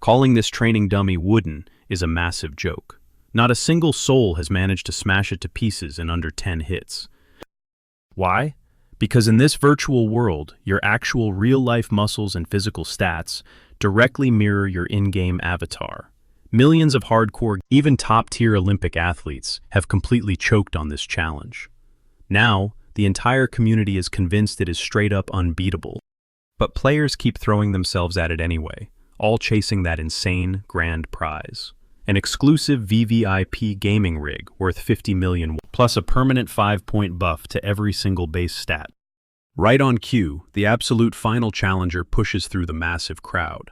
Calling this training dummy wooden is a massive joke. Not a single soul has managed to smash it to pieces in under 10 hits. Why? Because in this virtual world, your actual real-life muscles and physical stats directly mirror your in-game avatar. Millions of hardcore, even top-tier Olympic athletes have completely choked on this challenge. Now, the entire community is convinced it is straight-up unbeatable. But players keep throwing themselves at it anyway, all chasing that insane grand prize. An exclusive VVIP gaming rig worth 50 million, plus a permanent 5-point buff to every single base stat. Right on cue, the absolute final challenger pushes through the massive crowd.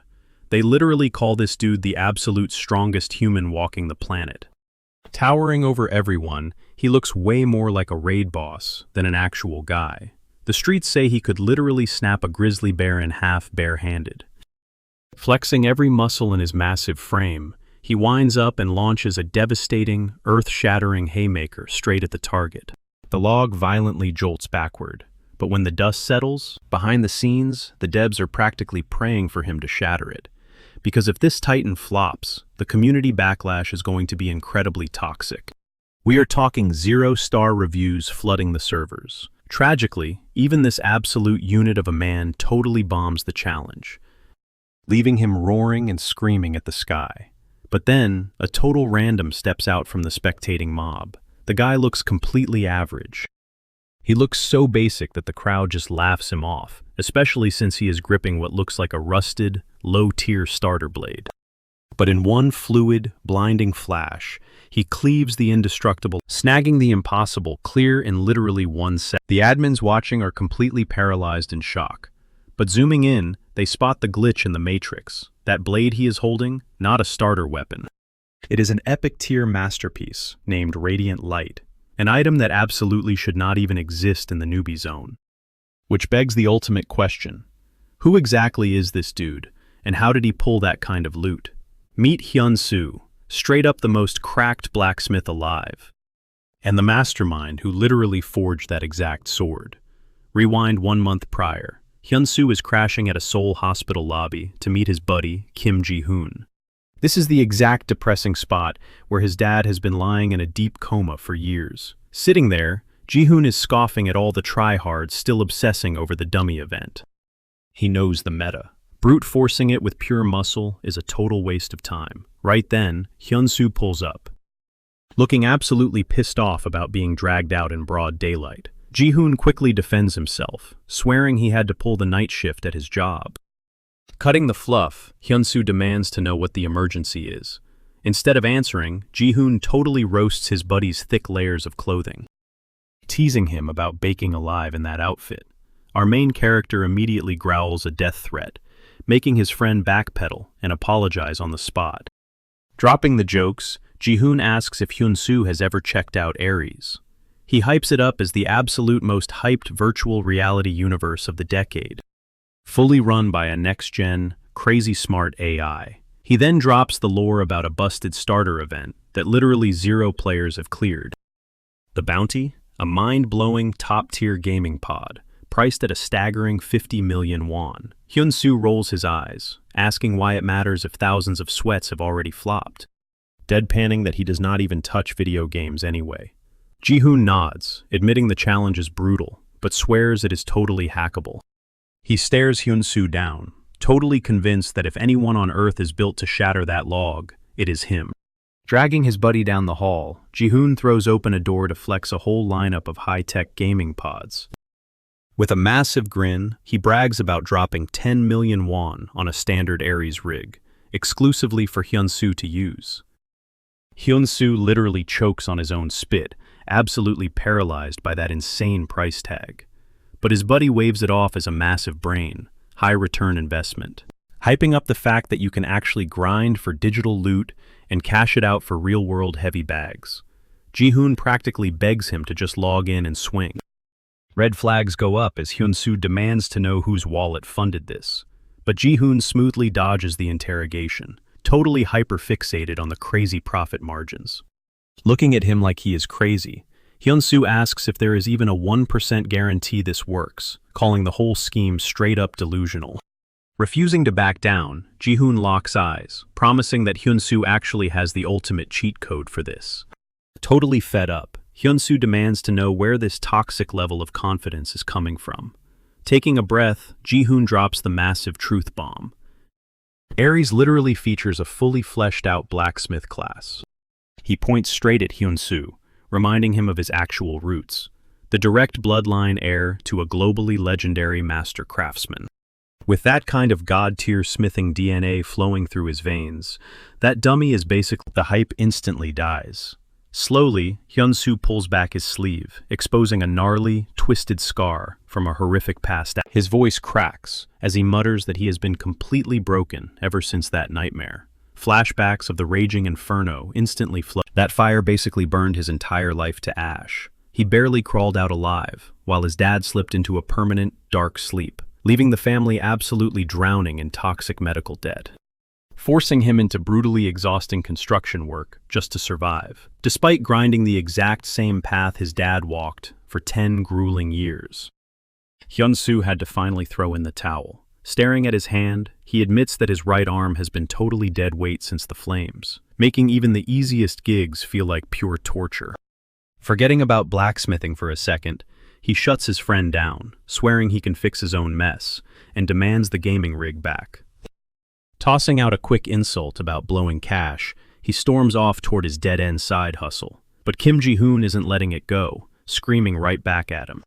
They literally call this dude the absolute strongest human walking the planet. Towering over everyone, he looks way more like a raid boss than an actual guy. The streets say he could literally snap a grizzly bear in half barehanded. Flexing every muscle in his massive frame, he winds up and launches a devastating, earth-shattering haymaker straight at the target. The log violently jolts backward, but when the dust settles, behind the scenes, the devs are practically praying for him to shatter it. Because if this titan flops, the community backlash is going to be incredibly toxic. We are talking 0-star reviews flooding the servers. Tragically, even this absolute unit of a man totally bombs the challenge, leaving him roaring and screaming at the sky. But then, a total random steps out from the spectating mob. The guy looks completely average. He looks so basic that the crowd just laughs him off, especially since he is gripping what looks like a rusted, low-tier starter blade. But in one fluid, blinding flash, he cleaves the indestructible, snagging the impossible clear in literally 1 second. The admins watching are completely paralyzed in shock. But zooming in, they spot the glitch in the matrix. That blade he is holding, not a starter weapon. It is an epic-tier masterpiece named Radiant Light, an item that absolutely should not even exist in the newbie zone. Which begs the ultimate question. Who exactly is this dude, and how did he pull that kind of loot? Meet Hyun-soo, straight up the most cracked blacksmith alive. And the mastermind who literally forged that exact sword. Rewind 1 month prior. Hyun-soo is crashing at a Seoul hospital lobby to meet his buddy, Kim Ji-hoon. This is the exact depressing spot where his dad has been lying in a deep coma for years. Sitting there, Ji-hoon is scoffing at all the tryhards still obsessing over the dummy event. He knows the meta. Brute forcing it with pure muscle is a total waste of time. Right then, Hyun-soo pulls up. Looking absolutely pissed off about being dragged out in broad daylight, Ji-hoon quickly defends himself, swearing he had to pull the night shift at his job. Cutting the fluff, Hyun-soo demands to know what the emergency is. Instead of answering, Ji-hoon totally roasts his buddy's thick layers of clothing, teasing him about baking alive in that outfit. Our main character immediately growls a death threat, making his friend backpedal and apologize on the spot. Dropping the jokes, Ji-hoon asks if Hyun-soo has ever checked out Ares. He hypes it up as the absolute most hyped virtual reality universe of the decade, fully run by a next-gen, crazy smart AI. He then drops the lore about a busted starter event that literally 0 players have cleared. The bounty? A mind-blowing, top-tier gaming pod, priced at a staggering 50 million won. Hyun-soo rolls his eyes, asking why it matters if thousands of sweats have already flopped, deadpanning that he does not even touch video games anyway. Ji-hoon nods, admitting the challenge is brutal, but swears it is totally hackable. He stares Hyun-soo down, totally convinced that if anyone on Earth is built to shatter that log, it is him. Dragging his buddy down the hall, Ji-hoon throws open a door to flex a whole lineup of high-tech gaming pods. With a massive grin, he brags about dropping 10 million won on a standard Ares rig, exclusively for Hyun-soo to use. Hyun-soo literally chokes on his own spit, absolutely paralyzed by that insane price tag. But his buddy waves it off as a massive brain, high-return investment, hyping up the fact that you can actually grind for digital loot and cash it out for real-world heavy bags. Ji-hoon practically begs him to just log in and swing. Red flags go up as Hyun-soo demands to know whose wallet funded this. But Ji-hoon smoothly dodges the interrogation, totally hyper-fixated on the crazy profit margins. Looking at him like he is crazy, Hyun-soo asks if there is even a 1% guarantee this works, calling the whole scheme straight up delusional. Refusing to back down, Ji-hoon locks eyes, promising that Hyun-soo actually has the ultimate cheat code for this. Totally fed up, Hyun-soo demands to know where this toxic level of confidence is coming from. Taking a breath, Ji-hoon drops the massive truth bomb. Aries literally features a fully fleshed out blacksmith class. He points straight at Hyun-soo, reminding him of his actual roots, the direct bloodline heir to a globally legendary master craftsman. With that kind of god-tier smithing DNA flowing through his veins, that dummy is basically the hype instantly dies. Slowly, Hyun-soo pulls back his sleeve, exposing a gnarly, twisted scar from a horrific past. His voice cracks as he mutters that he has been completely broken ever since that nightmare. Flashbacks of the raging inferno instantly flood. That fire basically burned his entire life to ash. He barely crawled out alive, while his dad slipped into a permanent, dark sleep, leaving the family absolutely drowning in toxic medical debt, forcing him into brutally exhausting construction work just to survive, despite grinding the exact same path his dad walked for 10 grueling years. Hyun-soo had to finally throw in the towel. Staring at his hand, he admits that his right arm has been totally dead weight since the flames, making even the easiest gigs feel like pure torture. Forgetting about blacksmithing for a second, he shuts his friend down, swearing he can fix his own mess, and demands the gaming rig back. Tossing out a quick insult about blowing cash, he storms off toward his dead-end side hustle. But Kim Ji-hoon isn't letting it go, screaming right back at him.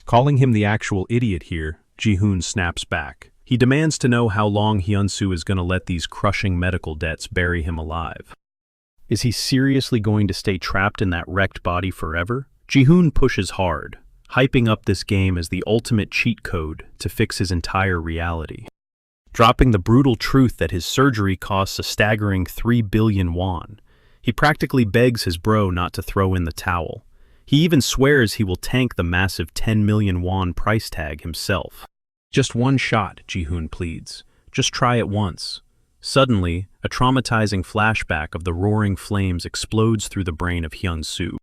Calling him the actual idiot here, Ji-hoon snaps back. He demands to know how long Hyun-soo is going to let these crushing medical debts bury him alive. Is he seriously going to stay trapped in that wrecked body forever? Ji-hoon pushes hard, hyping up this game as the ultimate cheat code to fix his entire reality. Dropping the brutal truth that his surgery costs a staggering 3 billion won, he practically begs his bro not to throw in the towel. He even swears he will tank the massive 10 million won price tag himself. Just one shot, Ji-hoon pleads. Just try it once. Suddenly, a traumatizing flashback of the roaring flames explodes through the brain of Hyun-soo.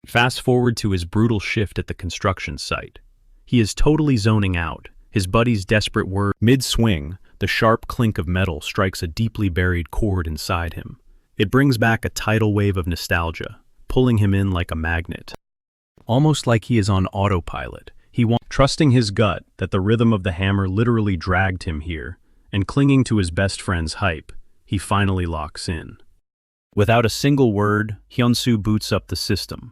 Fast forward to his brutal shift at the construction site. He is totally zoning out, his buddy's desperate word. Mid-swing, the sharp clink of metal strikes a deeply buried chord inside him. It brings back a tidal wave of nostalgia, pulling him in like a magnet. Almost like he is on autopilot, trusting his gut that the rhythm of the hammer literally dragged him here, and clinging to his best friend's hype, he finally locks in. Without a single word, Hyun-soo boots up the system.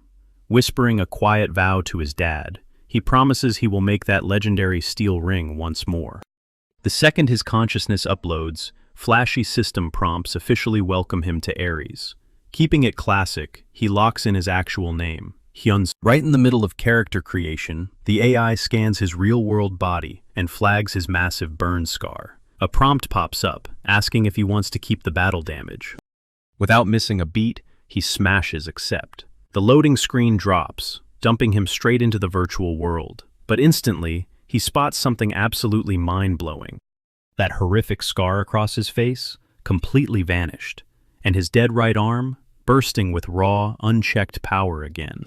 Whispering a quiet vow to his dad, he promises he will make that legendary steel ring once more. The second his consciousness uploads, flashy system prompts officially welcome him to Aries. Keeping it classic, he locks in his actual name, Hyun-soo. Right in the middle of character creation, the AI scans his real-world body and flags his massive burn scar. A prompt pops up, asking if he wants to keep the battle damage. Without missing a beat, he smashes accept. The loading screen drops, dumping him straight into the virtual world. But instantly, he spots something absolutely mind-blowing. That horrific scar across his face completely vanished, and his dead right arm bursting with raw, unchecked power again.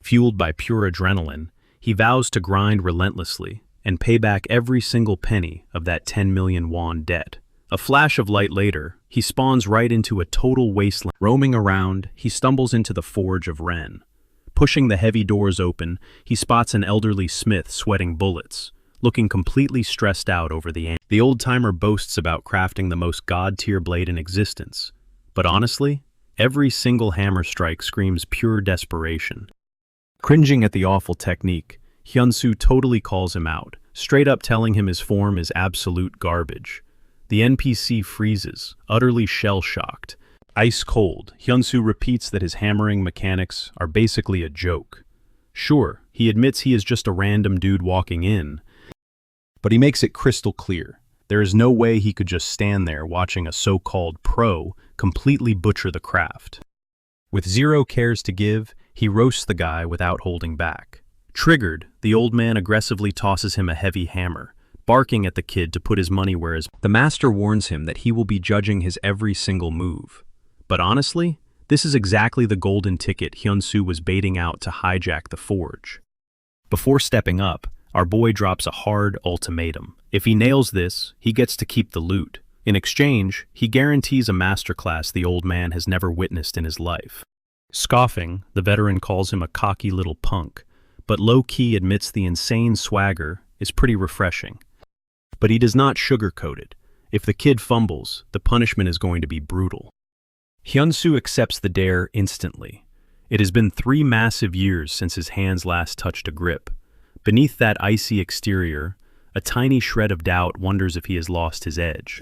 Fueled by pure adrenaline, he vows to grind relentlessly and pay back every single penny of that 10 million won debt. A flash of light later, he spawns right into a total wasteland. Roaming around, he stumbles into the forge of Ren. Pushing the heavy doors open, he spots an elderly smith sweating bullets, looking completely stressed out over the old-timer boasts about crafting the most god-tier blade in existence. But honestly, every single hammer strike screams pure desperation. Cringing at the awful technique, Hyun-soo totally calls him out, straight up telling him his form is absolute garbage. The NPC freezes, utterly shell-shocked. Ice cold, Hyun-soo repeats that his hammering mechanics are basically a joke. Sure, he admits he is just a random dude walking in, but he makes it crystal clear. There is no way he could just stand there watching a so-called pro completely butcher the craft. With zero cares to give, he roasts the guy without holding back. Triggered, the old man aggressively tosses him a heavy hammer, barking at the kid to put his money where his... The master warns him that he will be judging his every single move. But honestly, this is exactly the golden ticket Hyun-soo was baiting out to hijack the forge. Before stepping up, our boy drops a hard ultimatum. If he nails this, he gets to keep the loot. In exchange, he guarantees a masterclass the old man has never witnessed in his life. Scoffing, the veteran calls him a cocky little punk, but low-key admits the insane swagger is pretty refreshing. But he does not sugarcoat it. If the kid fumbles, the punishment is going to be brutal. Hyunsoo accepts the dare instantly. It has been 3 massive years since his hands last touched a grip. Beneath that icy exterior, a tiny shred of doubt wonders if he has lost his edge.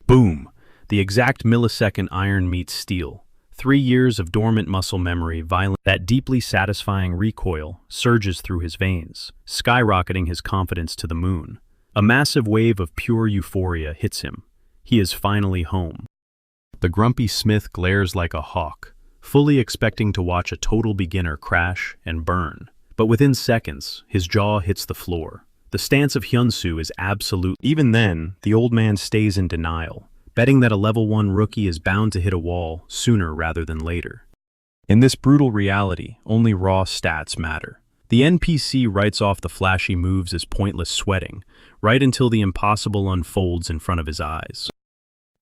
Boom! The exact millisecond iron meets steel. 3 years of dormant muscle memory, that deeply satisfying recoil surges through his veins, skyrocketing his confidence to the moon. A massive wave of pure euphoria hits him. He is finally home. The grumpy Smith glares like a hawk, fully expecting to watch a total beginner crash and burn. But within seconds, his jaw hits the floor. The stance of Hyunsoo is absolute. Even then, the old man stays in denial, betting that a level 1 rookie is bound to hit a wall sooner rather than later. In this brutal reality, only raw stats matter. The NPC writes off the flashy moves as pointless sweating, right until the impossible unfolds in front of his eyes.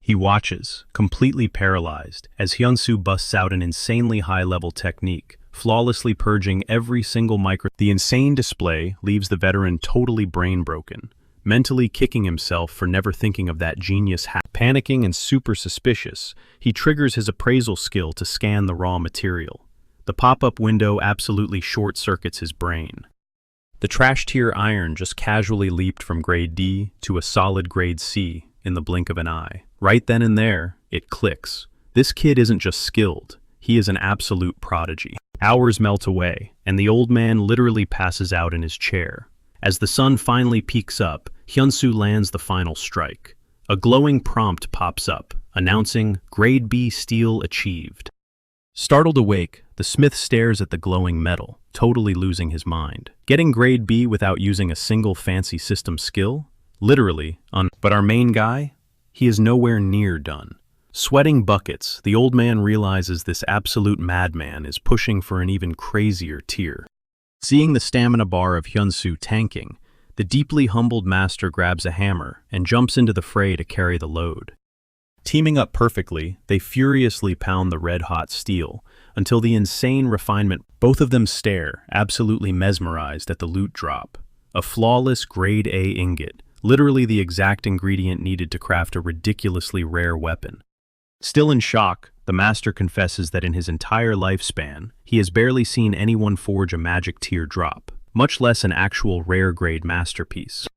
He watches, completely paralyzed, as Hyunsoo busts out an insanely high-level technique, flawlessly purging every single micro. The insane display leaves the veteran totally brain-broken, mentally kicking himself for never thinking of that genius hack. Panicking and super suspicious, he triggers his appraisal skill to scan the raw material. The pop-up window absolutely short-circuits his brain. The trash tier iron just casually leaped from grade D to a solid grade C in the blink of an eye. Right then and there, it clicks. This kid isn't just skilled, he is an absolute prodigy. Hours melt away, and the old man literally passes out in his chair. As the sun finally peaks up, Hyunsoo lands the final strike. A glowing prompt pops up, announcing Grade B Steel achieved. Startled awake, the smith stares at the glowing metal, totally losing his mind. Getting Grade B without using a single fancy system skill? Literally, but our main guy? He is nowhere near done. Sweating buckets, the old man realizes this absolute madman is pushing for an even crazier tier. Seeing the stamina bar of Hyunsoo tanking, the deeply humbled master grabs a hammer and jumps into the fray to carry the load. Teaming up perfectly, they furiously pound the red-hot steel until the insane refinement. Both of them stare, absolutely mesmerized at the loot drop. A flawless grade A ingot, literally the exact ingredient needed to craft a ridiculously rare weapon. Still in shock, the master confesses that in his entire lifespan, he has barely seen anyone forge a magic tier drop, much less an actual rare grade masterpiece.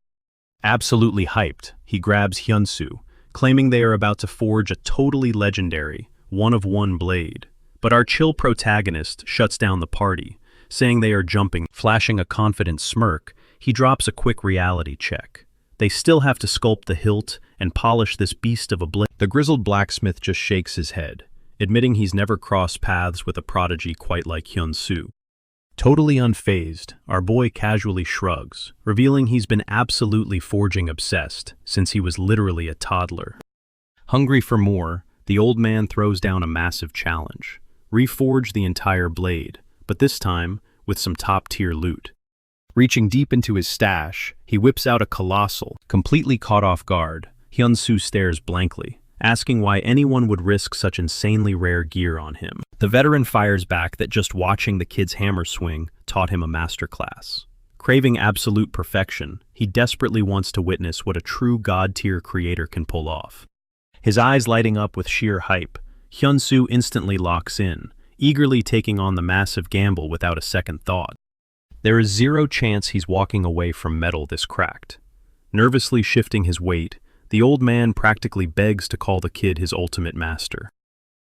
Absolutely hyped, he grabs Hyunsoo, claiming they are about to forge a totally legendary, one-of-one blade. But our chill protagonist shuts down the party, saying they are jumping. Flashing a confident smirk, he drops a quick reality check. They still have to sculpt the hilt and polish this beast of a blade. The grizzled blacksmith just shakes his head, admitting he's never crossed paths with a prodigy quite like Hyunsoo. Totally unfazed, our boy casually shrugs, revealing he's been absolutely forging obsessed since he was literally a toddler. Hungry for more, the old man throws down a massive challenge. Reforge the entire blade, but this time with some top-tier loot. Reaching deep into his stash, he whips out a colossal. Completely caught off guard, Hyunsoo stares blankly, asking why anyone would risk such insanely rare gear on him. The veteran fires back that just watching the kid's hammer swing taught him a masterclass. Craving absolute perfection, he desperately wants to witness what a true god-tier creator can pull off. His eyes lighting up with sheer hype, Hyunsoo instantly locks in, eagerly taking on the massive gamble without a second thought. There is zero chance he's walking away from metal this cracked. Nervously shifting his weight, the old man practically begs to call the kid his ultimate master.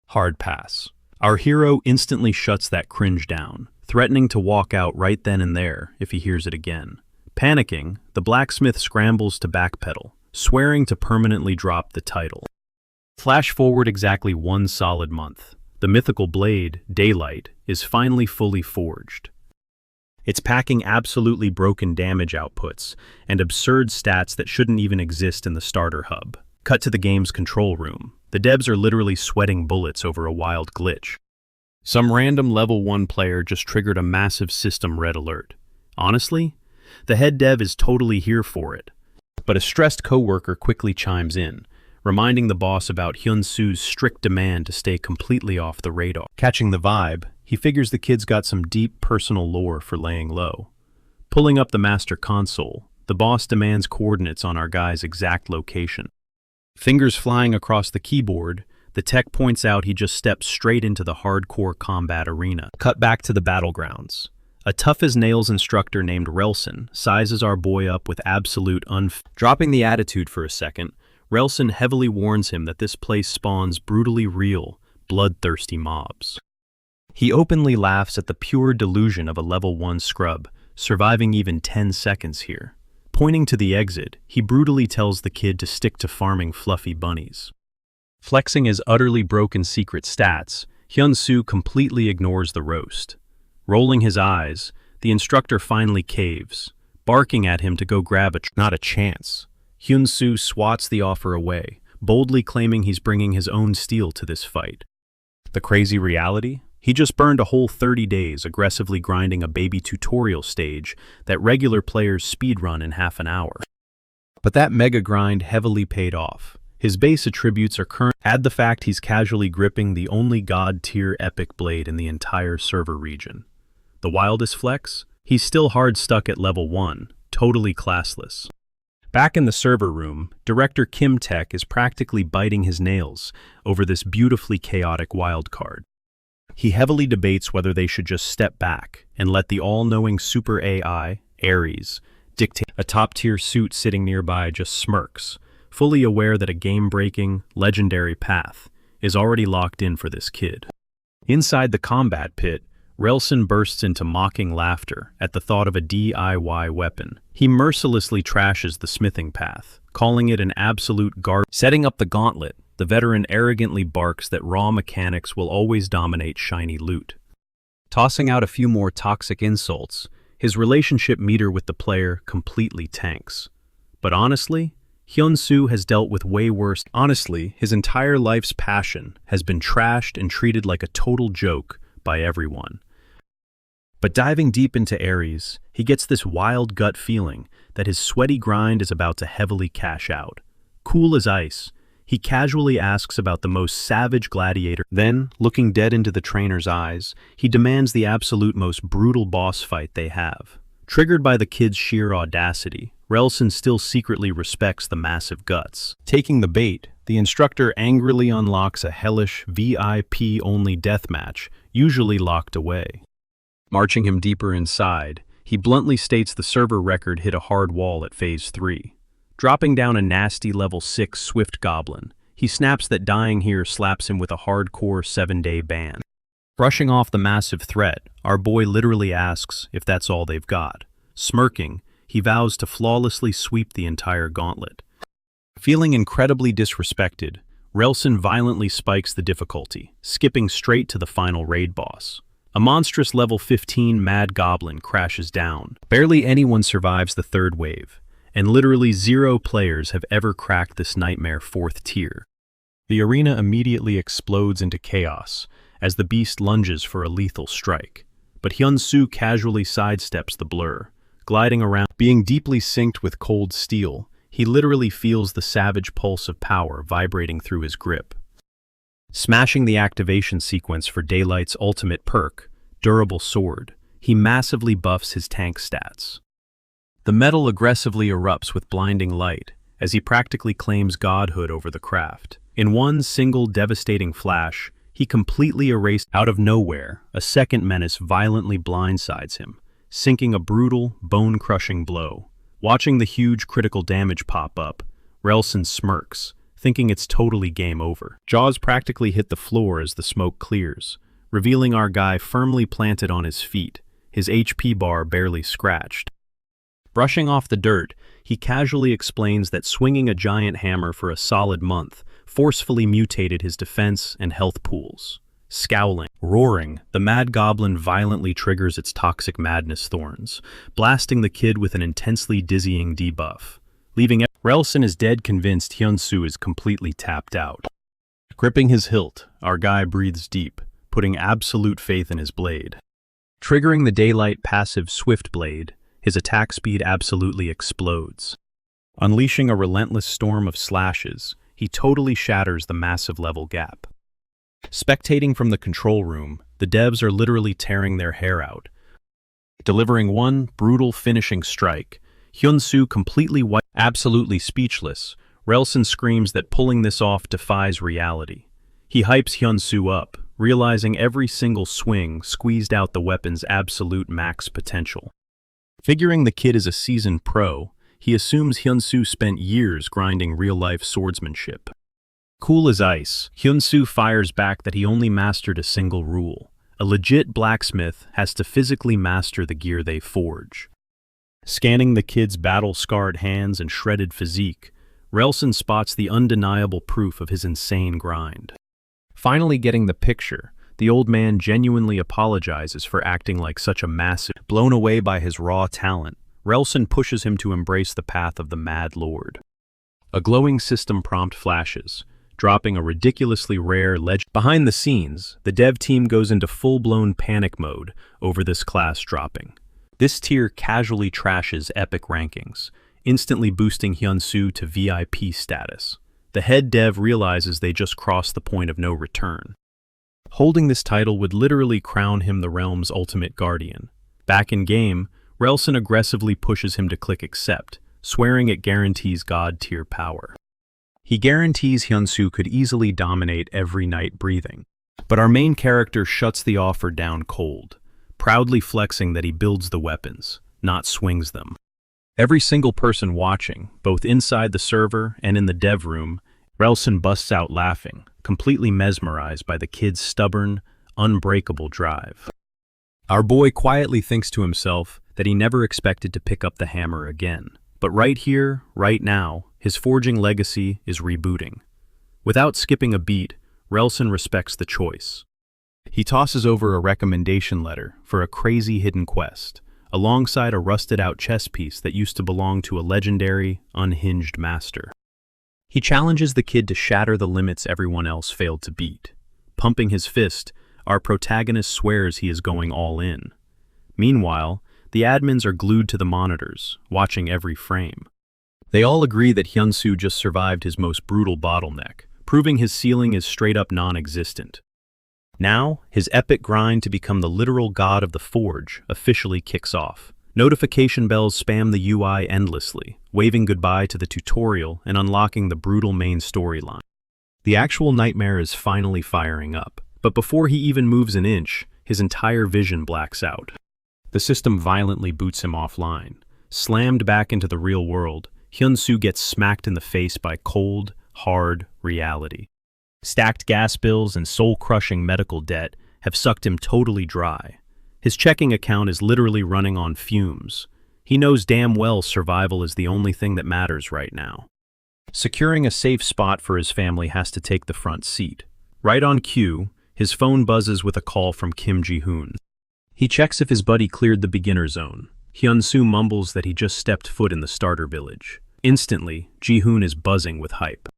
Hard pass. Our hero instantly shuts that cringe down, threatening to walk out right then and there if he hears it again. Panicking, the blacksmith scrambles to backpedal, swearing to permanently drop the title. Flash forward exactly 1 solid month. The mythical blade, Daylight, is finally fully forged. It's packing absolutely broken damage outputs and absurd stats that shouldn't even exist in the starter hub. Cut to the game's control room. The devs are literally sweating bullets over a wild glitch. Some random level 1 player just triggered a massive system red alert. Honestly, The head dev is totally here for it. But a stressed coworker quickly chimes in, reminding the boss about Hyun-soo's strict demand to stay completely off the radar. Catching the vibe, he figures the kid's got some deep personal lore for laying low. Pulling up the master console, the boss demands coordinates on our guy's exact location. Fingers flying across the keyboard, the tech points out he just stepped straight into the hardcore combat arena. Cut back to the battlegrounds. A tough-as-nails instructor named Relson sizes our boy up with absolute Dropping the attitude for a second, Relson heavily warns him that this place spawns brutally real, bloodthirsty mobs. He openly laughs at the pure delusion of a level 1 scrub, surviving even 10 seconds here. Pointing to the exit, he brutally tells the kid to stick to farming fluffy bunnies. Flexing his utterly broken secret stats, Hyun-soo completely ignores the roast. Rolling his eyes, the instructor finally caves, barking at him to go grab not a chance. Hyun-soo swats the offer away, boldly claiming he's bringing his own steel to this fight. The crazy reality? He just burned a whole 30 days aggressively grinding a baby tutorial stage that regular players speedrun in half an hour. But that mega grind heavily paid off. His base attributes are current. Add the fact he's casually gripping the only god-tier epic blade in the entire server region. The wildest flex? He's still hard stuck at level 1, totally classless. Back in the server room, Director Kim Tech is practically biting his nails over this beautifully chaotic wildcard. He heavily debates whether they should just step back and let the all-knowing super AI, Ares, dictate. A top-tier suit sitting nearby just smirks, fully aware that a game-breaking, legendary path is already locked in for this kid. Inside the combat pit, Relson bursts into mocking laughter at the thought of a DIY weapon. He mercilessly trashes the smithing path, calling it an absolute garbage. Setting up the gauntlet, the veteran arrogantly barks that raw mechanics will always dominate shiny loot. Tossing out a few more toxic insults, his relationship meter with the player completely tanks. But honestly, Hyun-soo has dealt with way worse. Honestly, his entire life's passion has been trashed and treated like a total joke by everyone. But diving deep into Ares, he gets this wild gut feeling that his sweaty grind is about to heavily cash out. Cool as ice, he casually asks about the most savage gladiator. Then, looking dead into the trainer's eyes, he demands the absolute most brutal boss fight they have. Triggered by the kid's sheer audacity, Relson still secretly respects the massive guts. Taking the bait, the instructor angrily unlocks a hellish VIP-only deathmatch, usually locked away. Marching him deeper inside, he bluntly states the server record hit a hard wall at Phase 3. Dropping down a nasty level 6 Swift Goblin, he snaps that dying here slaps him with a hardcore 7-day ban. Brushing off the massive threat, our boy literally asks if that's all they've got. Smirking, he vows to flawlessly sweep the entire gauntlet. Feeling incredibly disrespected, Relson violently spikes the difficulty, skipping straight to the final raid boss. A monstrous level 15 Mad Goblin crashes down. Barely anyone survives the third wave, and literally 0 players have ever cracked this nightmare 4th tier. The arena immediately explodes into chaos as the beast lunges for a lethal strike, but Hyun-soo casually sidesteps the blur. Gliding around, being deeply synced with cold steel, he literally feels the savage pulse of power vibrating through his grip. Smashing the activation sequence for Daylight's ultimate perk, Durable Sword, he massively buffs his tank stats. The metal aggressively erupts with blinding light as he practically claims godhood over the craft. In one single devastating flash, he completely erased. Out of nowhere, a second menace violently blindsides him, sinking a brutal, bone-crushing blow. Watching the huge critical damage pop up, Relson smirks, thinking it's totally game over. Jaws practically hit the floor as the smoke clears, revealing our guy firmly planted on his feet, his HP bar barely scratched. Brushing off the dirt, he casually explains that swinging a giant hammer for a solid month forcefully mutated his defense and health pools. Scowling, roaring, the Mad Goblin violently triggers its toxic madness thorns, blasting the kid with an intensely dizzying debuff. Leaving Relson is dead convinced Hyun-soo is completely tapped out. Gripping his hilt, our guy breathes deep, putting absolute faith in his blade. Triggering the Daylight passive Swift Blade, his attack speed absolutely explodes. Unleashing a relentless storm of slashes, he totally shatters the massive level gap. Spectating from the control room, the devs are literally tearing their hair out. Delivering one brutal finishing strike, Hyun-soo completely wiped. Absolutely speechless, Relson screams that pulling this off defies reality. He hypes Hyun-soo up, realizing every single swing squeezed out the weapon's absolute max potential. Figuring the kid is a seasoned pro, he assumes Hyun-soo spent years grinding real-life swordsmanship. Cool as ice, Hyun-soo fires back that he only mastered a single rule. A legit blacksmith has to physically master the gear they forge. Scanning the kid's battle-scarred hands and shredded physique, Relson spots the undeniable proof of his insane grind. Finally getting the picture, the old man genuinely apologizes for acting like such a massive. Blown away by his raw talent, Relson pushes him to embrace the path of the Mad Lord. A glowing system prompt flashes, dropping a ridiculously rare legend. Behind the scenes, the dev team goes into full-blown panic mode over this class dropping. This tier casually trashes epic rankings, instantly boosting Hyun-soo to VIP status. The head dev realizes they just crossed the point of no return. Holding this title would literally crown him the realm's ultimate guardian. Back in game, Relson aggressively pushes him to click accept, swearing it guarantees god-tier power. He guarantees Hyun-soo could easily dominate every night breathing. But our main character shuts the offer down cold, proudly flexing that he builds the weapons, not swings them. Every single person watching, both inside the server and in the dev room, Relson busts out laughing, completely mesmerized by the kid's stubborn, unbreakable drive. Our boy quietly thinks to himself that he never expected to pick up the hammer again. But right here, right now, his forging legacy is rebooting. Without skipping a beat, Relson respects the choice. He tosses over a recommendation letter for a crazy hidden quest, alongside a rusted-out chess piece that used to belong to a legendary, unhinged master. He challenges the kid to shatter the limits everyone else failed to beat. Pumping his fist, our protagonist swears he is going all in. Meanwhile, the admins are glued to the monitors, watching every frame. They all agree that Hyun-soo just survived his most brutal bottleneck, proving his ceiling is straight-up non-existent. Now, his epic grind to become the literal god of the forge officially kicks off. Notification bells spam the UI endlessly, waving goodbye to the tutorial and unlocking the brutal main storyline. The actual nightmare is finally firing up, but before he even moves an inch, his entire vision blacks out. The system violently boots him offline. Slammed back into the real world, Hyun-soo gets smacked in the face by cold, hard reality. Stacked gas bills and soul-crushing medical debt have sucked him totally dry. His checking account is literally running on fumes. He knows damn well survival is the only thing that matters right now. Securing a safe spot for his family has to take the front seat. Right on cue, his phone buzzes with a call from Kim Ji-hoon. He checks if his buddy cleared the beginner zone. Hyun-soo mumbles that he just stepped foot in the starter village. Instantly, Ji-hoon is buzzing with hype.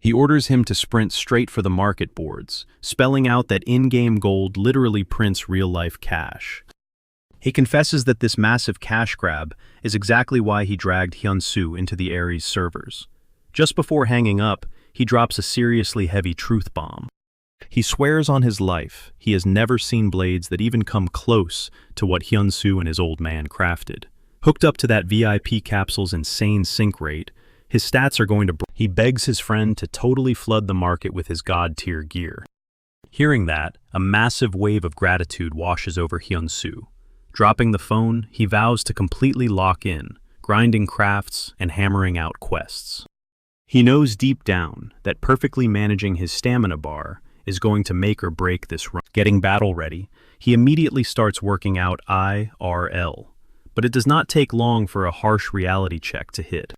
He orders him to sprint straight for the market boards, spelling out that in-game gold literally prints real-life cash. He confesses that this massive cash grab is exactly why he dragged Hyun-soo into the Ares servers. Just before hanging up, he drops a seriously heavy truth bomb. He swears on his life he has never seen blades that even come close to what Hyun-soo and his old man crafted. Hooked up to that VIP capsule's insane sync rate, his stats are going to He begs his friend to totally flood the market with his god-tier gear. Hearing that, a massive wave of gratitude washes over Hyun-soo. Dropping the phone, he vows to completely lock in, grinding crafts and hammering out quests. He knows deep down that perfectly managing his stamina bar is going to make or break this run. Getting battle ready, he immediately starts working out IRL. But it does not take long for a harsh reality check to hit.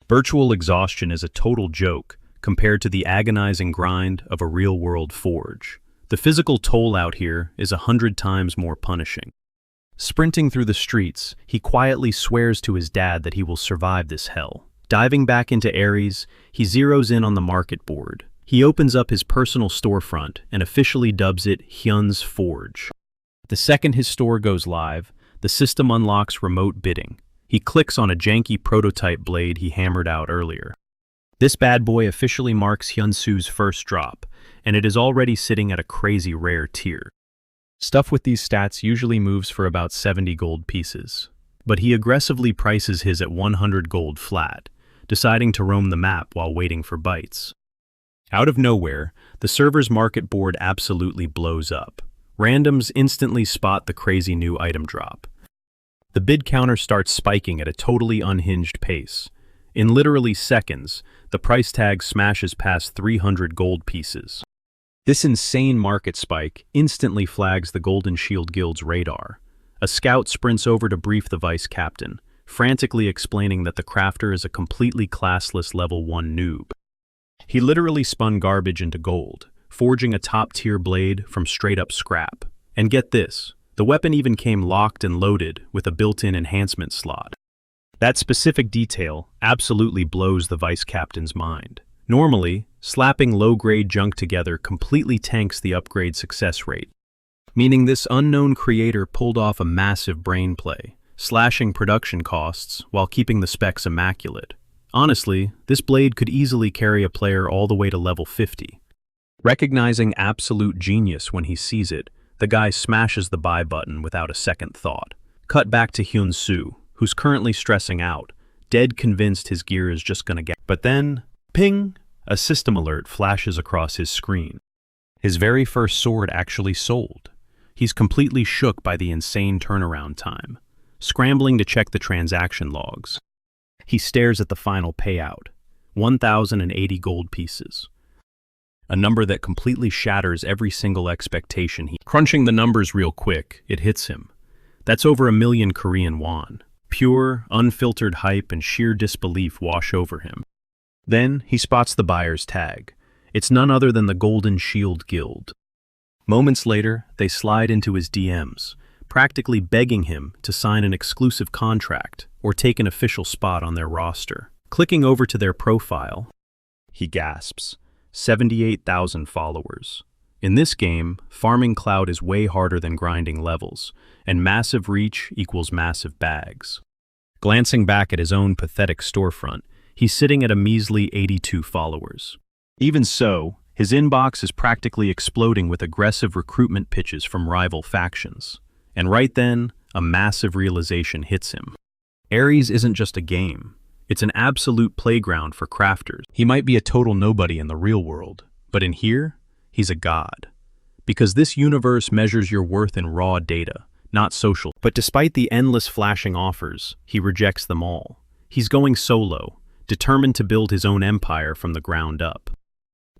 Virtual exhaustion is a total joke compared to the agonizing grind of a real-world forge. The physical toll out here is 100 times more punishing. Sprinting through the streets, he quietly swears to his dad that he will survive this hell. Diving back into Ares, he zeroes in on the market board. He opens up his personal storefront and officially dubs it Hyun's Forge. The second his store goes live, the system unlocks remote bidding. He clicks on a janky prototype blade he hammered out earlier. This bad boy officially marks Hyunsu's first drop, and it is already sitting at a crazy rare tier. Stuff with these stats usually moves for about 70 gold pieces, but he aggressively prices his at 100 gold flat, deciding to roam the map while waiting for bites. Out of nowhere, the server's market board absolutely blows up. Randoms instantly spot the crazy new item drop. The bid counter starts spiking at a totally unhinged pace. In literally seconds, the price tag smashes past 300 gold pieces. This insane market spike instantly flags the Golden Shield Guild's radar. A scout sprints over to brief the vice captain, frantically explaining that the crafter is a completely classless level 1 noob. He literally spun garbage into gold, forging a top-tier blade from straight-up scrap. And get this, the weapon even came locked and loaded with a built-in enhancement slot. That specific detail absolutely blows the vice captain's mind. Normally, slapping low-grade junk together completely tanks the upgrade success rate, meaning this unknown creator pulled off a massive brain play, slashing production costs while keeping the specs immaculate. Honestly, this blade could easily carry a player all the way to level 50. Recognizing absolute genius when he sees it, the guy smashes the buy button without a second thought. Cut back to Hyunsu, who's currently stressing out, dead convinced his gear is just gonna get. But then, ping! A system alert flashes across his screen. His very first sword actually sold. He's completely shook by the insane turnaround time, scrambling to check the transaction logs. He stares at the final payout, 1,080 gold pieces. A number that completely shatters every single expectation. Crunching the numbers real quick, it hits him. That's over 1 million Korean won. Pure, unfiltered hype and sheer disbelief wash over him. Then he spots the buyer's tag. It's none other than the Golden Shield Guild. Moments later, they slide into his DMs, practically begging him to sign an exclusive contract or take an official spot on their roster. Clicking over to their profile, he gasps, 78,000 followers. In this game, farming clout is way harder than grinding levels, and massive reach equals massive bags. Glancing back at his own pathetic storefront, he's sitting at a measly 82 followers. Even so, his inbox is practically exploding with aggressive recruitment pitches from rival factions. And right then, a massive realization hits him. Ares isn't just a game. It's an absolute playground for crafters. He might be a total nobody in the real world, but in here, he's a god. Because this universe measures your worth in raw data, not social. But despite the endless flashing offers, he rejects them all. He's going solo, determined to build his own empire from the ground up.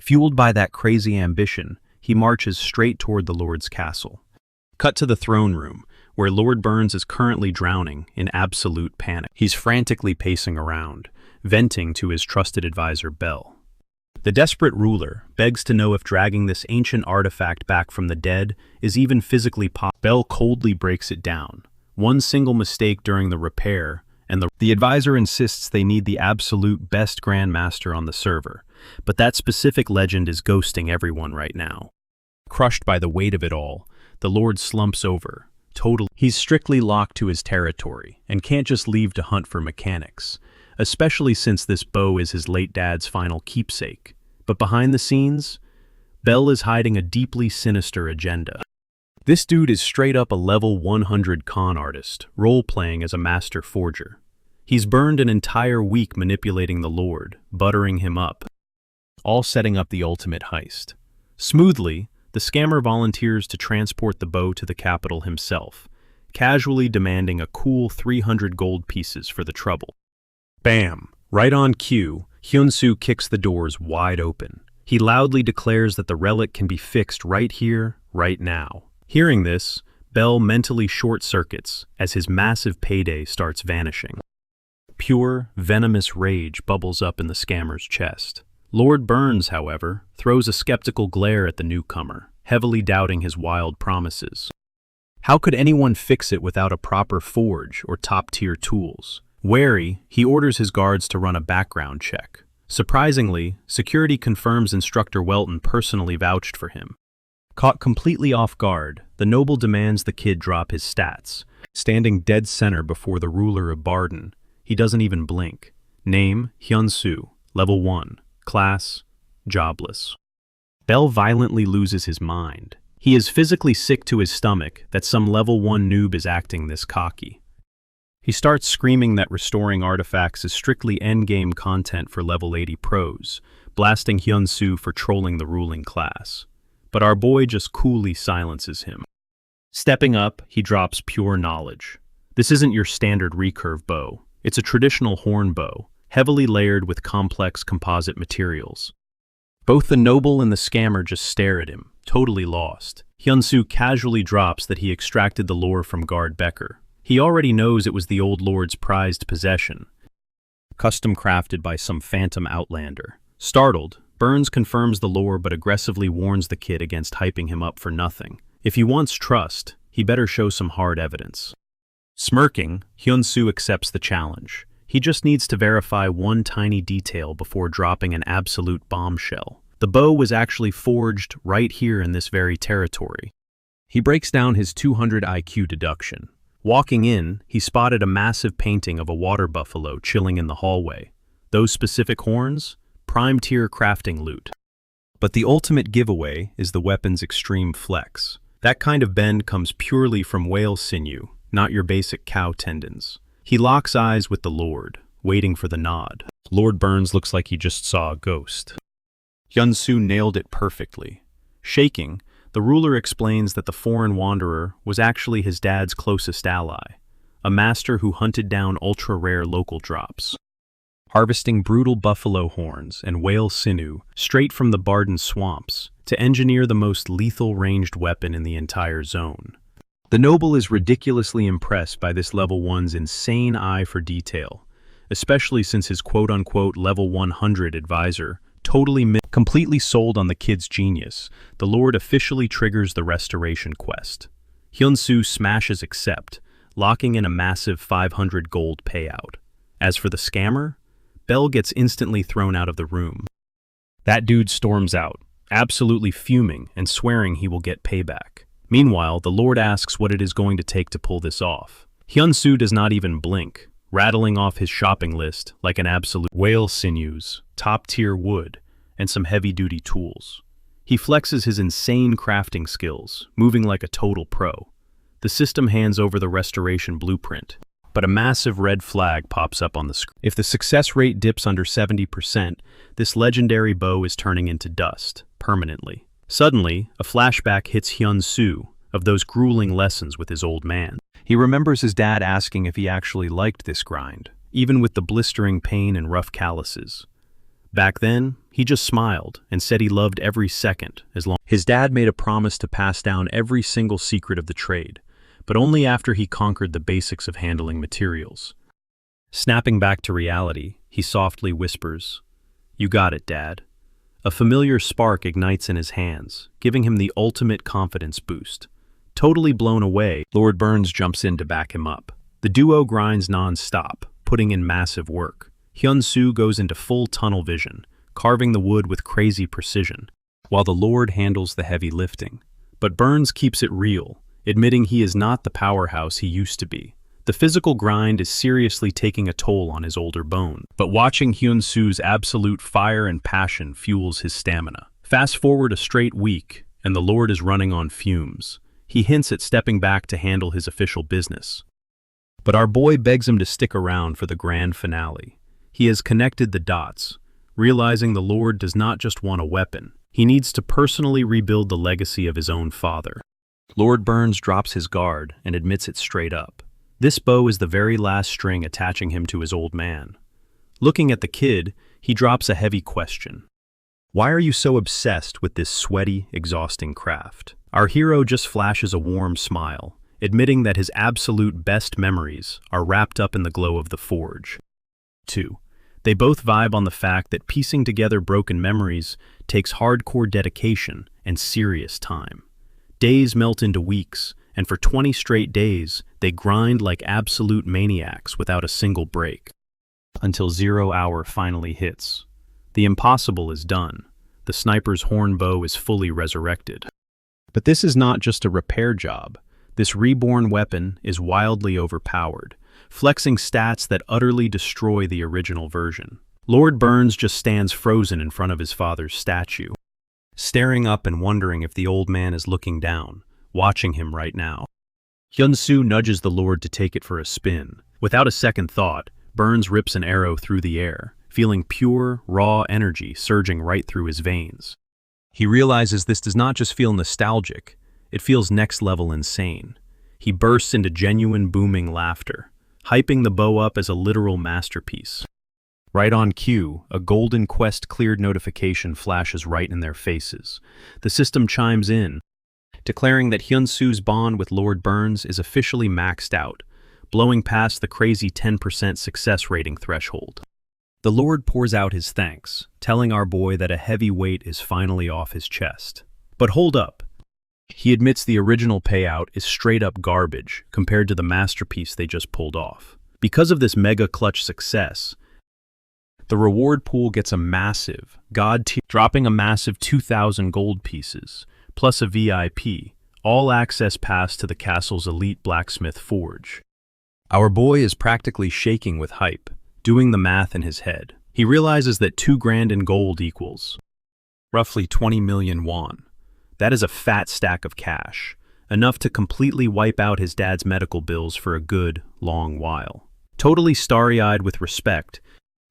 Fueled by that crazy ambition, he marches straight toward the Lord's castle. Cut to the throne room, where Lord Burns is currently drowning in absolute panic. He's frantically pacing around, venting to his trusted advisor Bell. The desperate ruler begs to know if dragging this ancient artifact back from the dead is even physically possible. Bell coldly breaks it down. One single mistake during the repair, and the advisor insists they need the absolute best grandmaster on the server, but that specific legend is ghosting everyone right now. Crushed by the weight of it all, the Lord slumps over. He's strictly locked to his territory and can't just leave to hunt for mechanics, especially since this bow is his late dad's final keepsake. But behind the scenes, Bell is hiding a deeply sinister agenda. This dude is straight up a level 100 con artist, role-playing as a master forger. He's burned an entire week manipulating the Lord, buttering him up, all setting up the ultimate heist. Smoothly, the scammer volunteers to transport the bow to the capital himself, casually demanding a cool 300 gold pieces for the trouble. Bam! Right on cue, Hyunsu kicks the doors wide open. He loudly declares that the relic can be fixed right here, right now. Hearing this, Bell mentally short-circuits as his massive payday starts vanishing. Pure, venomous rage bubbles up in the scammer's chest. Lord Burns, however, throws a skeptical glare at the newcomer, heavily doubting his wild promises. How could anyone fix it without a proper forge or top-tier tools? Wary, he orders his guards to run a background check. Surprisingly, security confirms Instructor Welton personally vouched for him. Caught completely off guard, the noble demands the kid drop his stats, Standing dead center before the ruler of Barden, he doesn't even blink. Name, Hyun-soo, level 1, class, jobless. Bell violently loses his mind. He is physically sick to his stomach that some level 1 noob is acting this cocky. He starts screaming that restoring artifacts is strictly endgame content for level 80 pros, blasting Hyun-soo for trolling the ruling class. But our boy just coolly silences him. Stepping up, he drops pure knowledge. This isn't your standard recurve bow. It's a traditional horn bow, heavily layered with complex composite materials. Both the noble and the scammer just stare at him, totally lost. Hyun-soo casually drops that he extracted the lore from Guard Becker. He already knows it was the old lord's prized possession, custom crafted by some phantom outlander. Startled, Burns confirms the lore but aggressively warns the kid against hyping him up for nothing. If he wants trust, he better show some hard evidence. Smirking, Hyun-soo accepts the challenge. He just needs to verify one tiny detail before dropping an absolute bombshell. The bow was actually forged right here in this very territory. He breaks down his 200 IQ deduction. Walking in, he spotted a massive painting of a water buffalo chilling in the hallway. Those specific horns? Prime-tier crafting loot. But the ultimate giveaway is the weapon's extreme flex. That kind of bend comes purely from whale sinew, not your basic cow tendons. He locks eyes with the Lord, waiting for the nod. Lord Burns looks like he just saw a ghost. Hyun-soo nailed it perfectly. Shaking, the ruler explains that the foreign wanderer was actually his dad's closest ally, a master who hunted down ultra-rare local drops, harvesting brutal buffalo horns and whale sinew straight from the Barden swamps to engineer the most lethal ranged weapon in the entire zone. The noble is ridiculously impressed by this level 1's insane eye for detail, especially since his quote-unquote level 100 advisor completely sold on the kid's genius. The Lord officially triggers the restoration quest. Hyun-soo smashes accept, locking in a massive 500 gold payout. As for the scammer, Bell gets instantly thrown out of the room. That dude storms out, absolutely fuming and swearing he will get payback. Meanwhile, the Lord asks what it is going to take to pull this off. Hyun-soo does not even blink, rattling off his shopping list like an absolute whale sinews, top-tier wood, and some heavy-duty tools. He flexes his insane crafting skills, moving like a total pro. The system hands over the restoration blueprint, but a massive red flag pops up on the screen. If the success rate dips under 70%, this legendary bow is turning into dust, permanently. Suddenly, a flashback hits Hyun-soo of those grueling lessons with his old man. He remembers his dad asking if he actually liked this grind, even with the blistering pain and rough calluses. Back then, he just smiled and said he loved every second as long. His dad made a promise to pass down every single secret of the trade, but only after he conquered the basics of handling materials. Snapping back to reality, he softly whispers, "You got it, Dad." A familiar spark ignites in his hands, giving him the ultimate confidence boost. Totally blown away, Lord Burns jumps in to back him up. The duo grinds non-stop, putting in massive work. Hyun-soo goes into full tunnel vision, carving the wood with crazy precision, while the Lord handles the heavy lifting. But Burns keeps it real, admitting he is not the powerhouse he used to be. The physical grind is seriously taking a toll on his older bone, but watching Hyun-soo's absolute fire and passion fuels his stamina. Fast forward a straight week, and the Lord is running on fumes. He hints at stepping back to handle his official business. But our boy begs him to stick around for the grand finale. He has connected the dots, realizing the Lord does not just want a weapon. He needs to personally rebuild the legacy of his own father. Lord Burns drops his guard and admits it straight up. This bow is the very last string attaching him to his old man. Looking at the kid, he drops a heavy question. Why are you so obsessed with this sweaty, exhausting craft? Our hero just flashes a warm smile, admitting that his absolute best memories are wrapped up in the glow of the forge. 2. They both vibe on the fact that piecing together broken memories takes hardcore dedication and serious time. Days melt into weeks, and for 20 straight days, they grind like absolute maniacs without a single break. Until 0 hour finally hits. The impossible is done. The sniper's horn bow is fully resurrected. But this is not just a repair job. This reborn weapon is wildly overpowered, flexing stats that utterly destroy the original version. Lord Burns just stands frozen in front of his father's statue, staring up and wondering if the old man is looking down, watching him right now. Hyun-soo nudges the Lord to take it for a spin. Without a second thought, Burns rips an arrow through the air, feeling pure, raw energy surging right through his veins. He realizes this does not just feel nostalgic, it feels next-level insane. He bursts into genuine booming laughter, hyping the bow up as a literal masterpiece. Right on cue, a Golden Quest cleared notification flashes right in their faces. The system chimes in, declaring that Hyun-soo's bond with Lord Burns is officially maxed out, blowing past the crazy 10% success rating threshold. The Lord pours out his thanks, telling our boy that a heavy weight is finally off his chest. But hold up. He admits the original payout is straight-up garbage compared to the masterpiece they just pulled off. Because of this mega-clutch success, the reward pool gets a massive, god-tier, dropping a massive 2,000 gold pieces, plus a VIP, all-access pass to the castle's elite blacksmith forge. Our boy is practically shaking with hype, doing the math in his head. He realizes that 2 grand in gold equals roughly 20 million won. That is a fat stack of cash, enough to completely wipe out his dad's medical bills for a good, long while. Totally starry-eyed with respect,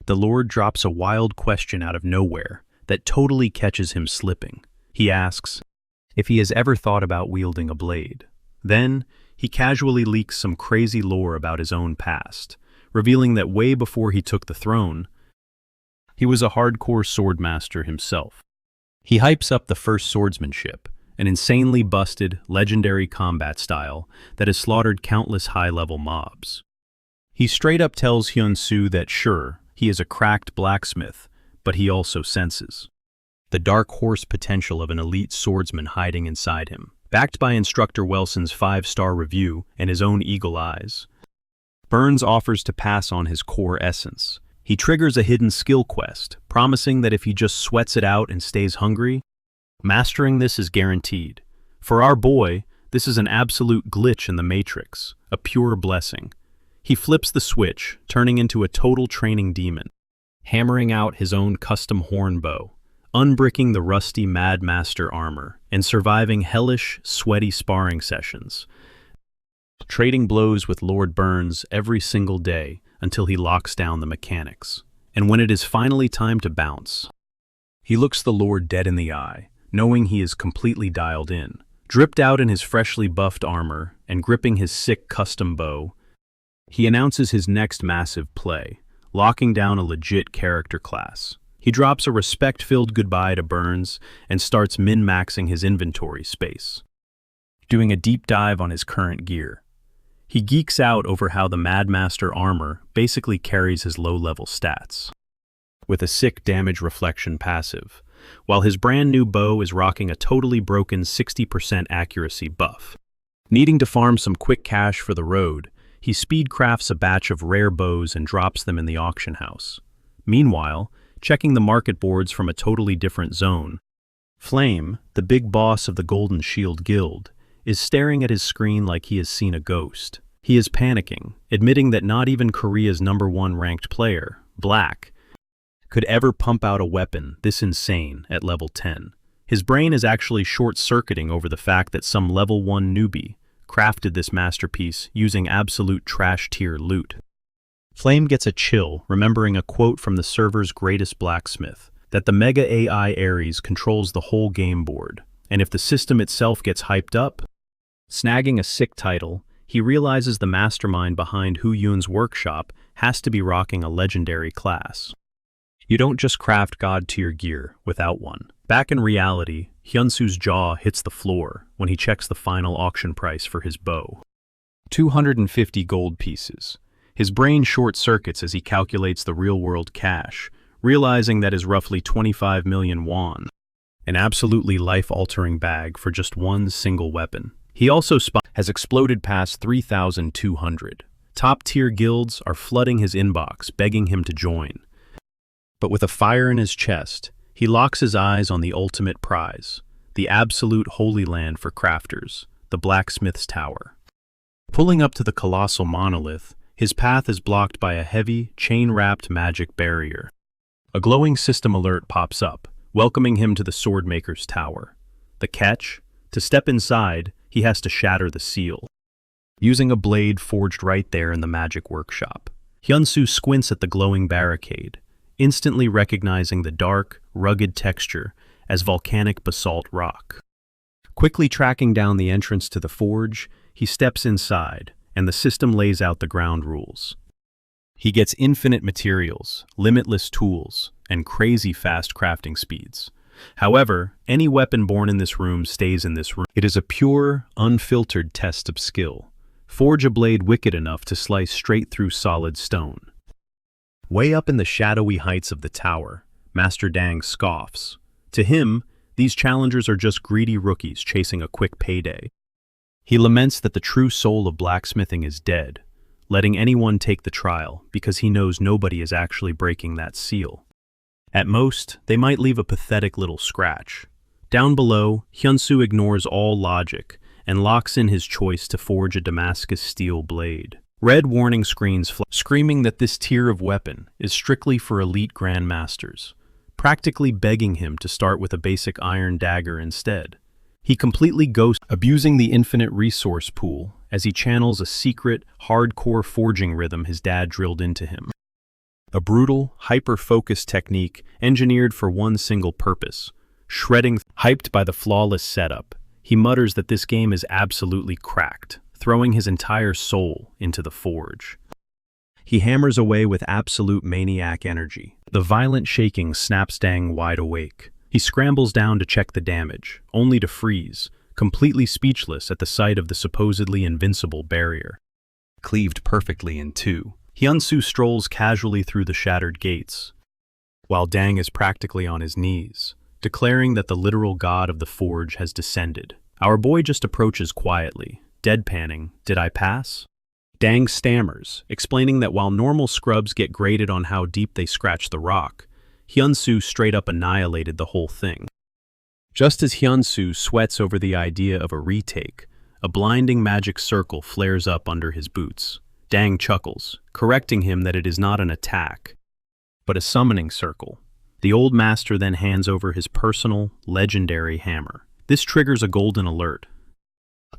the Lord drops a wild question out of nowhere that totally catches him slipping. He asks if he has ever thought about wielding a blade. Then, he casually leaks some crazy lore about his own past, revealing that way before he took the throne, he was a hardcore swordmaster himself. He hypes up the first swordsmanship, an insanely busted, legendary combat style that has slaughtered countless high-level mobs. He straight up tells Hyun-soo that sure, he is a cracked blacksmith, but he also senses the dark horse potential of an elite swordsman hiding inside him. Backed by Instructor Welson's 5-star review and his own eagle eyes, Burns offers to pass on his core essence. He triggers a hidden skill quest, promising that if he just sweats it out and stays hungry, mastering this is guaranteed. For our boy, this is an absolute glitch in the Matrix, a pure blessing. He flips the switch, turning into a total training demon, hammering out his own custom horn bow, unbricking the rusty Mad Master armor, and surviving hellish, sweaty sparring sessions, trading blows with Lord Burns every single day until he locks down the mechanics. And when it is finally time to bounce, he looks the Lord dead in the eye, knowing he is completely dialed in. Dripped out in his freshly buffed armor and gripping his sick custom bow, he announces his next massive play, locking down a legit character class. He drops a respect-filled goodbye to Burns and starts min-maxing his inventory space, doing a deep dive on his current gear. He geeks out over how the Mad Master armor basically carries his low-level stats, with a sick damage reflection passive, while his brand new bow is rocking a totally broken 60% accuracy buff. Needing to farm some quick cash for the road, he speedcrafts a batch of rare bows and drops them in the auction house. Meanwhile, checking the market boards from a totally different zone, Flame, the big boss of the Golden Shield Guild, is staring at his screen like he has seen a ghost. He is panicking, admitting that not even Korea's #1 ranked player, Black, could ever pump out a weapon this insane at level 10. His brain is actually short-circuiting over the fact that some level 1 newbie crafted this masterpiece using absolute trash-tier loot. Flame gets a chill, remembering a quote from the server's greatest blacksmith, that the Mega AI Ares controls the whole game board, and if the system itself gets hyped up, snagging a sick title, he realizes the mastermind behind Hu Yun's workshop has to be rocking a legendary class. You don't just craft god-tier gear without one. Back in reality, Hyun-soo's jaw hits the floor when he checks the final auction price for his bow. 250 gold pieces. His brain short-circuits as he calculates the real-world cash, realizing that is roughly 25 million won, an absolutely life-altering bag for just one single weapon. He also has exploded past 3,200. Top-tier guilds are flooding his inbox, begging him to join. But with a fire in his chest, he locks his eyes on the ultimate prize, the absolute holy land for crafters, the blacksmith's tower. Pulling up to the colossal monolith, his path is blocked by a heavy, chain-wrapped magic barrier. A glowing system alert pops up, welcoming him to the Swordmaker's tower. The catch? To step inside, he has to shatter the seal, using a blade forged right there in the magic workshop. Hyunsoo squints at the glowing barricade, instantly recognizing the dark, rugged texture as volcanic basalt rock. Quickly tracking down the entrance to the forge, he steps inside, and the system lays out the ground rules. He gets infinite materials, limitless tools, and crazy fast crafting speeds. However, any weapon born in this room stays in this room. It is a pure, unfiltered test of skill. Forge a blade wicked enough to slice straight through solid stone. Way up in the shadowy heights of the tower, Master Dang scoffs. To him, these challengers are just greedy rookies chasing a quick payday. He laments that the true soul of blacksmithing is dead, letting anyone take the trial because he knows nobody is actually breaking that seal. At most, they might leave a pathetic little scratch. Down below, Hyunsoo ignores all logic and locks in his choice to forge a Damascus steel blade. Red warning screens screaming that this tier of weapon is strictly for elite grandmasters, practically begging him to start with a basic iron dagger instead. He completely ghosts, abusing the infinite resource pool as he channels a secret, hardcore forging rhythm his dad drilled into him. A brutal, hyper-focused technique engineered for one single purpose, shredding. Hyped by the flawless setup, he mutters that this game is absolutely cracked, throwing his entire soul into the forge. He hammers away with absolute maniac energy. The violent shaking snaps Dang wide awake. He scrambles down to check the damage, only to freeze, completely speechless at the sight of the supposedly invincible barrier. Cleaved perfectly in two, Hyunsoo strolls casually through the shattered gates, while Dang is practically on his knees, declaring that the literal god of the forge has descended. Our boy just approaches quietly, deadpanning, "Did I pass?" Dang stammers, explaining that while normal scrubs get graded on how deep they scratch the rock, Hyunsoo straight up annihilated the whole thing. Just as Hyunsoo sweats over the idea of a retake, a blinding magic circle flares up under his boots. Dang chuckles, correcting him that it is not an attack, but a summoning circle. The old master then hands over his personal, legendary hammer. This triggers a golden alert,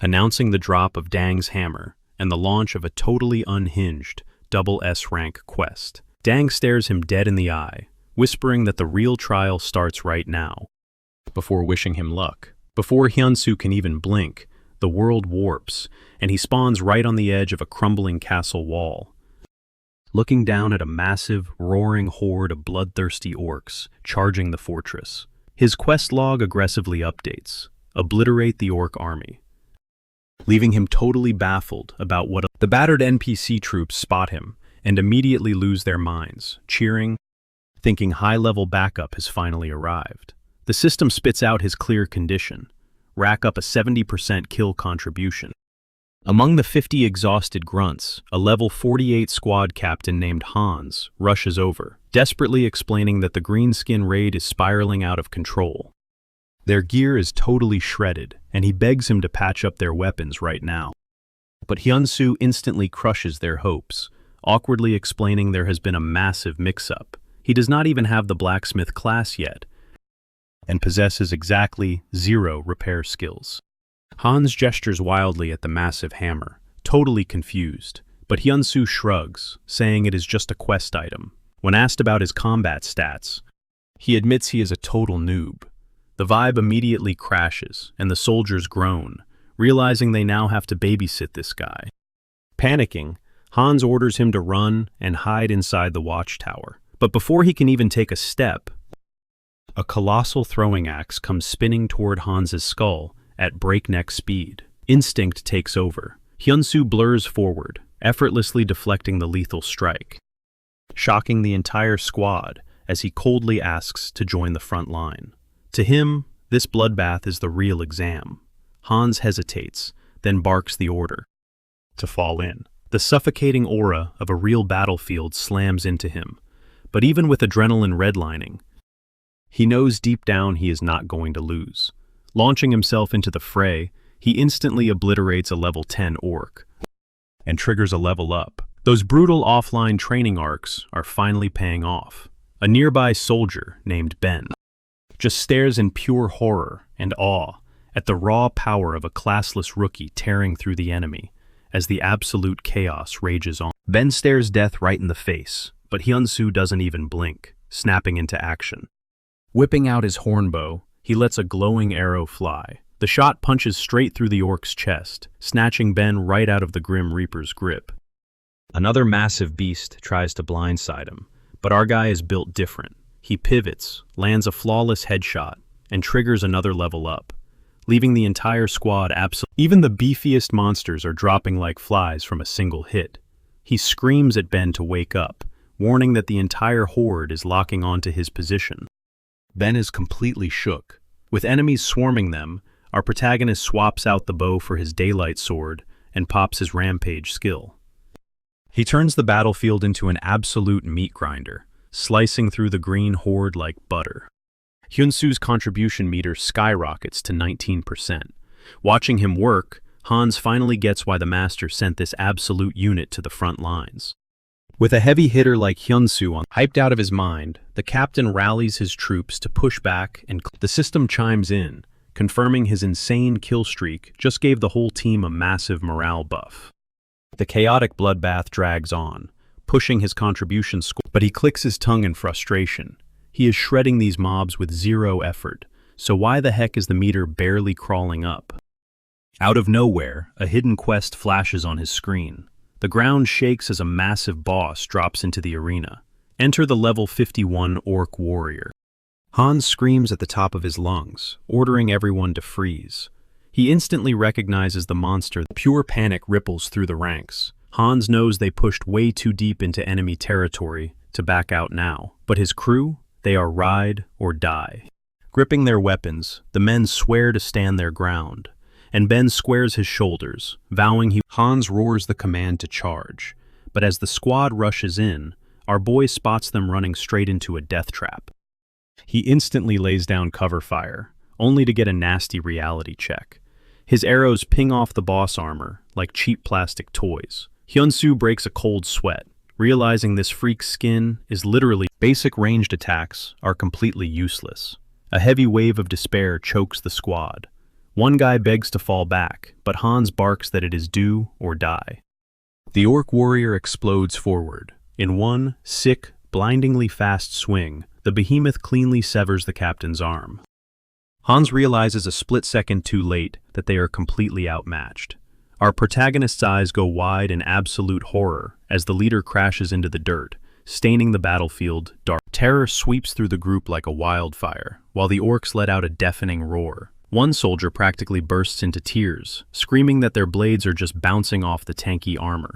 announcing the drop of Dang's hammer and the launch of a totally unhinged double S-rank quest. Dang stares him dead in the eye, whispering that the real trial starts right now. Before wishing him luck, before Hyunsoo can even blink, the world warps, and he spawns right on the edge of a crumbling castle wall, looking down at a massive, roaring horde of bloodthirsty orcs charging the fortress. His quest log aggressively updates, "Obliterate the orc army," leaving him totally baffled about what the battered NPC troops spot him and immediately lose their minds, cheering, thinking high-level backup has finally arrived. The system spits out his clear condition: rack up a 70% kill contribution. Among the 50 exhausted grunts, a level 48 squad captain named Hans rushes over, desperately explaining that the greenskin raid is spiraling out of control. Their gear is totally shredded, and he begs him to patch up their weapons right now. But Hyunsoo instantly crushes their hopes, awkwardly explaining there has been a massive mix-up. He does not even have the blacksmith class yet, and possesses exactly 0 repair skills. Hans gestures wildly at the massive hammer, totally confused, but Hyunsoo shrugs, saying it is just a quest item. When asked about his combat stats, he admits he is a total noob. The vibe immediately crashes, and the soldiers groan, realizing they now have to babysit this guy. Panicking, Hans orders him to run and hide inside the watchtower. But before he can even take a step, a colossal throwing axe comes spinning toward Hans's skull at breakneck speed. Instinct takes over. Hyunsoo blurs forward, effortlessly deflecting the lethal strike, shocking the entire squad as he coldly asks to join the front line. To him, this bloodbath is the real exam. Hans hesitates, then barks the order to fall in. The suffocating aura of a real battlefield slams into him, but even with adrenaline redlining, he knows deep down he is not going to lose. Launching himself into the fray, he instantly obliterates a level 10 orc, and triggers a level up. Those brutal offline training arcs are finally paying off. A nearby soldier named Ben just stares in pure horror and awe at the raw power of a classless rookie tearing through the enemy as the absolute chaos rages on. Ben stares death right in the face, but Hyun-soo doesn't even blink, snapping into action. Whipping out his hornbow, he lets a glowing arrow fly. The shot punches straight through the orc's chest, snatching Ben right out of the Grim Reaper's grip. Another massive beast tries to blindside him, but our guy is built different. He pivots, lands a flawless headshot, and triggers another level up, leaving the entire squad absolutely. Even the beefiest monsters are dropping like flies from a single hit. He screams at Ben to wake up, warning that the entire horde is locking onto his position. Ben is completely shook. With enemies swarming them, our protagonist swaps out the bow for his daylight sword and pops his rampage skill. He turns the battlefield into an absolute meat grinder, slicing through the green horde like butter. Hyun-soo's contribution meter skyrockets to 19%. Watching him work, Hans finally gets why the master sent this absolute unit to the front lines. With a heavy hitter like Hyun-soo hyped out of his mind, the captain rallies his troops to push back and the system chimes in, confirming his insane kill streak just gave the whole team a massive morale buff. The chaotic bloodbath drags on, pushing his contribution score, but he clicks his tongue in frustration. He is shredding these mobs with zero effort, so why the heck is the meter barely crawling up? Out of nowhere, a hidden quest flashes on his screen. The ground shakes as a massive boss drops into the arena. Enter the level 51 orc warrior. Hans screams at the top of his lungs, ordering everyone to freeze. He instantly recognizes the monster. Pure panic ripples through the ranks. Hans knows they pushed way too deep into enemy territory to back out now. But his crew, they are ride or die. Gripping their weapons, the men swear to stand their ground. And Ben squares his shoulders, vowing he. Hans roars the command to charge. But as the squad rushes in, our boy spots them running straight into a death trap. He instantly lays down cover fire, only to get a nasty reality check. His arrows ping off the boss armor like cheap plastic toys. Hyun-soo breaks a cold sweat, realizing this freak's skin is literally. Basic ranged attacks are completely useless. A heavy wave of despair chokes the squad. One guy begs to fall back, but Hans barks that it is do or die. The orc warrior explodes forward. In one sick, blindingly fast swing, the behemoth cleanly severs the captain's arm. Hans realizes a split second too late that they are completely outmatched. Our protagonist's eyes go wide in absolute horror as the leader crashes into the dirt, staining the battlefield dark. Terror sweeps through the group like a wildfire, while the orcs let out a deafening roar. One soldier practically bursts into tears, screaming that their blades are just bouncing off the tanky armor.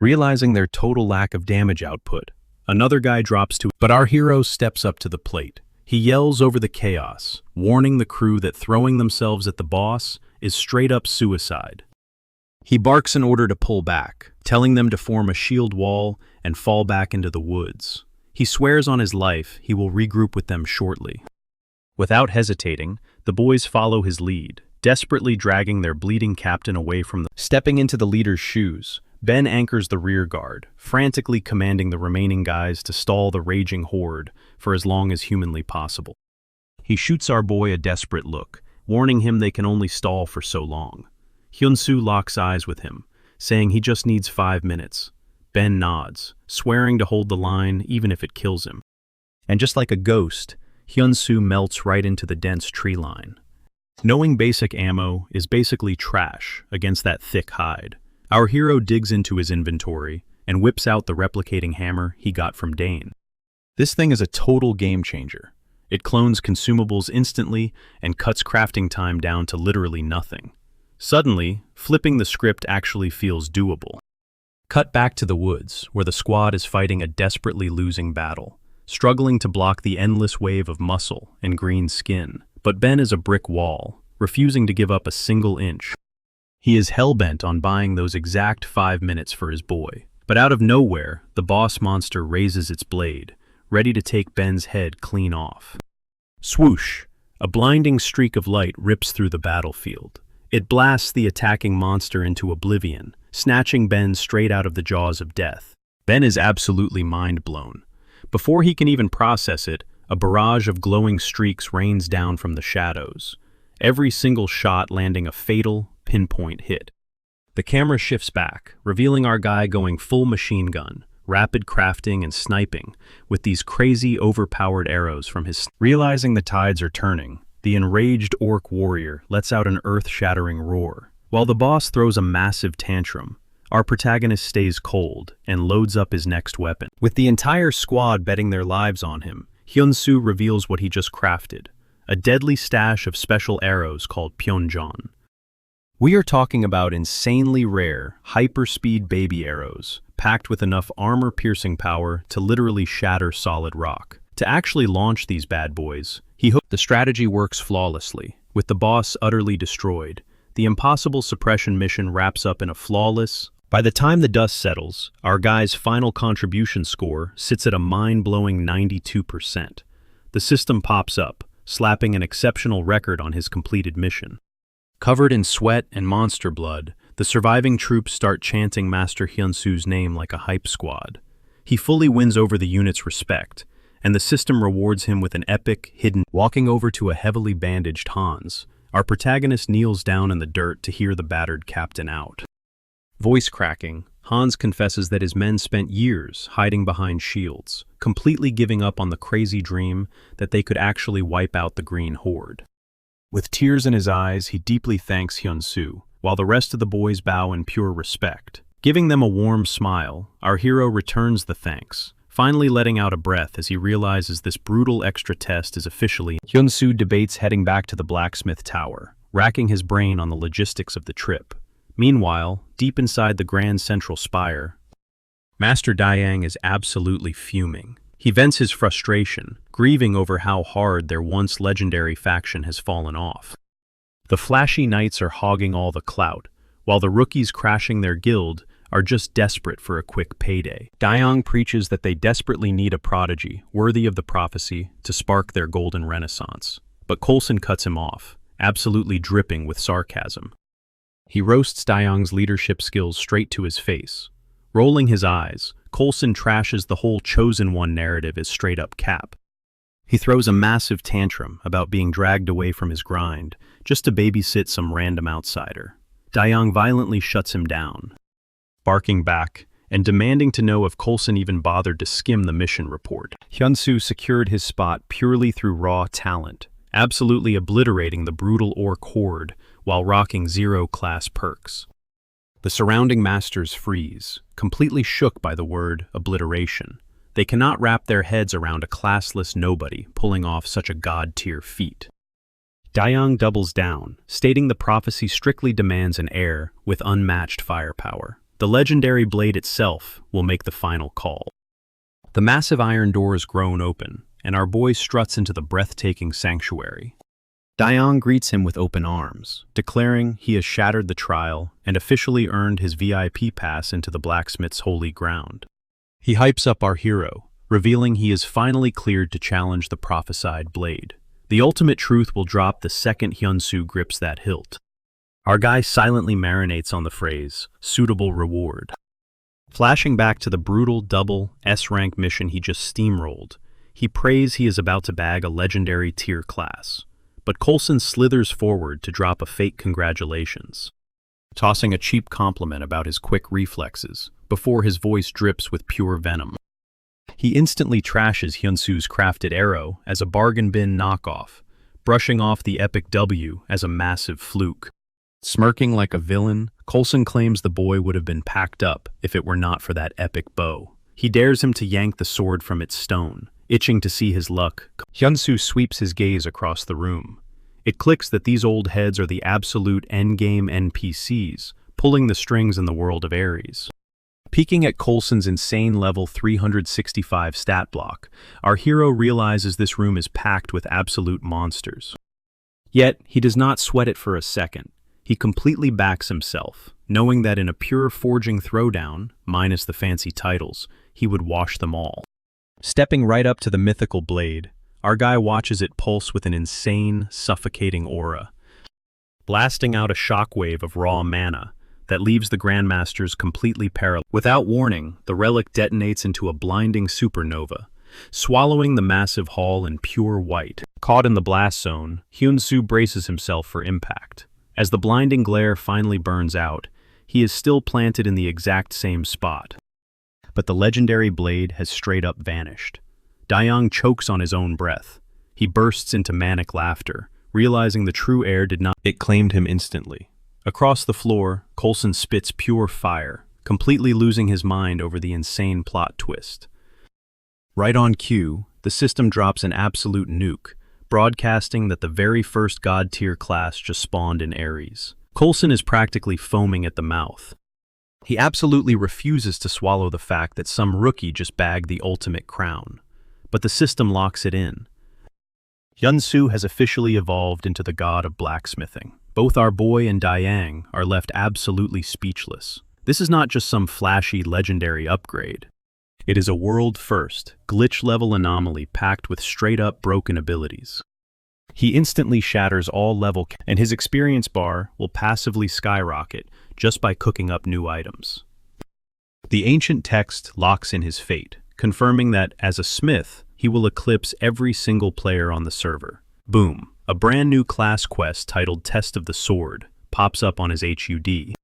Realizing their total lack of damage output, another guy drops to. But our hero steps up to the plate. He yells over the chaos, warning the crew that throwing themselves at the boss is straight-up suicide. He barks an order to pull back, telling them to form a shield wall and fall back into the woods. He swears on his life he will regroup with them shortly. Without hesitating, the boys follow his lead, desperately dragging their bleeding captain away from them. Stepping into the leader's shoes, Ben anchors the rear guard, frantically commanding the remaining guys to stall the raging horde for as long as humanly possible. He shoots our boy a desperate look, warning him they can only stall for so long. Hyun-soo locks eyes with him, saying he just needs 5 minutes. Ben nods, swearing to hold the line even if it kills him. And just like a ghost, Hyun-soo melts right into the dense tree line. Knowing basic ammo is basically trash against that thick hide, our hero digs into his inventory and whips out the replicating hammer he got from Dane. This thing is a total game changer. It clones consumables instantly and cuts crafting time down to literally nothing. Suddenly, flipping the script actually feels doable. Cut back to the woods, where the squad is fighting a desperately losing battle, struggling to block the endless wave of muscle and green skin. But Ben is a brick wall, refusing to give up a single inch. He is hell-bent on buying those exact 5 minutes for his boy. But out of nowhere, the boss monster raises its blade, ready to take Ben's head clean off. Swoosh! A blinding streak of light rips through the battlefield. It blasts the attacking monster into oblivion, snatching Ben straight out of the jaws of death. Ben is absolutely mind-blown. Before he can even process it, a barrage of glowing streaks rains down from the shadows, every single shot landing a fatal, pinpoint hit. The camera shifts back, revealing our guy going full machine gun, rapid crafting and sniping, with these crazy, overpowered arrows from his... Realizing the tides are turning, the enraged orc warrior lets out an earth-shattering roar. While the boss throws a massive tantrum, our protagonist stays cold and loads up his next weapon. With the entire squad betting their lives on him, Hyun-soo reveals what he just crafted, a deadly stash of special arrows called Pyeonjan. We are talking about insanely rare, hyperspeed baby arrows, packed with enough armor-piercing power to literally shatter solid rock. To actually launch these bad boys, the strategy works flawlessly. With the boss utterly destroyed, the impossible suppression mission wraps up in a flawless... By the time the dust settles, our guy's final contribution score sits at a mind-blowing 92%. The system pops up, slapping an exceptional record on his completed mission. Covered in sweat and monster blood, the surviving troops start chanting Master Hyun-soo's name like a hype squad. He fully wins over the unit's respect, and the system rewards him with an epic, hidden... Walking over to a heavily bandaged Hans, our protagonist kneels down in the dirt to hear the battered captain out. Voice cracking, Hans confesses that his men spent years hiding behind shields, completely giving up on the crazy dream that they could actually wipe out the Green Horde. With tears in his eyes, he deeply thanks Hyun-soo, while the rest of the boys bow in pure respect. Giving them a warm smile, our hero returns the thanks, finally letting out a breath as he realizes this brutal extra test is officially... Hyun-soo debates heading back to the Blacksmith Tower, racking his brain on the logistics of the trip. Meanwhile, deep inside the Grand Central Spire, Master Dayang is absolutely fuming. He vents his frustration, grieving over how hard their once legendary faction has fallen off. The flashy knights are hogging all the clout, while the rookies crashing their guild are just desperate for a quick payday. Dayang preaches that they desperately need a prodigy, worthy of the prophecy, to spark their golden renaissance. But Coulson cuts him off, absolutely dripping with sarcasm. He roasts Dayang's leadership skills straight to his face. Rolling his eyes, Coulson trashes the whole Chosen One narrative as straight-up cap. He throws a massive tantrum about being dragged away from his grind, just to babysit some random outsider. Dayang violently shuts him down, barking back and demanding to know if Coulson even bothered to skim the mission report. Hyun-soo secured his spot purely through raw talent, absolutely obliterating the brutal orc horde while rocking zero-class perks. The surrounding masters freeze, completely shook by the word obliteration. They cannot wrap their heads around a classless nobody pulling off such a god-tier feat. Dayang doubles down, stating the prophecy strictly demands an heir with unmatched firepower. The legendary blade itself will make the final call. The massive iron doors groan open, and our boy struts into the breathtaking sanctuary. Dayang greets him with open arms, declaring he has shattered the trial and officially earned his VIP pass into the blacksmith's holy ground. He hypes up our hero, revealing he is finally cleared to challenge the prophesied blade. The ultimate truth will drop the second Hyun-soo grips that hilt. Our guy silently marinates on the phrase, suitable reward. Flashing back to the brutal double S-rank mission he just steamrolled, he prays he is about to bag a legendary tier class. But Coulson slithers forward to drop a fake congratulations, tossing a cheap compliment about his quick reflexes, before his voice drips with pure venom. He instantly trashes Hyun-soo's crafted arrow as a bargain bin knockoff, brushing off the epic W as a massive fluke. Smirking like a villain, Coulson claims the boy would have been packed up if it were not for that epic bow. He dares him to yank the sword from its stone, itching to see his luck. Hyun-soo sweeps his gaze across the room. It clicks that these old heads are the absolute endgame NPCs, pulling the strings in the world of Ares. Peeking at Coulson's insane level 365 stat block, our hero realizes this room is packed with absolute monsters. Yet, he does not sweat it for a second. He completely backs himself, knowing that in a pure forging throwdown, minus the fancy titles, he would wash them all. Stepping right up to the mythical blade, our guy watches it pulse with an insane, suffocating aura. Blasting out a shockwave of raw mana, that leaves the Grandmasters completely paralyzed. Without warning, the relic detonates into a blinding supernova, swallowing the massive hall in pure white. Caught in the blast zone, Hyun-soo braces himself for impact. As the blinding glare finally burns out, he is still planted in the exact same spot. But the legendary blade has straight up vanished. Daeyoung chokes on his own breath. He bursts into manic laughter, realizing the true heir did not. It claimed him instantly. Across the floor, Coulson spits pure fire, completely losing his mind over the insane plot twist. Right on cue, the system drops an absolute nuke, broadcasting that the very first god-tier class just spawned in Ares. Coulson is practically foaming at the mouth. He absolutely refuses to swallow the fact that some rookie just bagged the ultimate crown. But the system locks it in. Hyun-soo has officially evolved into the god of blacksmithing. Both our boy and Daeyoung are left absolutely speechless. This is not just some flashy, legendary upgrade. It is a world-first, glitch-level anomaly packed with straight-up broken abilities. He instantly shatters all level, and his experience bar will passively skyrocket just by cooking up new items. The ancient text locks in his fate, confirming that, as a smith, he will eclipse every single player on the server. Boom. A brand new class quest titled Test of the Sword pops up on his HUD,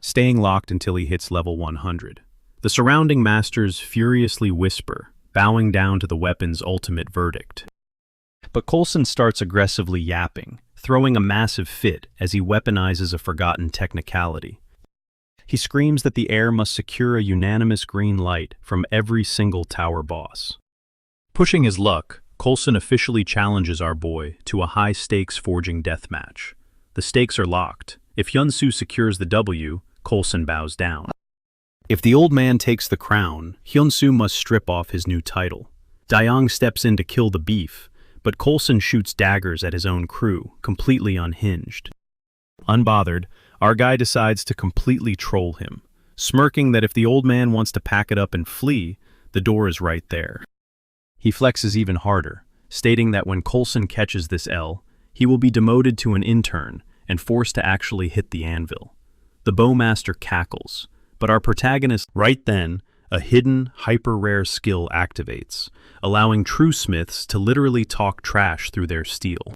staying locked until he hits level 100. The surrounding masters furiously whisper, bowing down to the weapon's ultimate verdict. But Coulson starts aggressively yapping, throwing a massive fit as he weaponizes a forgotten technicality. He screams that the heir must secure a unanimous green light from every single tower boss. Pushing his luck, Coulson officially challenges our boy to a high-stakes forging deathmatch. The stakes are locked. If Hyun-soo secures the W, Coulson bows down. If the old man takes the crown, Hyun-soo must strip off his new title. Daeyoung steps in to kill the beef, but Coulson shoots daggers at his own crew, completely unhinged. Unbothered, our guy decides to completely troll him, smirking that if the old man wants to pack it up and flee, the door is right there. He flexes even harder, stating that when Coulson catches this L, he will be demoted to an intern and forced to actually hit the anvil. The bowmaster cackles, but our protagonist, right then, a hidden, hyper-rare skill activates, allowing true smiths to literally talk trash through their steel.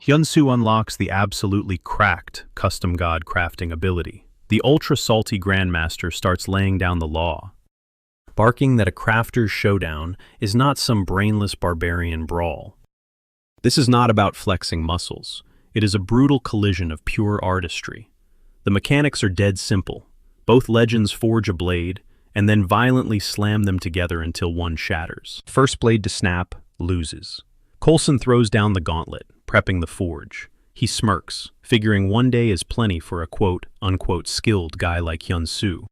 Hyun-soo unlocks the absolutely cracked custom god crafting ability. The ultra-salty Grandmaster starts laying down the law, barking that a crafter's showdown is not some brainless barbarian brawl. This is not about flexing muscles. It is a brutal collision of pure artistry. The mechanics are dead simple. Both legends forge a blade, and then violently slam them together until one shatters. First blade to snap, loses. Coulson throws down the gauntlet, prepping the forge. He smirks, figuring one day is plenty for a quote-unquote skilled guy like Hyun-soo.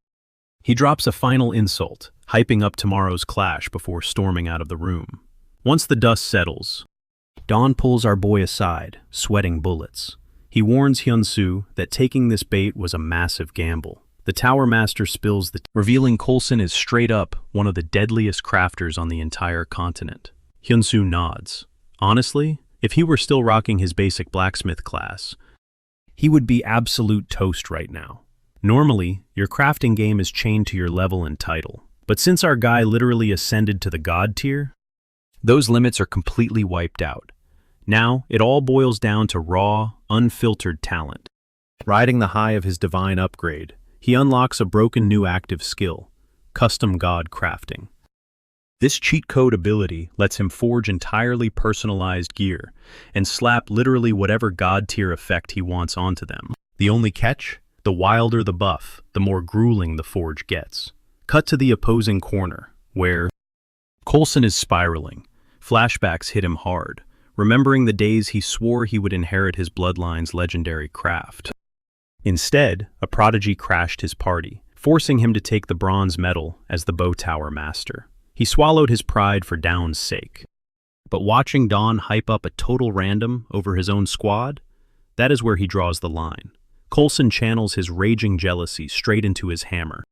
He drops a final insult, hyping up tomorrow's clash before storming out of the room. Once the dust settles, Dawn pulls our boy aside, sweating bullets. He warns Hyun-soo that taking this bait was a massive gamble. The Tower Master spills the revealing Coulson is straight up one of the deadliest crafters on the entire continent. Hyun-soo nods. Honestly, if he were still rocking his basic blacksmith class, he would be absolute toast right now. Normally, your crafting game is chained to your level and title. But since our guy literally ascended to the god tier, those limits are completely wiped out. Now, it all boils down to raw, unfiltered talent. Riding the high of his divine upgrade, he unlocks a broken new active skill, custom god crafting. This cheat code ability lets him forge entirely personalized gear and slap literally whatever god tier effect he wants onto them. The only catch? The wilder the buff, the more grueling the forge gets. Cut to the opposing corner, where Coulson is spiraling. Flashbacks hit him hard, remembering the days he swore he would inherit his bloodline's legendary craft. Instead, a prodigy crashed his party, forcing him to take the bronze medal as the Bow Tower Master. He swallowed his pride for Down's sake. But watching Dawn hype up a total random over his own squad, that is where he draws the line. Coulson channels his raging jealousy straight into his hammer,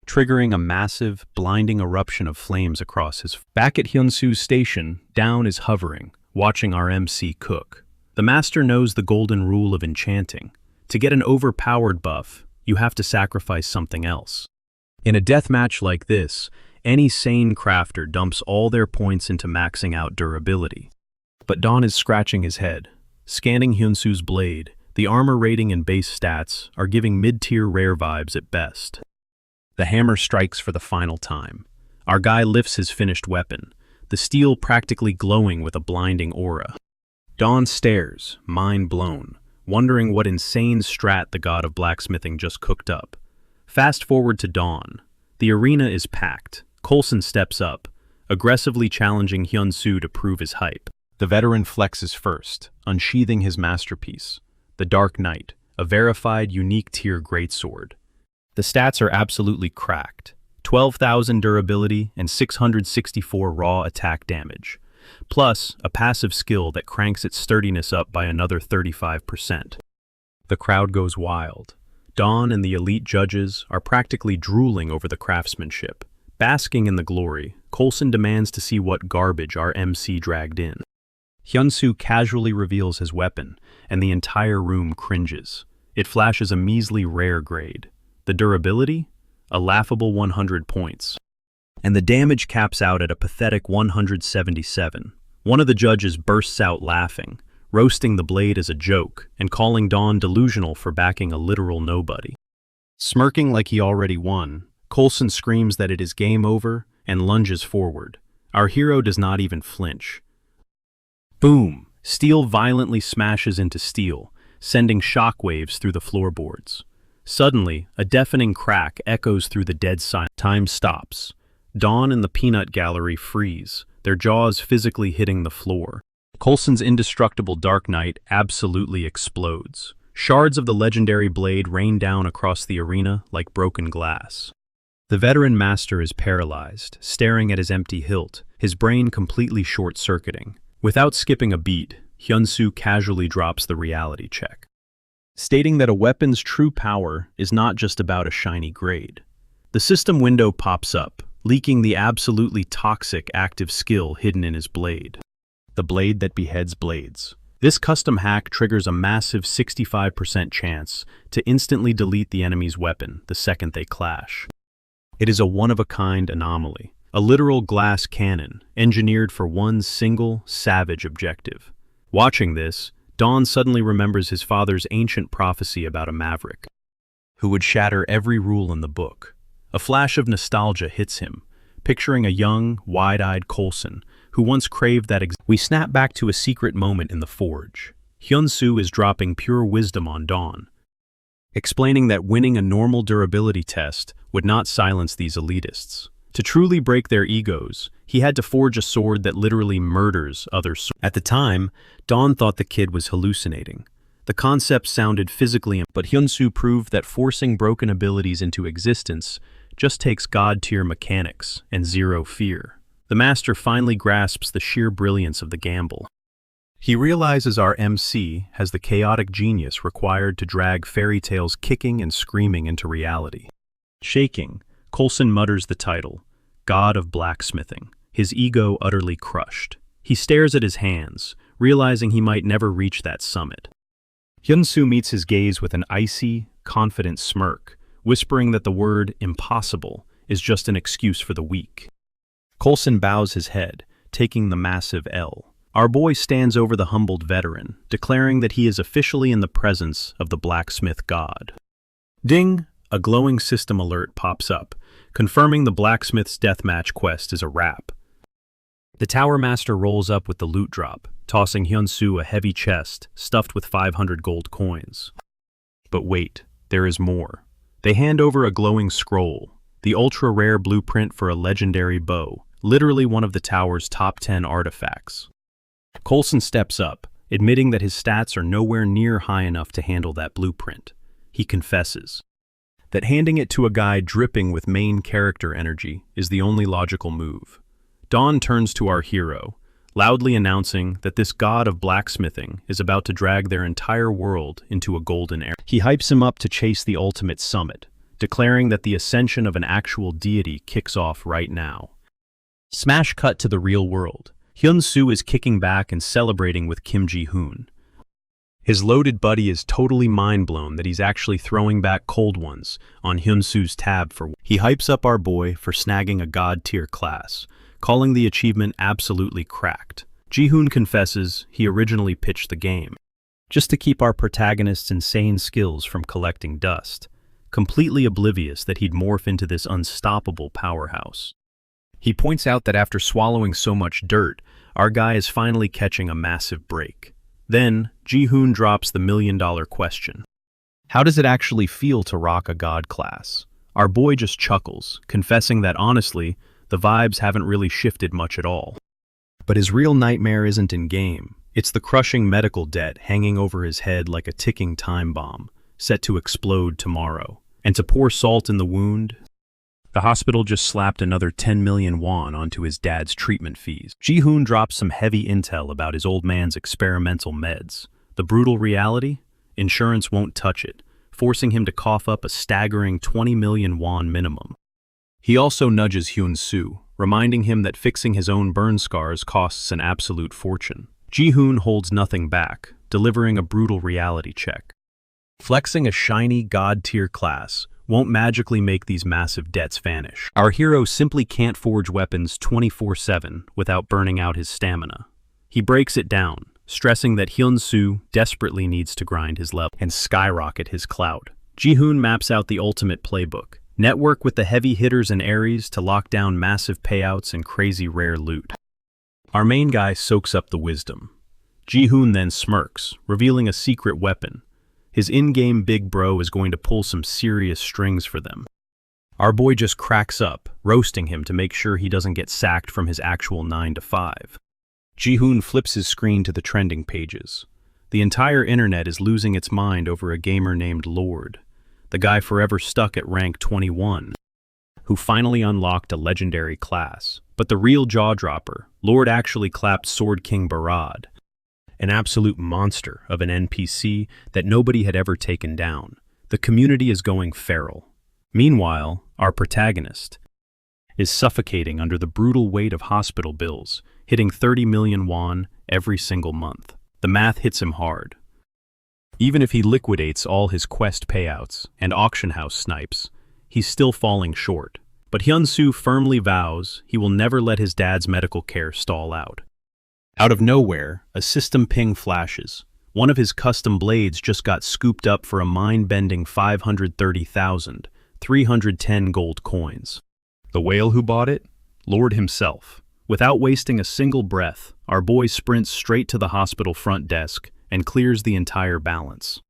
triggering a massive, blinding eruption of flames across his. Back at Hyun-soo's station, Down is hovering, watching our MC cook. The master knows the golden rule of enchanting. To get an overpowered buff, you have to sacrifice something else. In a deathmatch like this, any sane crafter dumps all their points into maxing out durability. But Dawn is scratching his head. Scanning Hyunsu's blade, the armor rating and base stats are giving mid-tier rare vibes at best. The hammer strikes for the final time. Our guy lifts his finished weapon, the steel practically glowing with a blinding aura. Dawn stares, mind blown, wondering what insane strat the god of blacksmithing just cooked up. Fast forward to dawn. The arena is packed. Coulson steps up, aggressively challenging Hyunsu to prove his hype. The veteran flexes first, unsheathing his masterpiece, the Dark Knight, a verified unique tier greatsword. The stats are absolutely cracked. 12,000 durability and 664 raw attack damage, plus a passive skill that cranks its sturdiness up by another 35%. The crowd goes wild. Dawn and the elite judges are practically drooling over the craftsmanship. Basking in the glory, Coulson demands to see what garbage our MC dragged in. Hyunsu casually reveals his weapon, and the entire room cringes. It flashes a measly rare grade. The durability? A laughable 100 points. And the damage caps out at a pathetic 177. One of the judges bursts out laughing, roasting the blade as a joke, and calling Dawn delusional for backing a literal nobody. Smirking like he already won, Coulson screams that it is game over and lunges forward. Our hero does not even flinch. Boom! Steel violently smashes into steel, sending shockwaves through the floorboards. Suddenly, a deafening crack echoes through the dead silence. Time stops. Dawn and the peanut gallery freeze, their jaws physically hitting the floor. Coulson's indestructible Dark Knight absolutely explodes. Shards of the legendary blade rain down across the arena like broken glass. The veteran master is paralyzed, staring at his empty hilt, his brain completely short-circuiting. Without skipping a beat, Hyunsu casually drops the reality check, stating that a weapon's true power is not just about a shiny grade. The system window pops up, leaking the absolutely toxic active skill hidden in his blade. The blade that beheads blades. This custom hack triggers a massive 65% chance to instantly delete the enemy's weapon the second they clash. It is a one-of-a-kind anomaly, a literal glass cannon engineered for one single, savage objective. Watching this, Dawn suddenly remembers his father's ancient prophecy about a maverick who would shatter every rule in the book. A flash of nostalgia hits him, picturing a young, wide-eyed Coulson who once craved that. We snap back to a secret moment in the forge. Hyunsu is dropping pure wisdom on Dawn, explaining that winning a normal durability test would not silence these elitists. To truly break their egos, he had to forge a sword that literally murders other swords. At the time, Dawn thought the kid was hallucinating. The concept sounded physically, but Hyunsu proved that forcing broken abilities into existence just takes god-tier mechanics and zero fear. The master finally grasps the sheer brilliance of the gamble. He realizes our MC has the chaotic genius required to drag fairy tales kicking and screaming into reality. Shaking, Coulson mutters the title, God of Blacksmithing, his ego utterly crushed. He stares at his hands, realizing he might never reach that summit. Hyunsu meets his gaze with an icy, confident smirk, whispering that the word impossible is just an excuse for the weak. Coulson bows his head, taking the massive L. Our boy stands over the humbled veteran, declaring that he is officially in the presence of the blacksmith god. Ding! A glowing system alert pops up, confirming the blacksmith's deathmatch quest is a wrap. The Tower Master rolls up with the loot drop, tossing Hyunsu a heavy chest stuffed with 500 gold coins. But wait, there is more. They hand over a glowing scroll, the ultra-rare blueprint for a legendary bow, literally one of the tower's top 10 artifacts. Coulson steps up, admitting that his stats are nowhere near high enough to handle that blueprint. He confesses that handing it to a guy dripping with main character energy is the only logical move. Dawn turns to our hero, loudly announcing that this god of blacksmithing is about to drag their entire world into a golden era. He hypes him up to chase the ultimate summit, declaring that the ascension of an actual deity kicks off right now. Smash cut to the real world. Hyunsu is kicking back and celebrating with Kim Ji-hoon. His loaded buddy is totally mind-blown that he's actually throwing back cold ones on Hyunsu's tab for. He hypes up our boy for snagging a god-tier class, calling the achievement absolutely cracked. Ji-hoon confesses he originally pitched the game just to keep our protagonist's insane skills from collecting dust, completely oblivious that he'd morph into this unstoppable powerhouse. He points out that after swallowing so much dirt, our guy is finally catching a massive break. Then, Ji-hoon drops the million-dollar question. How does it actually feel to rock a god class? Our boy just chuckles, confessing that honestly, the vibes haven't really shifted much at all. But his real nightmare isn't in-game. It's the crushing medical debt hanging over his head like a ticking time bomb, set to explode tomorrow. And to pour salt in the wound, the hospital just slapped another 10 million won onto his dad's treatment fees. Ji-hoon drops some heavy intel about his old man's experimental meds. The brutal reality? Insurance won't touch it, forcing him to cough up a staggering 20 million won minimum. He also nudges Hyunsu, reminding him that fixing his own burn scars costs an absolute fortune. Ji-hoon holds nothing back, delivering a brutal reality check. Flexing a shiny god-tier class won't magically make these massive debts vanish. Our hero simply can't forge weapons 24/7 without burning out his stamina. He breaks it down, stressing that Hyunsu desperately needs to grind his level and skyrocket his clout. Ji-hoon maps out the ultimate playbook. Network with the heavy hitters and Aries to lock down massive payouts and crazy rare loot. Our main guy soaks up the wisdom. Ji-hoon then smirks, revealing a secret weapon. His in-game big bro is going to pull some serious strings for them. Our boy just cracks up, roasting him to make sure he doesn't get sacked from his actual 9 to 5. Ji-hoon flips his screen to the trending pages. The entire internet is losing its mind over a gamer named Lord, the guy forever stuck at rank 21, who finally unlocked a legendary class. But the real jaw-dropper, Lord actually clapped Sword King Barad, an absolute monster of an NPC that nobody had ever taken down. The community is going feral. Meanwhile, our protagonist is suffocating under the brutal weight of hospital bills, hitting 30 million won every single month. The math hits him hard. Even if he liquidates all his quest payouts and auction house snipes, he's still falling short. But Hyunsu firmly vows he will never let his dad's medical care stall out. Out of nowhere, a system ping flashes. One of his custom blades just got scooped up for a mind-bending 530,310 gold coins. The whale who bought it? Lord himself. Without wasting a single breath, our boy sprints straight to the hospital front desk and clears the entire balance.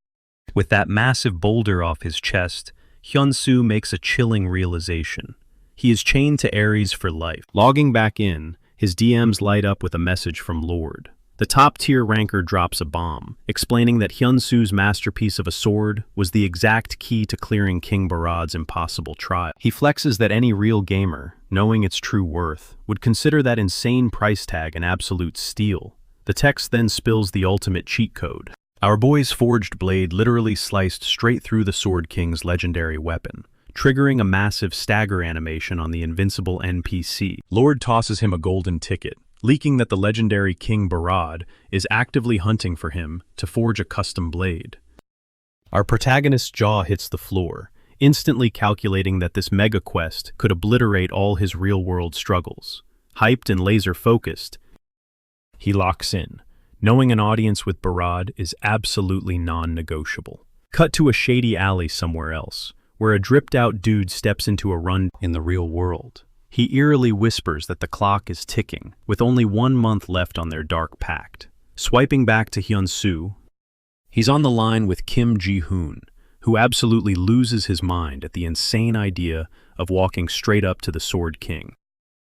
With that massive boulder off his chest, Hyunsu makes a chilling realization. He is chained to Aries for life. Logging back in, his DMs light up with a message from Lord. The top-tier ranker drops a bomb, explaining that Hyunsu's masterpiece of a sword was the exact key to clearing King Barad's impossible trial. He flexes that any real gamer, knowing its true worth, would consider that insane price tag an absolute steal. The text then spills the ultimate cheat code. Our boy's forged blade literally sliced straight through the Sword King's legendary weapon, triggering a massive stagger animation on the invincible NPC. Lord tosses him a golden ticket, leaking that the legendary King Barad is actively hunting for him to forge a custom blade. Our protagonist's jaw hits the floor, instantly calculating that this mega quest could obliterate all his real-world struggles. Hyped and laser-focused, he locks in, knowing an audience with Barad is absolutely non-negotiable. Cut to a shady alley somewhere else, where a dripped-out dude steps into a run in the real world. He eerily whispers that the clock is ticking, with only 1 month left on their dark pact. Swiping back to Hyunsu, he's on the line with Kim Ji-hoon, who absolutely loses his mind at the insane idea of walking straight up to the Sword King.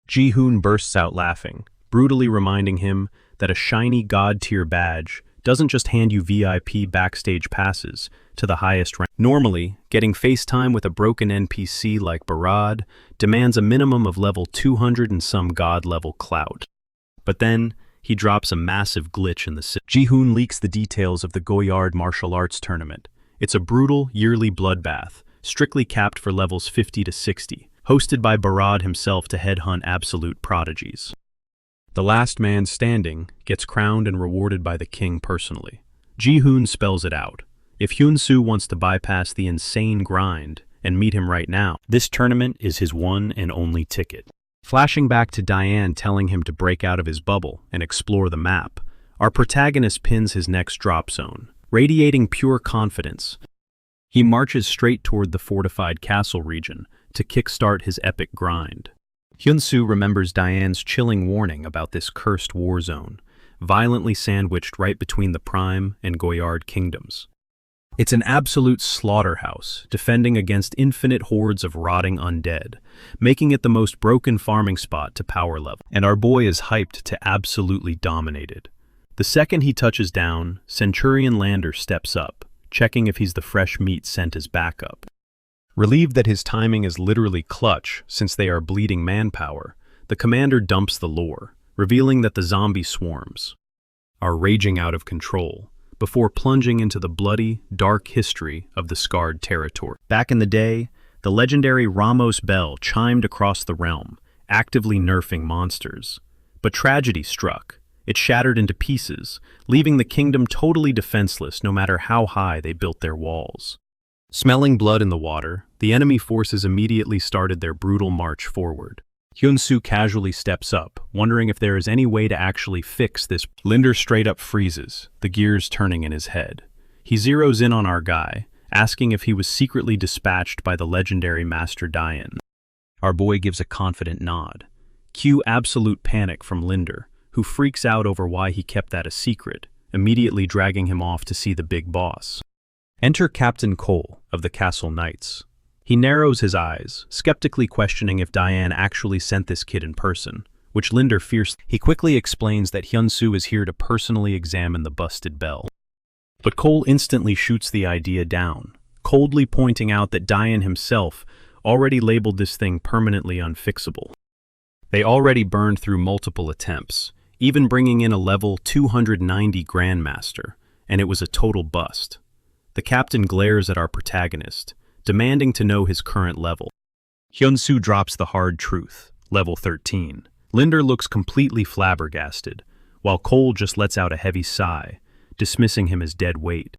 Ji-hoon bursts out laughing, brutally reminding him that a shiny god-tier badge doesn't just hand you VIP backstage passes to the highest rank. Normally, getting FaceTime with a broken NPC like Barad demands a minimum of level 200 and some god-level clout. But then, he drops a massive glitch in the system. Ji-hoon leaks the details of the Goyard martial arts tournament. It's a brutal, yearly bloodbath, strictly capped for levels 50 to 60, hosted by Barad himself to headhunt absolute prodigies. The last man standing gets crowned and rewarded by the king personally. Ji-hoon spells it out. If Hyun-soo wants to bypass the insane grind and meet him right now, this tournament is his one and only ticket. Flashing back to Diane telling him to break out of his bubble and explore the map, our protagonist pins his next drop zone, radiating pure confidence. He marches straight toward the fortified castle region to kickstart his epic grind. Hyun-soo remembers Diane's chilling warning about this cursed war zone, violently sandwiched right between the Prime and Goyard kingdoms. It's an absolute slaughterhouse, defending against infinite hordes of rotting undead, making it the most broken farming spot to power level. And our boy is hyped to absolutely dominate it. The second he touches down, Centurion Lander steps up, checking if he's the fresh meat sent as backup. Relieved that his timing is literally clutch since they are bleeding manpower, the commander dumps the lore, revealing that the zombie swarms are raging out of control, before plunging into the bloody, dark history of the scarred territory. Back in the day, the legendary Ramos bell chimed across the realm, actively nerfing monsters. But tragedy struck. It shattered into pieces, leaving the kingdom totally defenseless no matter how high they built their walls. Smelling blood in the water, the enemy forces immediately started their brutal march forward. Hyun-soo casually steps up, wondering if there is any way to actually fix this. Linder straight up freezes, the gears turning in his head. He zeroes in on our guy, asking if he was secretly dispatched by the legendary Master Dian. Our boy gives a confident nod. Cue absolute panic from Linder, who freaks out over why he kept that a secret, immediately dragging him off to see the big boss. Enter Captain Cole of the Castle Knights. He narrows his eyes, skeptically questioning if Diane actually sent this kid in person, which Linder fears. He quickly explains that Hyun-soo is here to personally examine the busted bell. But Cole instantly shoots the idea down, coldly pointing out that Diane himself already labeled this thing permanently unfixable. They already burned through multiple attempts, even bringing in a level 290 Grandmaster, and it was a total bust. The captain glares at our protagonist, demanding to know his current level. Hyun-soo drops the hard truth, level 13. Linder looks completely flabbergasted, while Cole just lets out a heavy sigh, dismissing him as dead weight.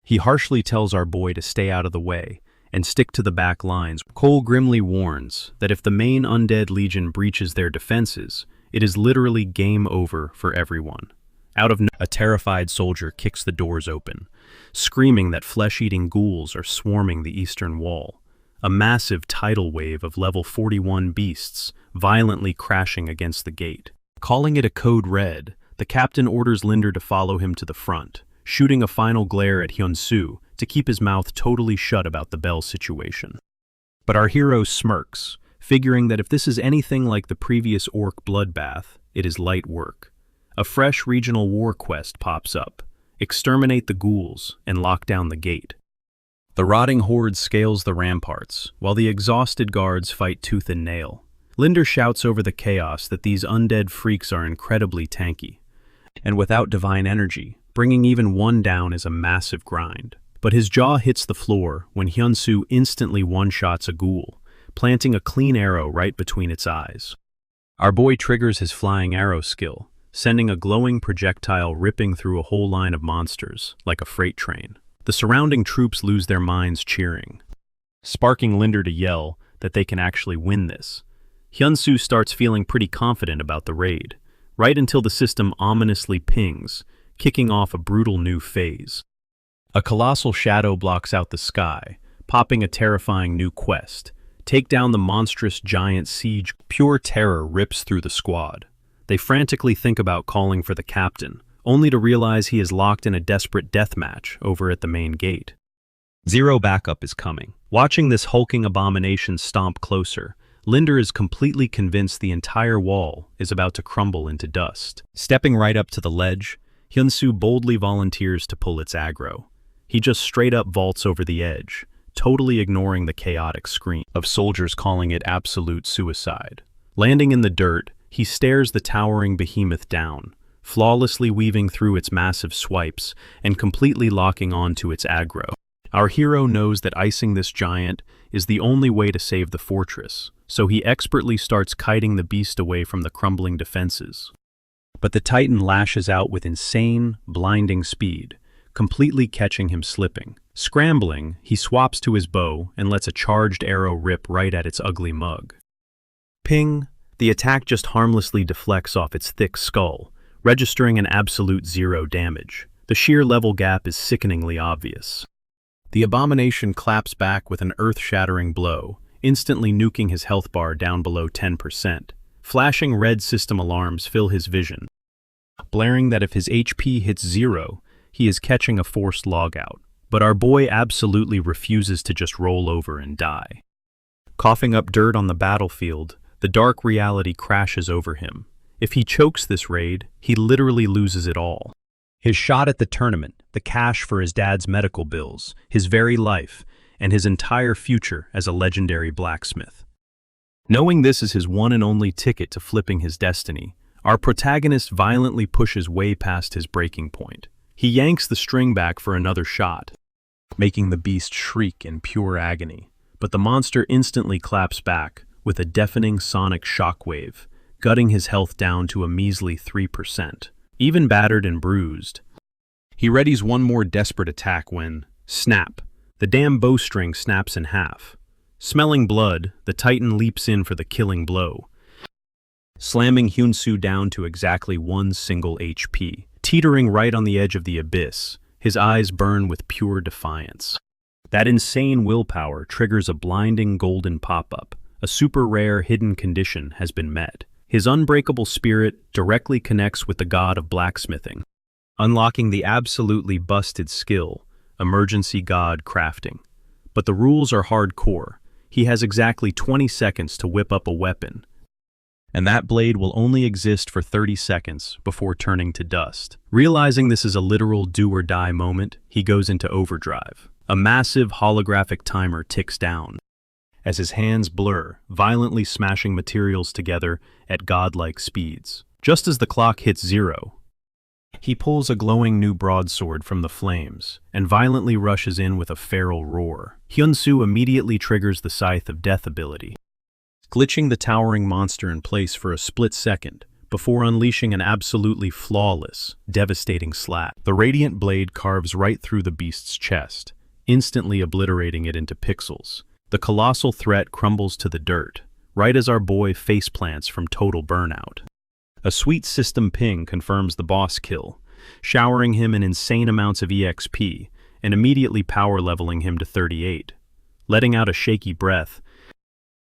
He harshly tells our boy to stay out of the way and stick to the back lines. Cole grimly warns that if the main undead legion breaches their defenses, it is literally game over for everyone. Out of a terrified soldier kicks the doors open, screaming that flesh-eating ghouls are swarming the eastern wall. A massive tidal wave of level 41 beasts violently crashing against the gate. Calling it a code red, the captain orders Linder to follow him to the front, shooting a final glare at Hyun-soo to keep his mouth totally shut about the bell situation. But our hero smirks, figuring that if this is anything like the previous orc bloodbath, it is light work. A fresh regional war quest pops up: exterminate the ghouls and lock down the gate. The rotting horde scales the ramparts, while the exhausted guards fight tooth and nail. Linder shouts over the chaos that these undead freaks are incredibly tanky, and without divine energy, bringing even one down is a massive grind. But his jaw hits the floor when Hyun-soo instantly one-shots a ghoul, planting a clean arrow right between its eyes. Our boy triggers his flying arrow skill, sending a glowing projectile ripping through a whole line of monsters, like a freight train. The surrounding troops lose their minds cheering, sparking Linder to yell that they can actually win this. Hyun-soo starts feeling pretty confident about the raid, right until the system ominously pings, kicking off a brutal new phase. A colossal shadow blocks out the sky, popping a terrifying new quest: take down the monstrous giant siege. Pure terror rips through the squad. They frantically think about calling for the captain, only to realize he is locked in a desperate deathmatch over at the main gate. Zero backup is coming. Watching this hulking abomination stomp closer, Linder is completely convinced the entire wall is about to crumble into dust. Stepping right up to the ledge, Hyun-soo boldly volunteers to pull its aggro. He just straight up vaults over the edge, totally ignoring the chaotic scream of soldiers calling it absolute suicide. Landing in the dirt, he stares the towering behemoth down, flawlessly weaving through its massive swipes and completely locking onto its aggro. Our hero knows that icing this giant is the only way to save the fortress, so he expertly starts kiting the beast away from the crumbling defenses. But the Titan lashes out with insane, blinding speed, completely catching him slipping. Scrambling, he swaps to his bow and lets a charged arrow rip right at its ugly mug. Ping! The attack just harmlessly deflects off its thick skull, registering an absolute 0 damage. The sheer level gap is sickeningly obvious. The abomination claps back with an earth-shattering blow, instantly nuking his health bar down below 10%. Flashing red system alarms fill his vision, blaring that if his HP hits 0, he is catching a forced logout. But our boy absolutely refuses to just roll over and die. Coughing up dirt on the battlefield, the dark reality crashes over him. If he chokes this raid, he literally loses it all. His shot at the tournament, the cash for his dad's medical bills, his very life, and his entire future as a legendary blacksmith. Knowing this is his one and only ticket to flipping his destiny, our protagonist violently pushes way past his breaking point. He yanks the string back for another shot, making the beast shriek in pure agony. But the monster instantly claps back with a deafening sonic shockwave, gutting his health down to a measly 3%. Even battered and bruised, he readies one more desperate attack when, snap, the damn bowstring snaps in half. Smelling blood, the Titan leaps in for the killing blow, slamming Hyunsoo down to exactly 1 single HP. Teetering right on the edge of the abyss, his eyes burn with pure defiance. That insane willpower triggers a blinding golden pop-up. A super rare hidden condition has been met. His unbreakable spirit directly connects with the god of blacksmithing, unlocking the absolutely busted skill, emergency god crafting. But the rules are hardcore. He has exactly 20 seconds to whip up a weapon, and that blade will only exist for 30 seconds before turning to dust. Realizing this is a literal do-or-die moment, he goes into overdrive. A massive holographic timer ticks down as his hands blur, violently smashing materials together at godlike speeds. Just as the clock hits 0, he pulls a glowing new broadsword from the flames and violently rushes in with a feral roar. Hyunsoo immediately triggers the Scythe of Death ability, glitching the towering monster in place for a split second before unleashing an absolutely flawless, devastating slap. The radiant blade carves right through the beast's chest, instantly obliterating it into pixels. The colossal threat crumbles to the dirt, right as our boy faceplants from total burnout. A sweet system ping confirms the boss kill, showering him in insane amounts of EXP and immediately power leveling him to 38. Letting out a shaky breath,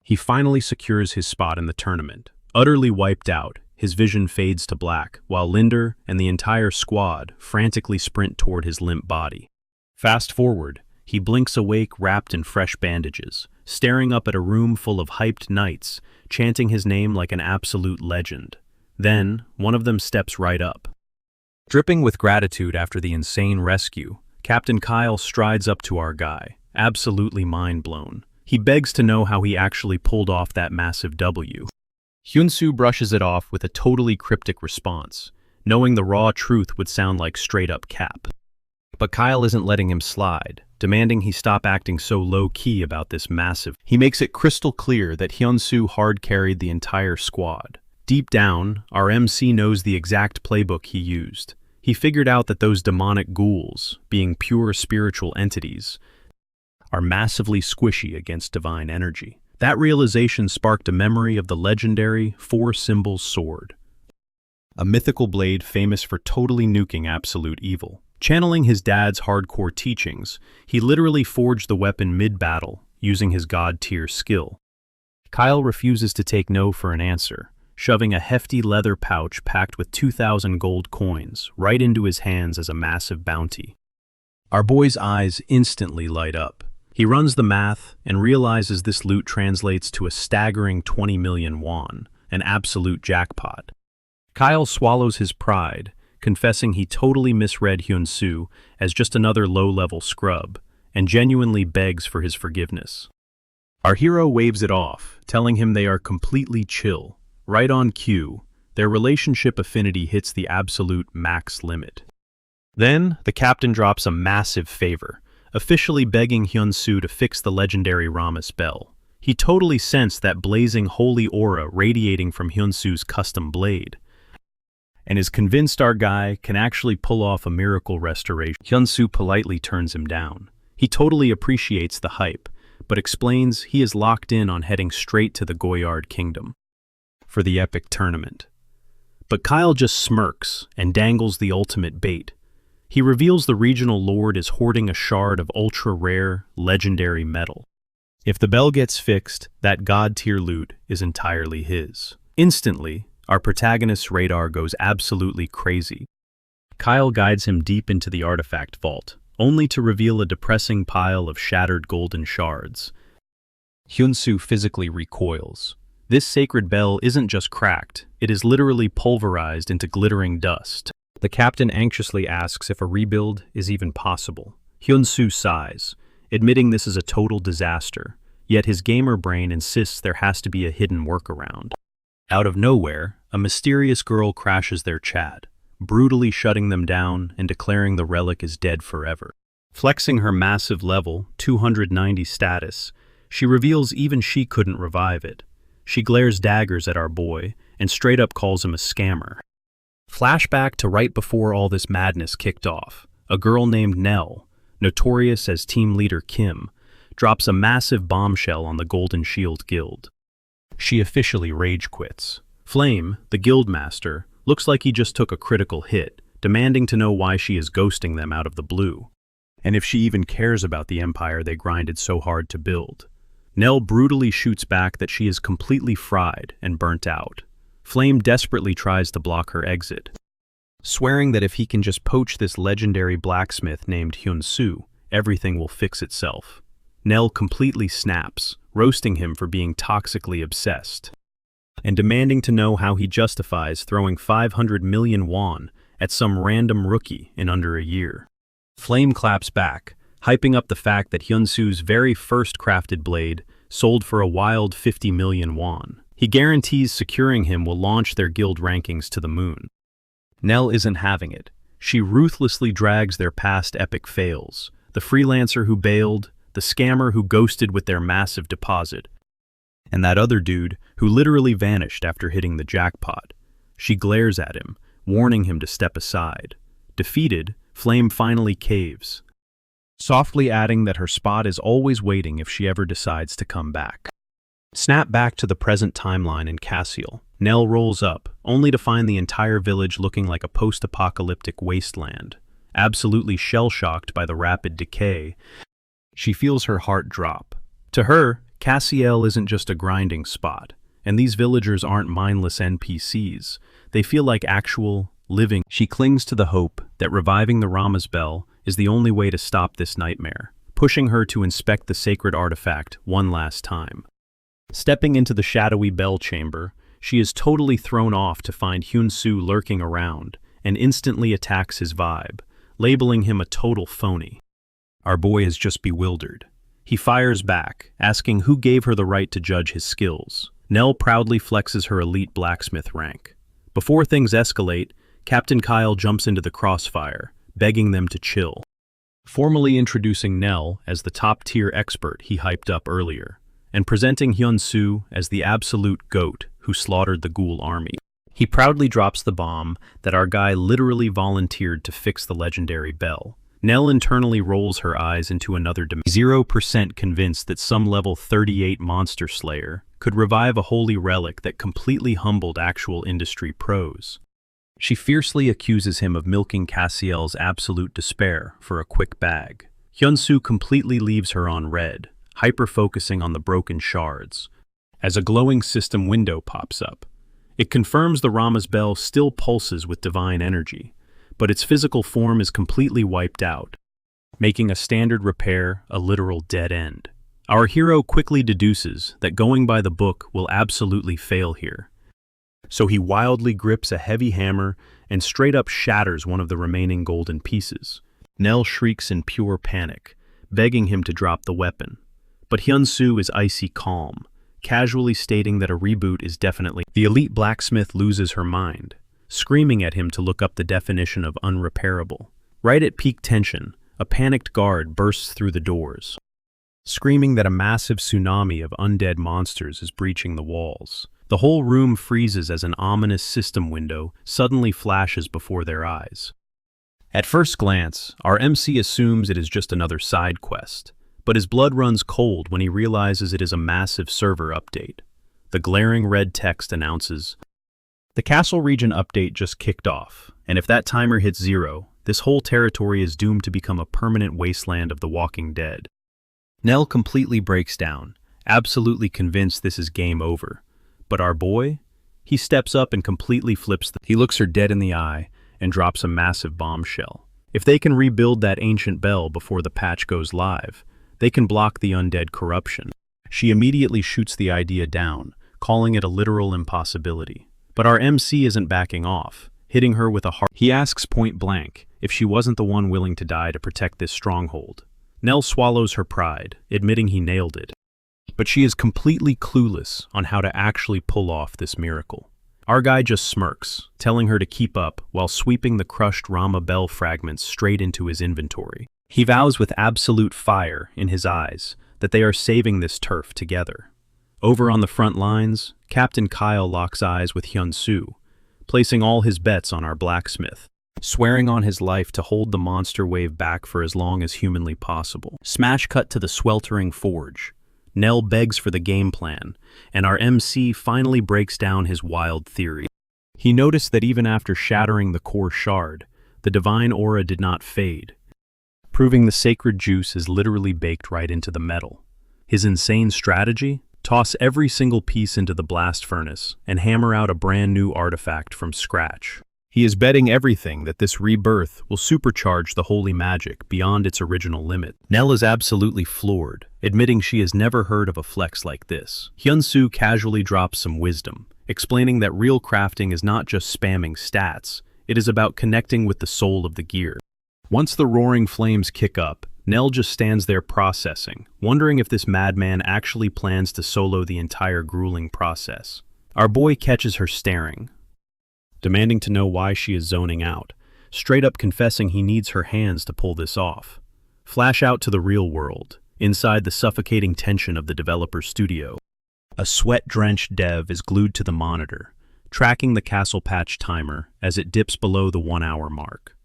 he finally secures his spot in the tournament. Utterly wiped out, his vision fades to black, while Linder and the entire squad frantically sprint toward his limp body. Fast forward, he blinks awake wrapped in fresh bandages, staring up at a room full of hyped knights, chanting his name like an absolute legend. Then, one of them steps right up. Dripping with gratitude after the insane rescue, Captain Kyle strides up to our guy, absolutely mind-blown. He begs to know how he actually pulled off that massive W. Hyunsoo brushes it off with a totally cryptic response, knowing the raw truth would sound like straight-up cap. But Kyle isn't letting him slide, demanding he stop acting so low-key about this massive. He makes it crystal clear that Hyunsoo hard-carried the entire squad. Deep down, our MC knows the exact playbook he used. He figured out that those demonic ghouls, being pure spiritual entities, are massively squishy against divine energy. That realization sparked a memory of the legendary 4-symbol sword, a mythical blade famous for totally nuking absolute evil. Channeling his dad's hardcore teachings, he literally forged the weapon mid-battle, using his god-tier skill. Kyle refuses to take no for an answer, shoving a hefty leather pouch packed with 2,000 gold coins right into his hands as a massive bounty. Our boy's eyes instantly light up. He runs the math and realizes this loot translates to a staggering 20 million won, an absolute jackpot. Kyle swallows his pride, confessing he totally misread Hyunsoo as just another low-level scrub, and genuinely begs for his forgiveness. Our hero waves it off, telling him they are completely chill. Right on cue, their relationship affinity hits the absolute max limit. Then, the captain drops a massive favor, officially begging Hyunsoo to fix the legendary Ramus bell. He totally sensed that blazing holy aura radiating from Hyunsoo's custom blade, and is convinced our guy can actually pull off a miracle restoration. Hyun-soo politely turns him down. He totally appreciates the hype, but explains he is locked in on heading straight to the Goyard Kingdom for the epic tournament. But Kyle just smirks and dangles the ultimate bait. He reveals the regional lord is hoarding a shard of ultra-rare, legendary metal. If the bell gets fixed, that god-tier loot is entirely his. Instantly, our protagonist's radar goes absolutely crazy. Kyle guides him deep into the artifact vault, only to reveal a depressing pile of shattered golden shards. Hyun-soo physically recoils. This sacred bell isn't just cracked, it is literally pulverized into glittering dust. The captain anxiously asks if a rebuild is even possible. Hyun-soo sighs, admitting this is a total disaster, yet his gamer brain insists there has to be a hidden workaround. Out of nowhere, a mysterious girl crashes their chat, brutally shutting them down and declaring the relic is dead forever. Flexing her massive level 290 status, she reveals even she couldn't revive it. She glares daggers at our boy and straight up calls him a scammer. Flashback to right before all this madness kicked off. A girl named Nell, notorious as team leader Kim, drops a massive bombshell on the Golden Shield Guild. She officially rage quits. Flame, the guildmaster, looks like he just took a critical hit, demanding to know why she is ghosting them out of the blue, and if she even cares about the empire they grinded so hard to build. Nell brutally shoots back that she is completely fried and burnt out. Flame desperately tries to block her exit, swearing that if he can just poach this legendary blacksmith named Hyun-soo, everything will fix itself. Nell completely snaps, roasting him for being toxically obsessed, and demanding to know how he justifies throwing 500 million won at some random rookie in under a year. Flame claps back, hyping up the fact that Hyun-soo's very first crafted blade sold for a wild 50 million won. He guarantees securing him will launch their guild rankings to the moon. Nell isn't having it. She ruthlessly drags their past epic fails, the freelancer who bailed, the scammer who ghosted with their massive deposit, and that other dude who literally vanished after hitting the jackpot. She glares at him, warning him to step aside. Defeated, Flame finally caves, softly adding that her spot is always waiting if she ever decides to come back. Snap back to the present timeline in Cassiel. Nell rolls up, only to find the entire village looking like a post-apocalyptic wasteland. Absolutely shell-shocked by the rapid decay, she feels her heart drop. To her, Cassiel isn't just a grinding spot, and these villagers aren't mindless NPCs. They feel like actual, living. She clings to the hope that reviving the Rama's bell is the only way to stop this nightmare, pushing her to inspect the sacred artifact one last time. Stepping into the shadowy bell chamber, she is totally thrown off to find Hyun-soo lurking around and instantly attacks his vibe, labeling him a total phony. Our boy is just bewildered. He fires back, asking who gave her the right to judge his skills. Nell proudly flexes her elite blacksmith rank. Before things escalate, Captain Kyle jumps into the crossfire, begging them to chill, formally introducing Nell as the top-tier expert he hyped up earlier, and presenting Hyun-soo as the absolute GOAT who slaughtered the ghoul army. He proudly drops the bomb that our guy literally volunteered to fix the legendary bell. Nell internally rolls her eyes into another dimension, 0% convinced that some level 38 monster slayer could revive a holy relic that completely humbled actual industry pros. She fiercely accuses him of milking Cassiel's absolute despair for a quick bag. Hyun-soo completely leaves her on red, hyper-focusing on the broken shards, as a glowing system window pops up. It confirms the Rama's bell still pulses with divine energy, but its physical form is completely wiped out, making a standard repair a literal dead end. Our hero quickly deduces that going by the book will absolutely fail here, so he wildly grips a heavy hammer and straight up shatters one of the remaining golden pieces. Nell shrieks in pure panic, begging him to drop the weapon, but Hyun-soo is icy calm, casually stating that a reboot is definitely. The elite blacksmith loses her mind, screaming at him to look up the definition of unrepairable. Right at peak tension, a panicked guard bursts through the doors, screaming that a massive tsunami of undead monsters is breaching the walls. The whole room freezes as an ominous system window suddenly flashes before their eyes. At first glance, our MC assumes it is just another side quest, but his blood runs cold when he realizes it is a massive server update. The glaring red text announces, "The Castle Region update just kicked off, and if that timer hits 0, this whole territory is doomed to become a permanent wasteland of the Walking Dead." Nell completely breaks down, absolutely convinced this is game over. But our boy? He steps up and completely flips He looks her dead in the eye and drops a massive bombshell. If they can rebuild that ancient bell before the patch goes live, they can block the undead corruption. She immediately shoots the idea down, calling it a literal impossibility. But our MC isn't backing off, hitting her with a hard. He asks point blank if she wasn't the one willing to die to protect this stronghold. Nell swallows her pride, admitting he nailed it. But she is completely clueless on how to actually pull off this miracle. Our guy just smirks, telling her to keep up while sweeping the crushed Rama Bell fragments straight into his inventory. He vows with absolute fire in his eyes that they are saving this turf together. Over on the front lines, Captain Kyle locks eyes with Hyun-soo, placing all his bets on our blacksmith, swearing on his life to hold the monster wave back for as long as humanly possible. Smash cut to the sweltering forge. Nell begs for the game plan, and our MC finally breaks down his wild theory. He noticed that even after shattering the core shard, the divine aura did not fade, proving the sacred juice is literally baked right into the metal. His insane strategy? Toss every single piece into the blast furnace and hammer out a brand new artifact from scratch. He is betting everything that this rebirth will supercharge the holy magic beyond its original limit. Nell is absolutely floored, admitting she has never heard of a flex like this. Hyun-soo casually drops some wisdom, explaining that real crafting is not just spamming stats, it is about connecting with the soul of the gear. Once the roaring flames kick up, Nell just stands there processing, wondering if this madman actually plans to solo the entire grueling process. Our boy catches her staring, demanding to know why she is zoning out, straight up confessing he needs her hands to pull this off. Flash out to the real world, inside the suffocating tension of the developer's studio. A sweat-drenched dev is glued to the monitor, tracking the castle patch timer as it dips below the 1-hour mark.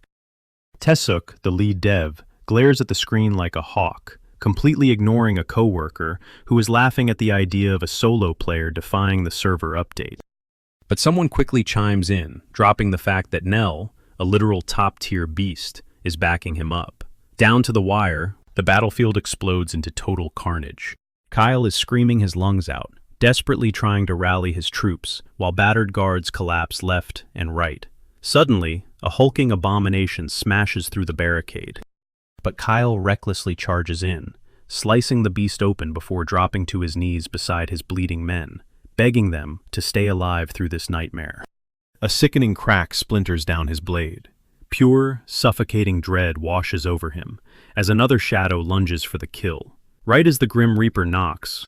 Taesuk, the lead dev, glares at the screen like a hawk, completely ignoring a coworker who is laughing at the idea of a solo player defying the server update. But someone quickly chimes in, dropping the fact that Nell, a literal top-tier beast, is backing him up. Down to the wire, the battlefield explodes into total carnage. Kyle is screaming his lungs out, desperately trying to rally his troops, while battered guards collapse left and right. Suddenly, a hulking abomination smashes through the barricade. But Kyle recklessly charges in, slicing the beast open before dropping to his knees beside his bleeding men, begging them to stay alive through this nightmare. A sickening crack splinters down his blade. Pure, suffocating dread washes over him, as another shadow lunges for the kill. Right as the Grim Reaper knocks,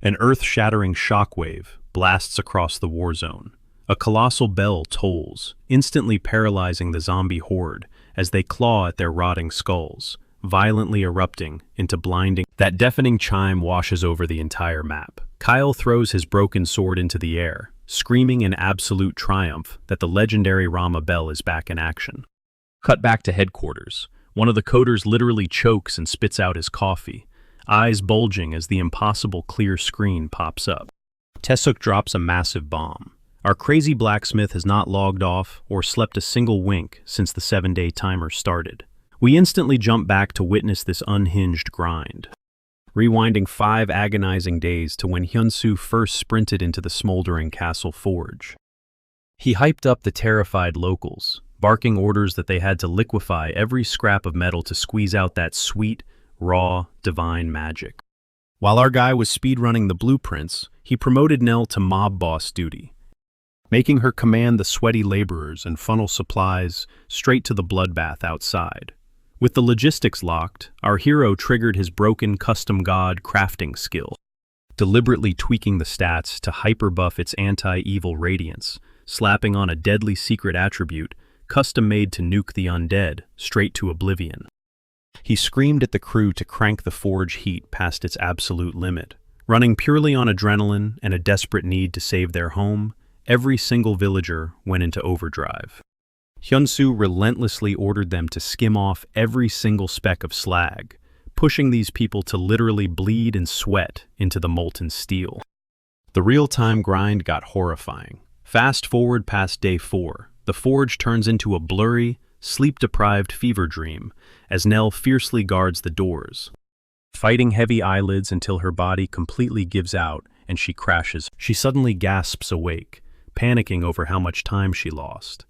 an earth-shattering shockwave blasts across the war zone. A colossal bell tolls, instantly paralyzing the zombie horde as they claw at their rotting skulls, violently erupting into blinding. That deafening chime washes over the entire map. Kyle throws his broken sword into the air, screaming in absolute triumph that the legendary Rama Bell is back in action. Cut back to headquarters. One of the coders literally chokes and spits out his coffee, eyes bulging as the impossible clear screen pops up. Taesuk drops a massive bomb. Our crazy blacksmith has not logged off or slept a single wink since the 7-day timer started. We instantly jump back to witness this unhinged grind, rewinding 5 agonizing days to when Hyun-soo first sprinted into the smoldering castle forge. He hyped up the terrified locals, barking orders that they had to liquefy every scrap of metal to squeeze out that sweet, raw, divine magic. While our guy was speedrunning the blueprints, he promoted Nell to mob boss duty, making her command the sweaty laborers and funnel supplies straight to the bloodbath outside. With the logistics locked, our hero triggered his broken custom god crafting skill, deliberately tweaking the stats to hyper-buff its anti-evil radiance, slapping on a deadly secret attribute custom-made to nuke the undead straight to oblivion. He screamed at the crew to crank the forge heat past its absolute limit, Running purely on adrenaline and a desperate need to save their home, every single villager went into overdrive. Hyunsu relentlessly ordered them to skim off every single speck of slag, pushing these people to literally bleed and sweat into the molten steel. The real-time grind got horrifying. Fast forward past day 4, the forge turns into a blurry, sleep-deprived fever dream as Nell fiercely guards the doors, fighting heavy eyelids until her body completely gives out and she crashes. She suddenly gasps awake, panicking over how much time she lost.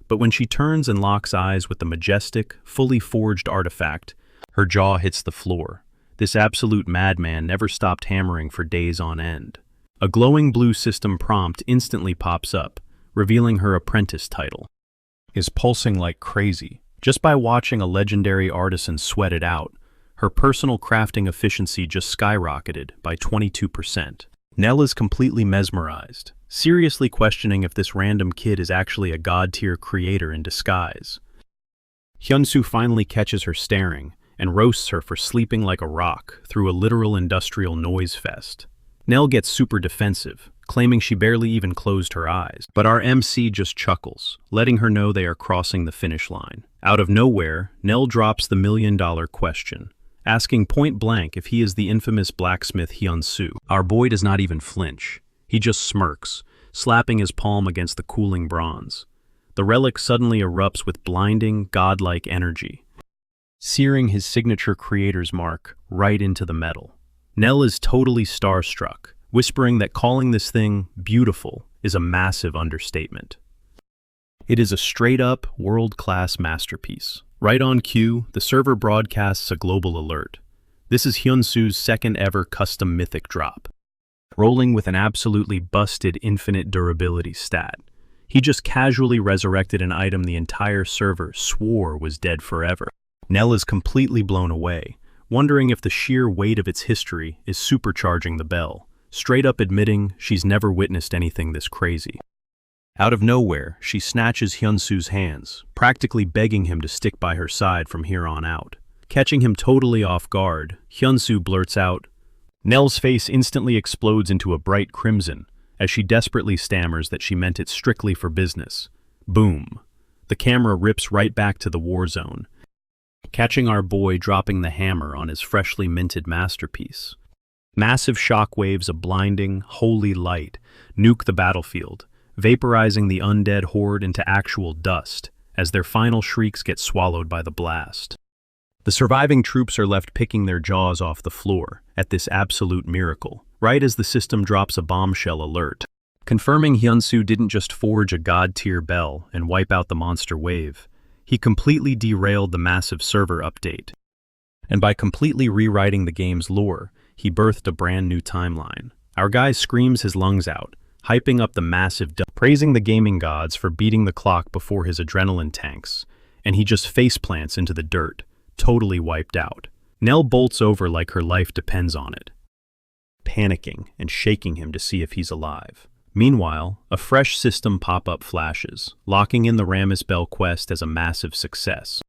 But when she turns and locks eyes with the majestic, fully forged artifact, her jaw hits the floor. This absolute madman never stopped hammering for days on end. A glowing blue system prompt instantly pops up, revealing her apprentice title. Is pulsing like crazy. Just by watching a legendary artisan sweat it out, her personal crafting efficiency just skyrocketed by 22%. Nell is completely mesmerized, seriously questioning if this random kid is actually a god-tier creator in disguise. Hyunsu finally catches her staring and roasts her for sleeping like a rock through a literal industrial noise fest. Nell gets super defensive, claiming she barely even closed her eyes. But our MC just chuckles, letting her know they are crossing the finish line. Out of nowhere, Nell drops the million-dollar question, asking point-blank if he is the infamous blacksmith Hyunsu. Our boy does not even flinch. He just smirks, slapping his palm against the cooling bronze. The relic suddenly erupts with blinding, godlike energy, searing his signature creator's mark right into the metal. Nell is totally starstruck, whispering that calling this thing beautiful is a massive understatement. It is a straight-up, world-class masterpiece. Right on cue, the server broadcasts a global alert. This is Hyunsu's second-ever custom mythic drop, rolling with an absolutely busted infinite durability stat. He just casually resurrected an item the entire server swore was dead forever. Nell is completely blown away, wondering if the sheer weight of its history is supercharging the bell, straight up admitting she's never witnessed anything this crazy. Out of nowhere, she snatches Hyunsu's hands, practically begging him to stick by her side from here on out. Catching him totally off guard, Hyunsu blurts out. Nell's face instantly explodes into a bright crimson, as she desperately stammers that she meant it strictly for business. Boom. The camera rips right back to the war zone, catching our boy dropping the hammer on his freshly minted masterpiece. Massive shockwaves of blinding, holy light nuke the battlefield, vaporizing the undead horde into actual dust as their final shrieks get swallowed by the blast. The surviving troops are left picking their jaws off the floor at this absolute miracle, right as the system drops a bombshell alert, confirming Hyunsu didn't just forge a god-tier bell and wipe out the monster wave. He completely derailed the massive server update. And by completely rewriting the game's lore, he birthed a brand new timeline. Our guy screams his lungs out, hyping up the massive praising the gaming gods for beating the clock before his adrenaline tanks, and he just faceplants into the dirt, totally wiped out. Nell bolts over like her life depends on it, panicking and shaking him to see if he's alive. Meanwhile, a fresh system pop-up flashes, locking in the Ramus Bell quest as a massive success.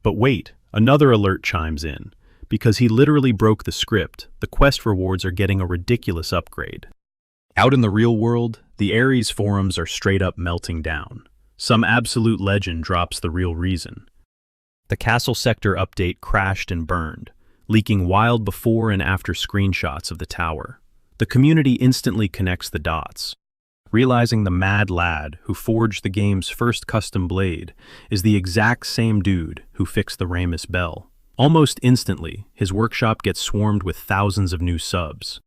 But wait, another alert chimes in. Because he literally broke the script, the quest rewards are getting a ridiculous upgrade. Out in the real world, the Ares forums are straight up melting down. Some absolute legend drops the real reason. The Castle Sector update crashed and burned, leaking wild before and after screenshots of the tower. The community instantly connects the dots, realizing the mad lad who forged the game's first custom blade is the exact same dude who fixed the Ramus Bell. Almost instantly, his workshop gets swarmed with thousands of new subs.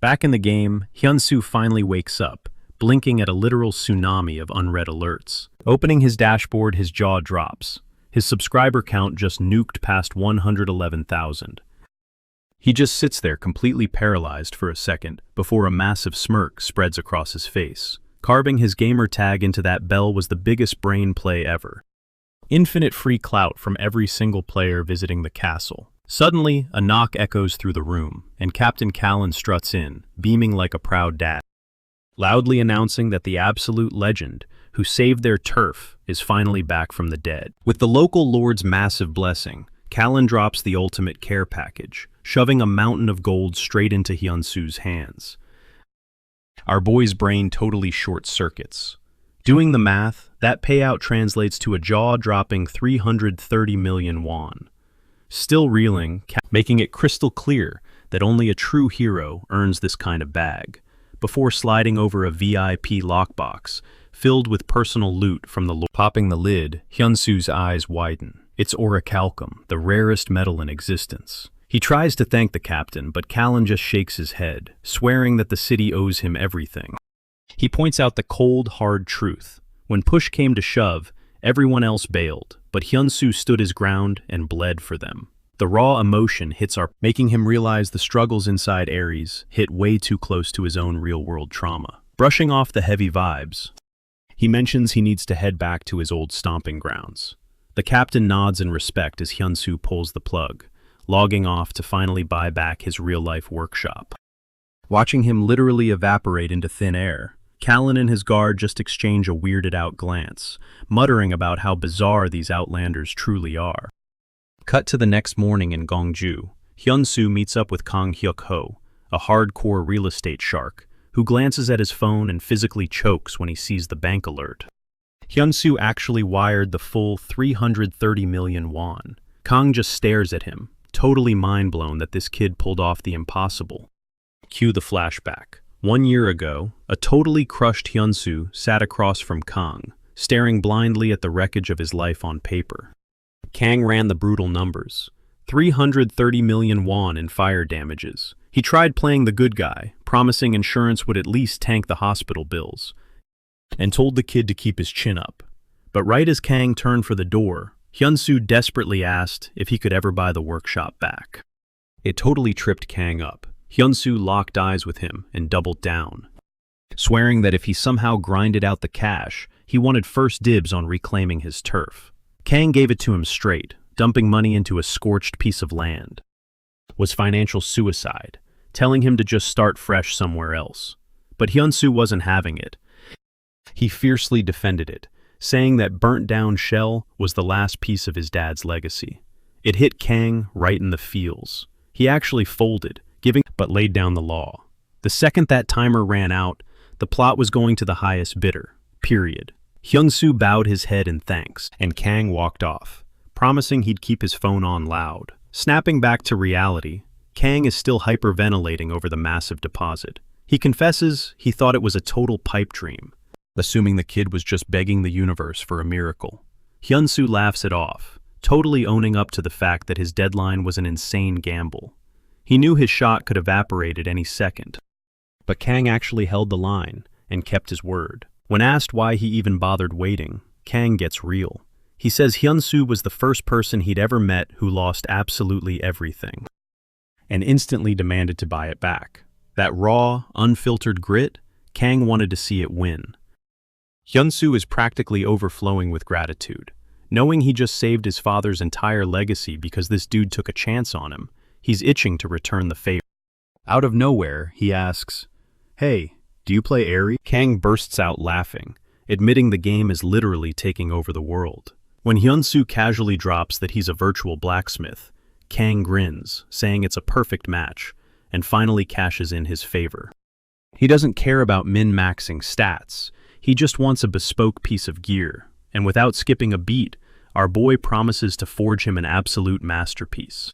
Back in the game, Hyunsu finally wakes up, blinking at a literal tsunami of unread alerts. Opening his dashboard, his jaw drops. His subscriber count just nuked past 111,000. He just sits there completely paralyzed for a second before a massive smirk spreads across his face. Carving his gamer tag into that bell was the biggest brain play ever. Infinite free clout from every single player visiting the castle. Suddenly, a knock echoes through the room, and Captain Callan struts in, beaming like a proud dad, loudly announcing that the absolute legend who saved their turf is finally back from the dead. With the local lord's massive blessing, Callan drops the ultimate care package, shoving a mountain of gold straight into Hyunsu's hands. Our boy's brain totally short-circuits. Doing the math, that payout translates to a jaw-dropping 330 million won. Still reeling, making it crystal clear that only a true hero earns this kind of bag, before sliding over a VIP lockbox filled with personal loot from the Popping the lid, Hyunsu's eyes widen. It's orichalcum, the rarest metal in existence. He tries to thank the captain, but Callan just shakes his head, swearing that the city owes him everything. He points out the cold, hard truth. When push came to shove, everyone else bailed, but Hyunsu stood his ground and bled for them. The raw emotion hits making him realize the struggles inside Ares hit way too close to his own real-world trauma. Brushing off the heavy vibes, he mentions he needs to head back to his old stomping grounds. The captain nods in respect as Hyunsu pulls the plug, logging off to finally buy back his real-life workshop. Watching him literally evaporate into thin air, Callan and his guard just exchange a weirded-out glance, muttering about how bizarre these outlanders truly are. Cut to the next morning in Gongju, Hyunsu meets up with Kang Hyuk-ho, a hardcore real estate shark, who glances at his phone and physically chokes when he sees the bank alert. Hyunsu actually wired the full 330 million won. Kang just stares at him, totally mind-blown that this kid pulled off the impossible. Cue the flashback. 1 year ago, a totally crushed Hyunsu sat across from Kang, staring blindly at the wreckage of his life on paper. Kang ran the brutal numbers. 330 million won in fire damages. He tried playing the good guy, promising insurance would at least tank the hospital bills, and told the kid to keep his chin up. But right as Kang turned for the door, Hyunsu desperately asked if he could ever buy the workshop back. It totally tripped Kang up. Hyunsu locked eyes with him and doubled down, swearing that if he somehow grinded out the cash, he wanted first dibs on reclaiming his turf. Kang gave it to him straight, dumping money into a scorched piece of land. Was financial suicide, telling him to just start fresh somewhere else. But Hyunsu wasn't having it. He fiercely defended it, saying that burnt-down shell was the last piece of his dad's legacy. It hit Kang right in the feels. He actually folded, but laid down the law. The second that timer ran out, the plot was going to the highest bidder, period. Hyunsu bowed his head in thanks, and Kang walked off, promising he'd keep his phone on loud. Snapping back to reality, Kang is still hyperventilating over the massive deposit. He confesses he thought it was a total pipe dream, assuming the kid was just begging the universe for a miracle. Hyunsu laughs it off, totally owning up to the fact that his deadline was an insane gamble. He knew his shot could evaporate at any second. But Kang actually held the line and kept his word. When asked why he even bothered waiting, Kang gets real. He says Hyunsu was the first person he'd ever met who lost absolutely everything, and instantly demanded to buy it back. That raw, unfiltered grit, Kang wanted to see it win. Hyunsu is practically overflowing with gratitude. Knowing he just saved his father's entire legacy because this dude took a chance on him, he's itching to return the favor. Out of nowhere, he asks, "Hey, do you play Ares?" Kang bursts out laughing, admitting the game is literally taking over the world. When Hyunsu casually drops that he's a virtual blacksmith, Kang grins, saying it's a perfect match, and finally cashes in his favor. He doesn't care about min-maxing stats, he just wants a bespoke piece of gear, and without skipping a beat, our boy promises to forge him an absolute masterpiece.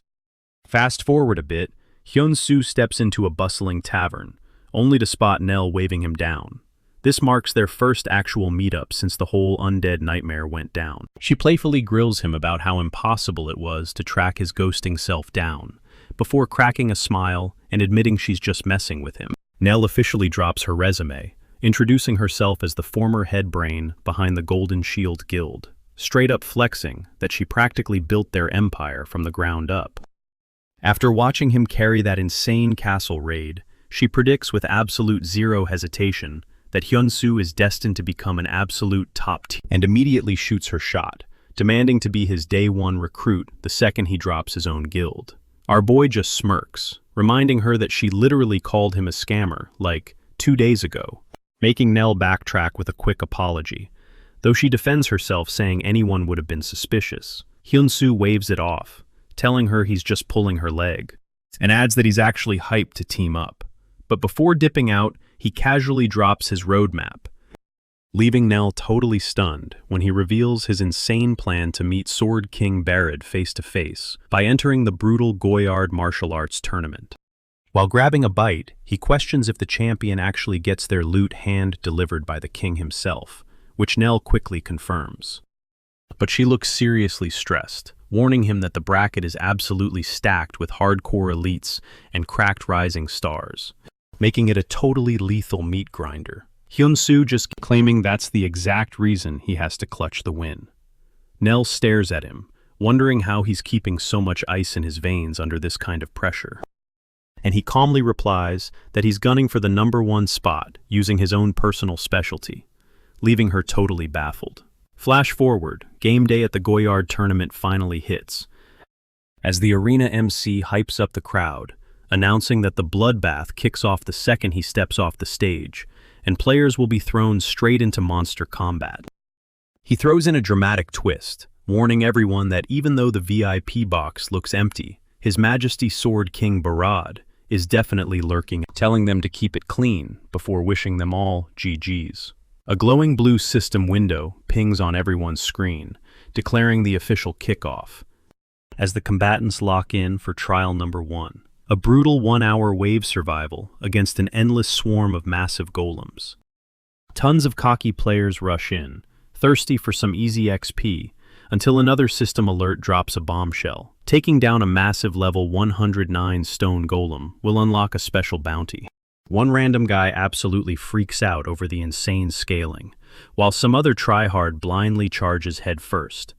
Fast forward a bit, Hyunsu steps into a bustling tavern, only to spot Nell waving him down. This marks their first actual meetup since the whole undead nightmare went down. She playfully grills him about how impossible it was to track his ghosting self down, before cracking a smile and admitting she's just messing with him. Nell officially drops her resume, introducing herself as the former head brain behind the Golden Shield Guild, straight up flexing that she practically built their empire from the ground up. After watching him carry that insane castle raid, she predicts with absolute zero hesitation that Hyunsu is destined to become an absolute top tier, and immediately shoots her shot, demanding to be his day one recruit the second he drops his own guild. Our boy just smirks, reminding her that she literally called him a scammer, like, 2 days ago, making Nell backtrack with a quick apology, though she defends herself saying anyone would have been suspicious. Hyunsu waves it off, telling her he's just pulling her leg, and adds that he's actually hyped to team up. But before dipping out, he casually drops his roadmap, leaving Nell totally stunned when he reveals his insane plan to meet Sword King Barad face-to-face by entering the brutal Goyard martial arts tournament. While grabbing a bite, he questions if the champion actually gets their loot hand-delivered by the king himself, which Nell quickly confirms. But she looks seriously stressed, warning him that the bracket is absolutely stacked with hardcore elites and cracked rising stars, making it a totally lethal meat grinder. Hyun-soo just claiming that's the exact reason he has to clutch the win. Nell stares at him, wondering how he's keeping so much ice in his veins under this kind of pressure. And he calmly replies that he's gunning for the #1 spot using his own personal specialty, leaving her totally baffled. Flash forward, game day at the Goyard tournament finally hits, as the arena MC hypes up the crowd, announcing that the bloodbath kicks off the second he steps off the stage, and players will be thrown straight into monster combat. He throws in a dramatic twist, warning everyone that even though the VIP box looks empty, His Majesty Sword King Barad is definitely lurking, telling them to keep it clean before wishing them all GG's. A glowing blue system window pings on everyone's screen, declaring the official kickoff, as the combatants lock in for trial #1. A brutal 1-hour wave survival against an endless swarm of massive golems. Tons of cocky players rush in, thirsty for some easy XP, until another system alert drops a bombshell. Taking down a massive level 109 stone golem will unlock a special bounty. One random guy absolutely freaks out over the insane scaling, while some other tryhard blindly charges headfirst,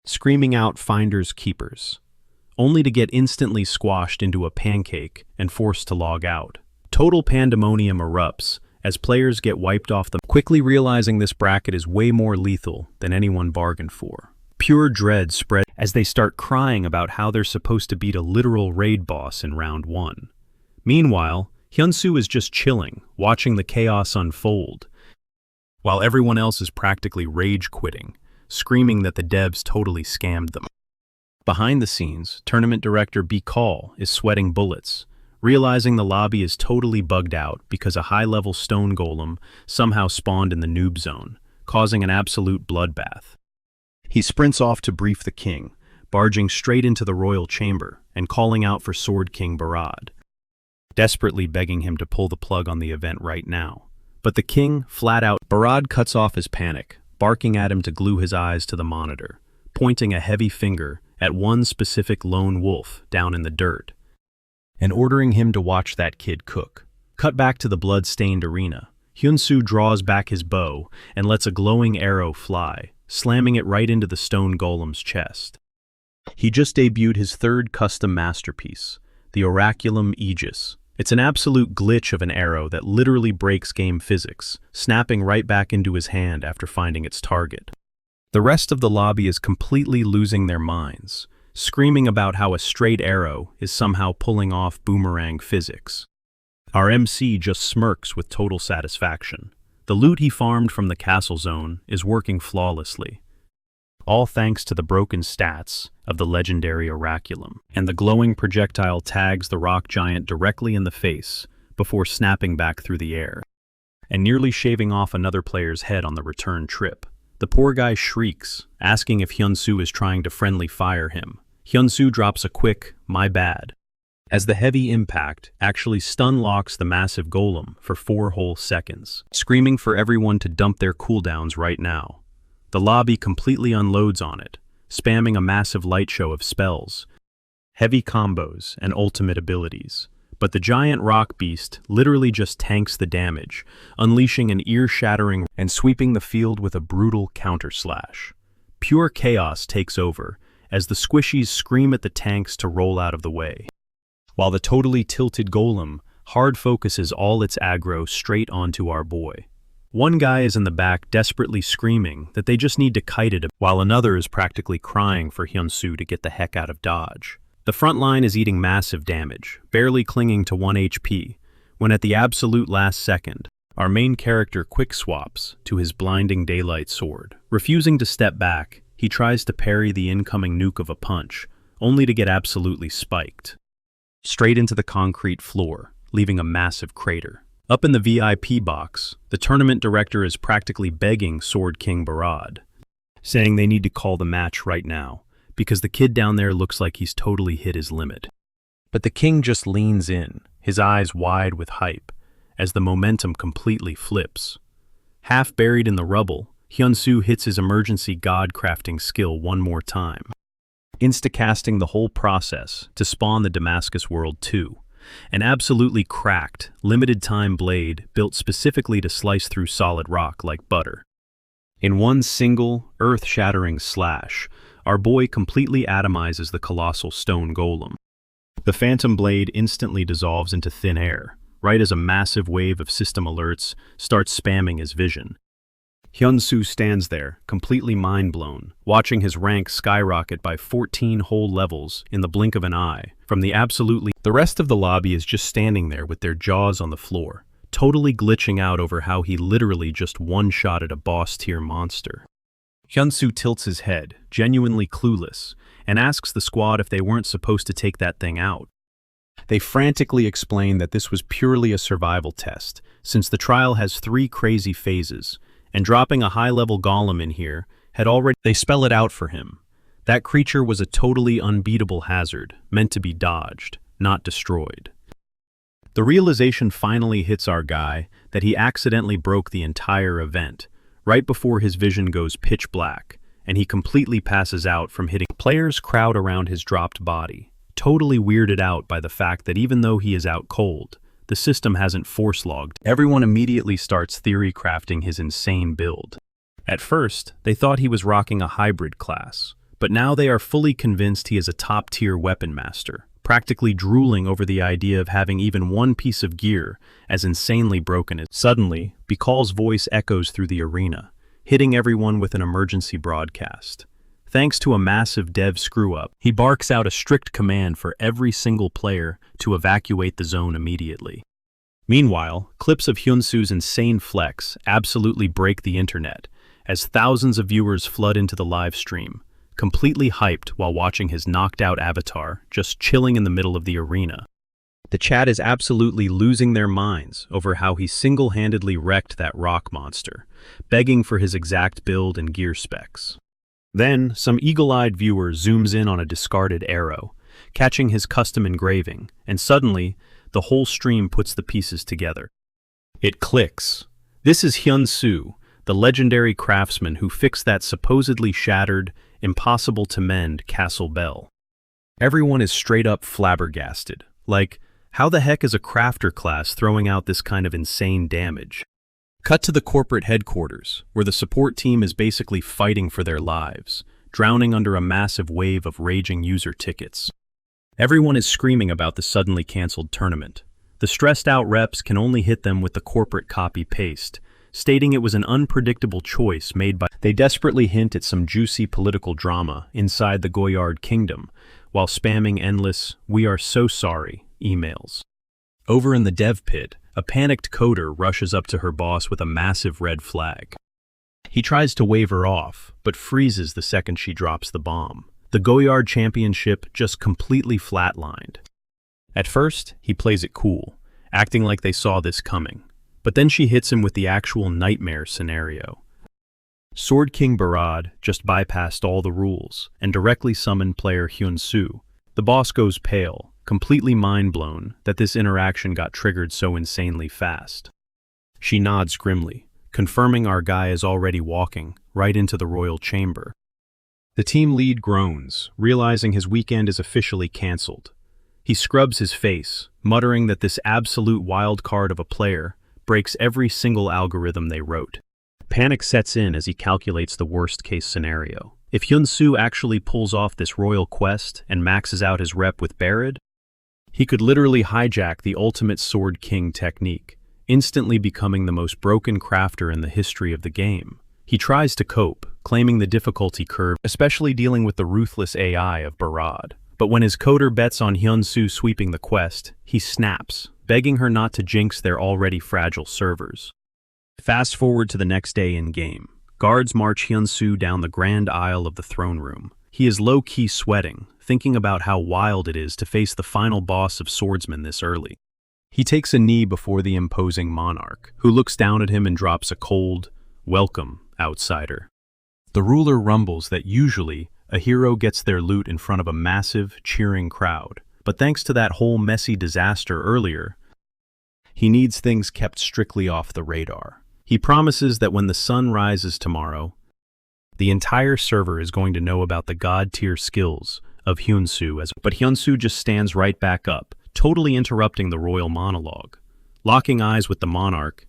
screaming out "Finders Keepers," only to get instantly squashed into a pancake and forced to log out. Total pandemonium erupts as players get wiped off quickly realizing this bracket is way more lethal than anyone bargained for. Pure dread spread as they start crying about how they're supposed to beat a literal raid boss in round 1. Meanwhile, Hyun-soo is just chilling, watching the chaos unfold, while everyone else is practically rage-quitting, screaming that the devs totally scammed them. Behind the scenes, tournament director B. Call is sweating bullets, realizing the lobby is totally bugged out because a high-level stone golem somehow spawned in the noob zone, causing an absolute bloodbath. He sprints off to brief the king, barging straight into the royal chamber and calling out for Sword King Barad, desperately begging him to pull the plug on the event right now. But the king, flat out, Barad cuts off his panic, barking at him to glue his eyes to the monitor, pointing a heavy finger at one specific lone wolf down in the dirt, and ordering him to watch that kid cook. Cut back to the blood-stained arena. Hyun-soo draws back his bow and lets a glowing arrow fly, slamming it right into the stone golem's chest. He just debuted his third custom masterpiece, the Oraculum Aegis. It's an absolute glitch of an arrow that literally breaks game physics, snapping right back into his hand after finding its target. The rest of the lobby is completely losing their minds, screaming about how a straight arrow is somehow pulling off boomerang physics. Our MC just smirks with total satisfaction. The loot he farmed from the castle zone is working flawlessly, all thanks to the broken stats of the legendary Oraculum, and the glowing projectile tags the rock giant directly in the face before snapping back through the air, and nearly shaving off another player's head on the return trip. The poor guy shrieks, asking if Hyun-soo is trying to friendly fire him. Hyun-soo drops a quick, "my bad," as the heavy impact actually stun-locks the massive golem for 4 whole seconds, screaming for everyone to dump their cooldowns right now. The lobby completely unloads on it, spamming a massive light show of spells, heavy combos, and ultimate abilities. But the giant rock beast literally just tanks the damage, unleashing an ear-shattering and sweeping the field with a brutal counter-slash. Pure chaos takes over as the squishies scream at the tanks to roll out of the way, while the totally tilted golem hard focuses all its aggro straight onto our boy. One guy is in the back desperately screaming that they just need to kite it, while another is practically crying for Hyun-soo to get the heck out of dodge. The front line is eating massive damage, barely clinging to 1 HP, when at the absolute last second, our main character quick swaps to his blinding daylight sword. Refusing to step back, he tries to parry the incoming nuke of a punch, only to get absolutely spiked straight into the concrete floor, leaving a massive crater. Up in the VIP box, the tournament director is practically begging Sword King Barad, saying they need to call the match right now, because the kid down there looks like he's totally hit his limit. But the king just leans in, his eyes wide with hype, as the momentum completely flips. Half buried in the rubble, Hyun-soo hits his emergency god-crafting skill one more time, insta-casting the whole process to spawn the Damascus World 2, an absolutely cracked, limited-time blade built specifically to slice through solid rock like butter. In one single, earth-shattering slash, our boy completely atomizes the colossal stone golem. The phantom blade instantly dissolves into thin air, right as a massive wave of system alerts starts spamming his vision. Hyun-soo stands there, completely mind-blown, watching his rank skyrocket by 14 whole levels in the blink of an eye. The rest of the lobby is just standing there with their jaws on the floor, totally glitching out over how he literally just one-shotted a boss-tier monster. Hyun-soo tilts his head, genuinely clueless, and asks the squad if they weren't supposed to take that thing out. They frantically explain that this was purely a survival test, since the trial has 3 crazy phases, and dropping a high-level golem in here they spell it out for him. That creature was a totally unbeatable hazard, meant to be dodged, not destroyed. The realization finally hits our guy that he accidentally broke the entire event, right before his vision goes pitch black, and he completely passes out from hitting. Players crowd around his dropped body, totally weirded out by the fact that even though he is out cold, the system hasn't force-logged. Everyone immediately starts theory-crafting his insane build. At first, they thought he was rocking a hybrid class, but now they are fully convinced he is a top-tier weapon master, practically drooling over the idea of having even one piece of gear as insanely broken as. Suddenly, Bikal's voice echoes through the arena, hitting everyone with an emergency broadcast. Thanks to a massive dev screw-up, he barks out a strict command for every single player to evacuate the zone immediately. Meanwhile, clips of Hyun-soo's insane flex absolutely break the internet, as thousands of viewers flood into the live stream, completely hyped while watching his knocked-out avatar just chilling in the middle of the arena. The chat is absolutely losing their minds over how he single-handedly wrecked that rock monster, begging for his exact build and gear specs. Then, some eagle-eyed viewer zooms in on a discarded arrow, catching his custom engraving, and suddenly, the whole stream puts the pieces together. It clicks. This is Hyun-soo, the legendary craftsman who fixed that supposedly shattered, impossible-to-mend castle bell. Everyone is straight-up flabbergasted. Like, how the heck is a crafter class throwing out this kind of insane damage? Cut to the corporate headquarters, where the support team is basically fighting for their lives, drowning under a massive wave of raging user tickets. Everyone is screaming about the suddenly canceled tournament. The stressed-out reps can only hit them with the corporate copy-paste, stating it was an unpredictable choice made by. They desperately hint at some juicy political drama inside the Goyard kingdom, while spamming endless "we are so sorry" emails. Over in the dev pit, a panicked coder rushes up to her boss with a massive red flag. He tries to wave her off, but freezes the second she drops the bomb. The Goyard championship just completely flatlined. At first, he plays it cool, acting like they saw this coming. But then she hits him with the actual nightmare scenario. Sword King Barad just bypassed all the rules and directly summoned player Hyun-soo. The boss goes pale, completely mind-blown that this interaction got triggered so insanely fast. She nods grimly, confirming our guy is already walking right into the royal chamber. The team lead groans, realizing his weekend is officially cancelled. He scrubs his face, muttering that this absolute wild card of a player breaks every single algorithm they wrote. Panic sets in as he calculates the worst-case scenario. If Hyun-soo actually pulls off this royal quest and maxes out his rep with Barad, he could literally hijack the ultimate Sword King technique, instantly becoming the most broken crafter in the history of the game. He tries to cope, claiming the difficulty curve, especially dealing with the ruthless AI of Barad. But when his coder bets on Hyun-soo sweeping the quest, he snaps, begging her not to jinx their already fragile servers. Fast forward to the next day in-game. Guards march Hyun-soo down the grand aisle of the throne room. He is low-key sweating, thinking about how wild it is to face the final boss of swordsmen this early. He takes a knee before the imposing monarch, who looks down at him and drops a cold, "Welcome, outsider." The ruler rumbles that usually a hero gets their loot in front of a massive, cheering crowd, but thanks to that whole messy disaster earlier, he needs things kept strictly off the radar. He promises that when the sun rises tomorrow, the entire server is going to know about the god-tier skills of Hyunsu, but Hyunsu just stands right back up, totally interrupting the royal monologue. Locking eyes with the monarch,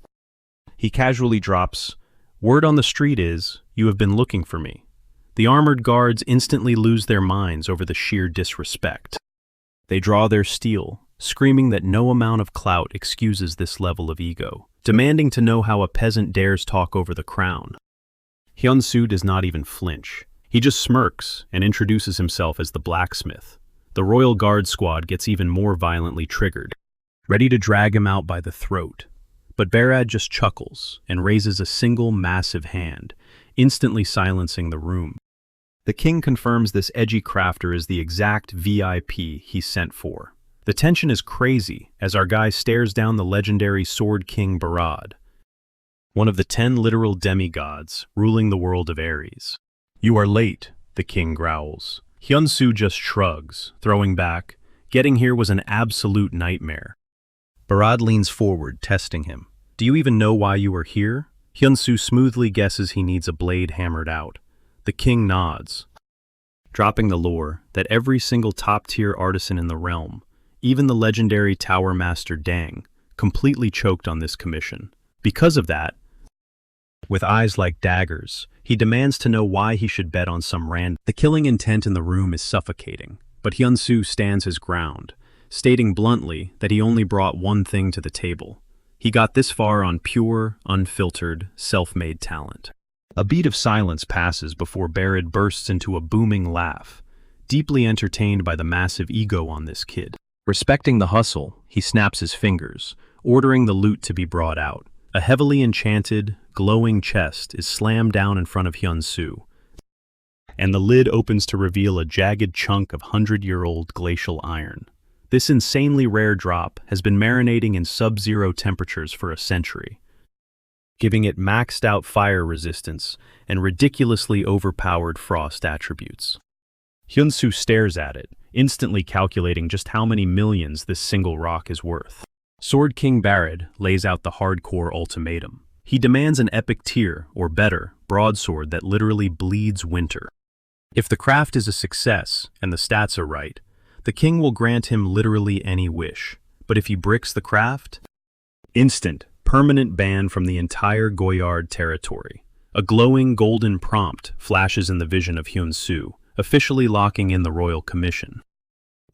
he casually drops, "Word on the street is, you have been looking for me." The armored guards instantly lose their minds over the sheer disrespect. They draw their steel, screaming that no amount of clout excuses this level of ego, demanding to know how a peasant dares talk over the crown. Hyunsu does not even flinch. He just smirks and introduces himself as the Blacksmith. The royal guard squad gets even more violently triggered, ready to drag him out by the throat. But Barad just chuckles and raises a single massive hand, instantly silencing the room. The king confirms this edgy crafter is the exact VIP he's sent for. The tension is crazy as our guy stares down the legendary Sword King Barad, one of the 10 literal demigods ruling the world of Ares. "You are late," the king growls. Hyunsu just shrugs, throwing back, "Getting here was an absolute nightmare." Barad leans forward, testing him. "Do you even know why you are here?" Hyunsu smoothly guesses he needs a blade hammered out. The king nods, dropping the lore that every single top-tier artisan in the realm, even the legendary Tower Master Dang, completely choked on this commission. Because of that, with eyes like daggers, he demands to know why he should bet on some random. The killing intent in the room is suffocating, but Hyunsu stands his ground, stating bluntly that he only brought one thing to the table. He got this far on pure, unfiltered, self-made talent. A beat of silence passes before Barad bursts into a booming laugh, deeply entertained by the massive ego on this kid. Respecting the hustle, he snaps his fingers, ordering the loot to be brought out. A heavily enchanted, glowing chest is slammed down in front of Hyunsu, and the lid opens to reveal a jagged chunk of 100-year-old glacial iron. This insanely rare drop has been marinating in sub-zero temperatures for a century, giving it maxed-out fire resistance and ridiculously overpowered frost attributes. Hyunsu stares at it, instantly calculating just how many millions this single rock is worth. Sword King Barad lays out the hardcore ultimatum. He demands an epic tier, or better, broadsword that literally bleeds winter. If the craft is a success, and the stats are right, the king will grant him literally any wish. But if he bricks the craft, instant, permanent ban from the entire Goyard territory. A glowing golden prompt flashes in the vision of Hyunsu, officially locking in the royal commission.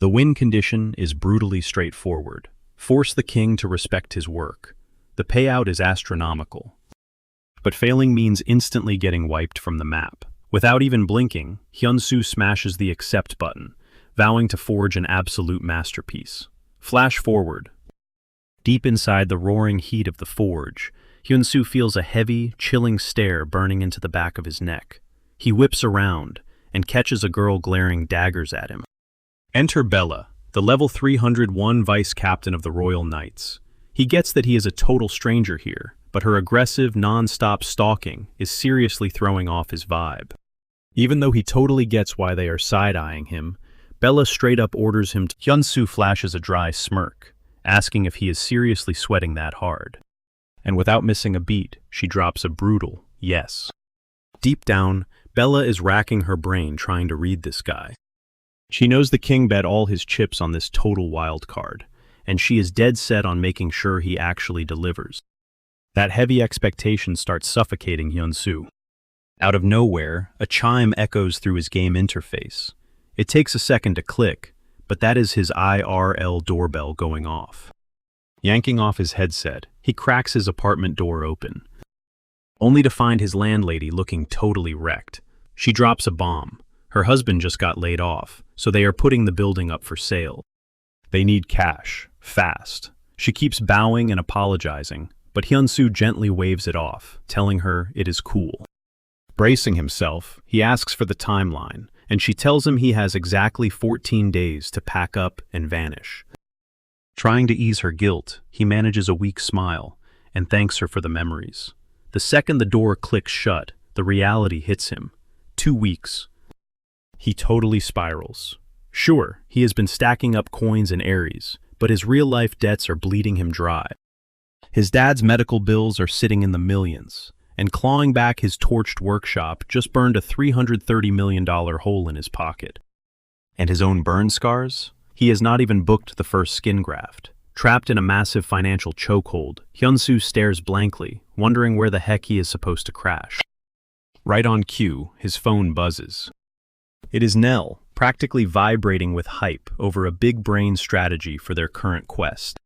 The win condition is brutally straightforward. Force the king to respect his work. The payout is astronomical. But failing means instantly getting wiped from the map. Without even blinking, Hyunsu smashes the accept button, vowing to forge an absolute masterpiece. Flash forward. Deep inside the roaring heat of the forge, Hyunsu feels a heavy, chilling stare burning into the back of his neck. He whips around and catches a girl glaring daggers at him. Enter Bella, the level 301 vice captain of the Royal Knights. He gets that he is a total stranger here, but her aggressive, non-stop stalking is seriously throwing off his vibe. Even though he totally gets why they are side-eyeing him, Bella straight up orders him to. Hyunsu flashes a dry smirk, asking if he is seriously sweating that hard. And without missing a beat, she drops a brutal yes. Deep down, Bella is racking her brain trying to read this guy. She knows the king bet all his chips on this total wild card, and she is dead set on making sure he actually delivers. That heavy expectation starts suffocating Hyunsu. Out of nowhere, a chime echoes through his game interface. It takes a second to click, but that is his IRL doorbell going off. Yanking off his headset, he cracks his apartment door open, only to find his landlady looking totally wrecked. She drops a bomb. Her husband just got laid off, so they are putting the building up for sale. They need cash, fast. She keeps bowing and apologizing, but Hyunsu gently waves it off, telling her it is cool. Bracing himself, he asks for the timeline, and she tells him he has exactly 14 days to pack up and vanish. Trying to ease her guilt, he manages a weak smile and thanks her for the memories. The second the door clicks shut, the reality hits him. 2 weeks. He totally spirals. Sure, he has been stacking up coins in Aries, but his real-life debts are bleeding him dry. His dad's medical bills are sitting in the millions, and clawing back his torched workshop just burned a $330 million hole in his pocket. And his own burn scars? He has not even booked the first skin graft. Trapped in a massive financial chokehold, Hyun-soo stares blankly, wondering where the heck he is supposed to crash. Right on cue, his phone buzzes. It is Nell, practically vibrating with hype over a big-brain strategy for their current quest.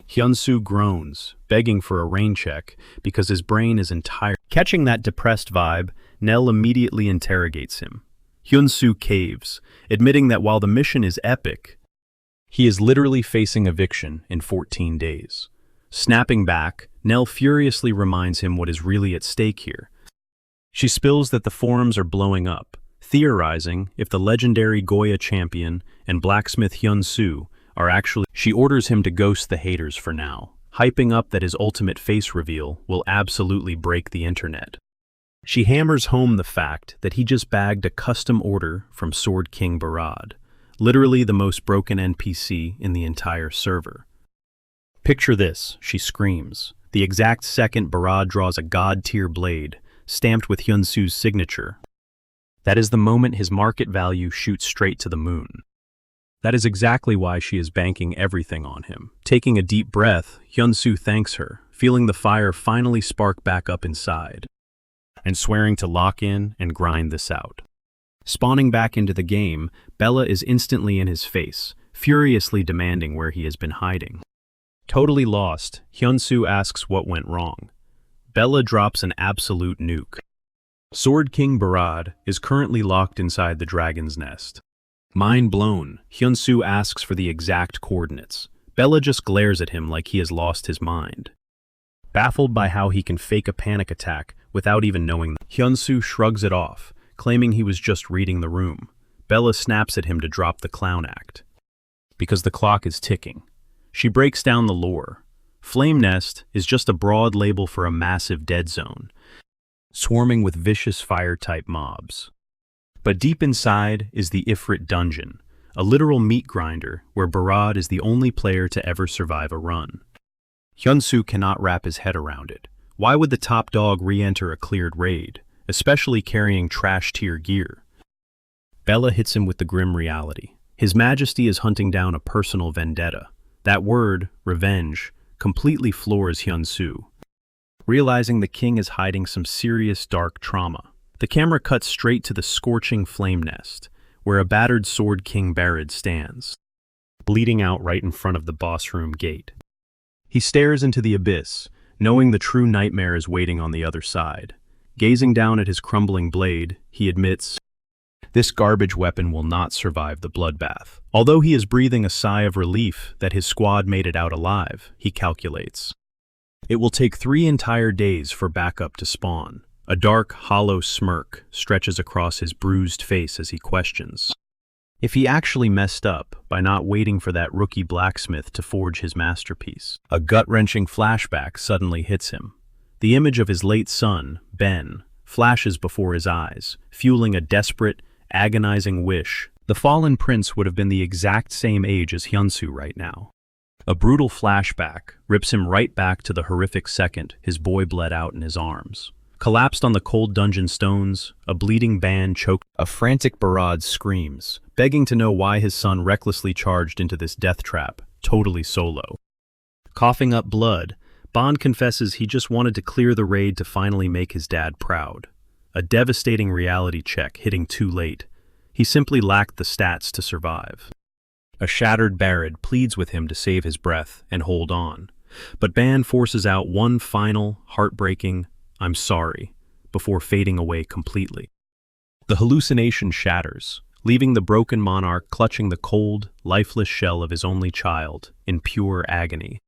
Hyun-soo groans, begging for a rain check because his brain is entire. Catching that depressed vibe, Nell immediately interrogates him. Hyun-soo caves, admitting that while the mission is epic, he is literally facing eviction in 14 days. Snapping back, Nell furiously reminds him what is really at stake here. She spills that the forums are blowing up, theorizing if the legendary Goya champion and Blacksmith Hyun-soo are actually. She orders him to ghost the haters for now, hyping up that his ultimate face reveal will absolutely break the internet. She hammers home the fact that he just bagged a custom order from Sword King Barad, literally the most broken NPC in the entire server. Picture this, she screams, the exact second Barad draws a god-tier blade, stamped with Hyun-soo's signature. That is the moment his market value shoots straight to the moon. That is exactly why she is banking everything on him. Taking a deep breath, Hyun-soo thanks her, feeling the fire finally spark back up inside, and swearing to lock in and grind this out. Spawning back into the game, Bella is instantly in his face, furiously demanding where he has been hiding. Totally lost, Hyun-soo asks what went wrong. Bella drops an absolute nuke. Sword King Barad is currently locked inside the dragon's nest. Mind blown, Hyun-soo asks for the exact coordinates. Bella just glares at him like he has lost his mind. Baffled by how he can fake a panic attack without even knowing them, Hyun-soo shrugs it off, claiming he was just reading the room. Bella snaps at him to drop the clown act. Because the clock is ticking. She breaks down the lore. Flame Nest is just a broad label for a massive dead zone, swarming with vicious fire-type mobs. But deep inside is the Ifrit Dungeon, a literal meat grinder where Barad is the only player to ever survive a run. Hyun-soo cannot wrap his head around it. Why would the top dog re-enter a cleared raid, especially carrying trash-tier gear? Bella hits him with the grim reality. His Majesty is hunting down a personal vendetta. That word, revenge, completely floors Hyun-soo. Realizing the king is hiding some serious dark trauma, the camera cuts straight to the scorching flame nest, where a battered Sword King Barad stands, bleeding out right in front of the boss room gate. He stares into the abyss, knowing the true nightmare is waiting on the other side. Gazing down at his crumbling blade, he admits, this garbage weapon will not survive the bloodbath. Although he is breathing a sigh of relief that his squad made it out alive, he calculates. It will take 3 entire days for backup to spawn. A dark, hollow smirk stretches across his bruised face as he questions if he actually messed up by not waiting for that rookie blacksmith to forge his masterpiece. A gut-wrenching flashback suddenly hits him. The image of his late son, Ben, flashes before his eyes, fueling a desperate, agonizing wish. The fallen prince would have been the exact same age as Hyun-soo right now. A brutal flashback rips him right back to the horrific second his boy bled out in his arms. Collapsed on the cold dungeon stones, a bleeding Ban choked. A frantic Barad screams, begging to know why his son recklessly charged into this death trap, totally solo. Coughing up blood, Bond confesses he just wanted to clear the raid to finally make his dad proud. A devastating reality check hitting too late. He simply lacked the stats to survive. A shattered Barad pleads with him to save his breath and hold on, but Ban forces out one final, heartbreaking, "I'm sorry," before fading away completely. The hallucination shatters, leaving the broken monarch clutching the cold, lifeless shell of his only child in pure agony.